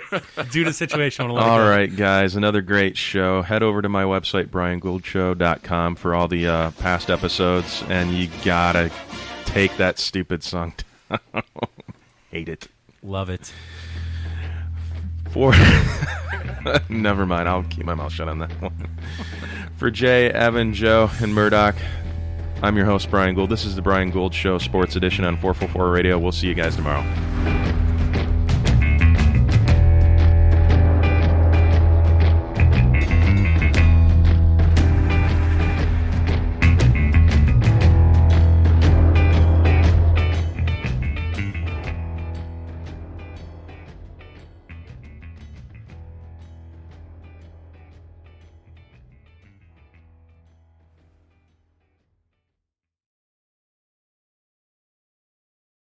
due to the situation, I want to let it go. All right, guys, another great show. Head over to my website, BrianGouldShow.com, for all the past episodes, and you gotta take that stupid song down. Hate it. Love it. Never mind. I'll keep my mouth shut on that one. For Jay, Evan, Joe, and Murdoch, I'm your host, Brian Gould. This is the Brian Gould Show, Sports Edition on 444 Radio. We'll see you guys tomorrow.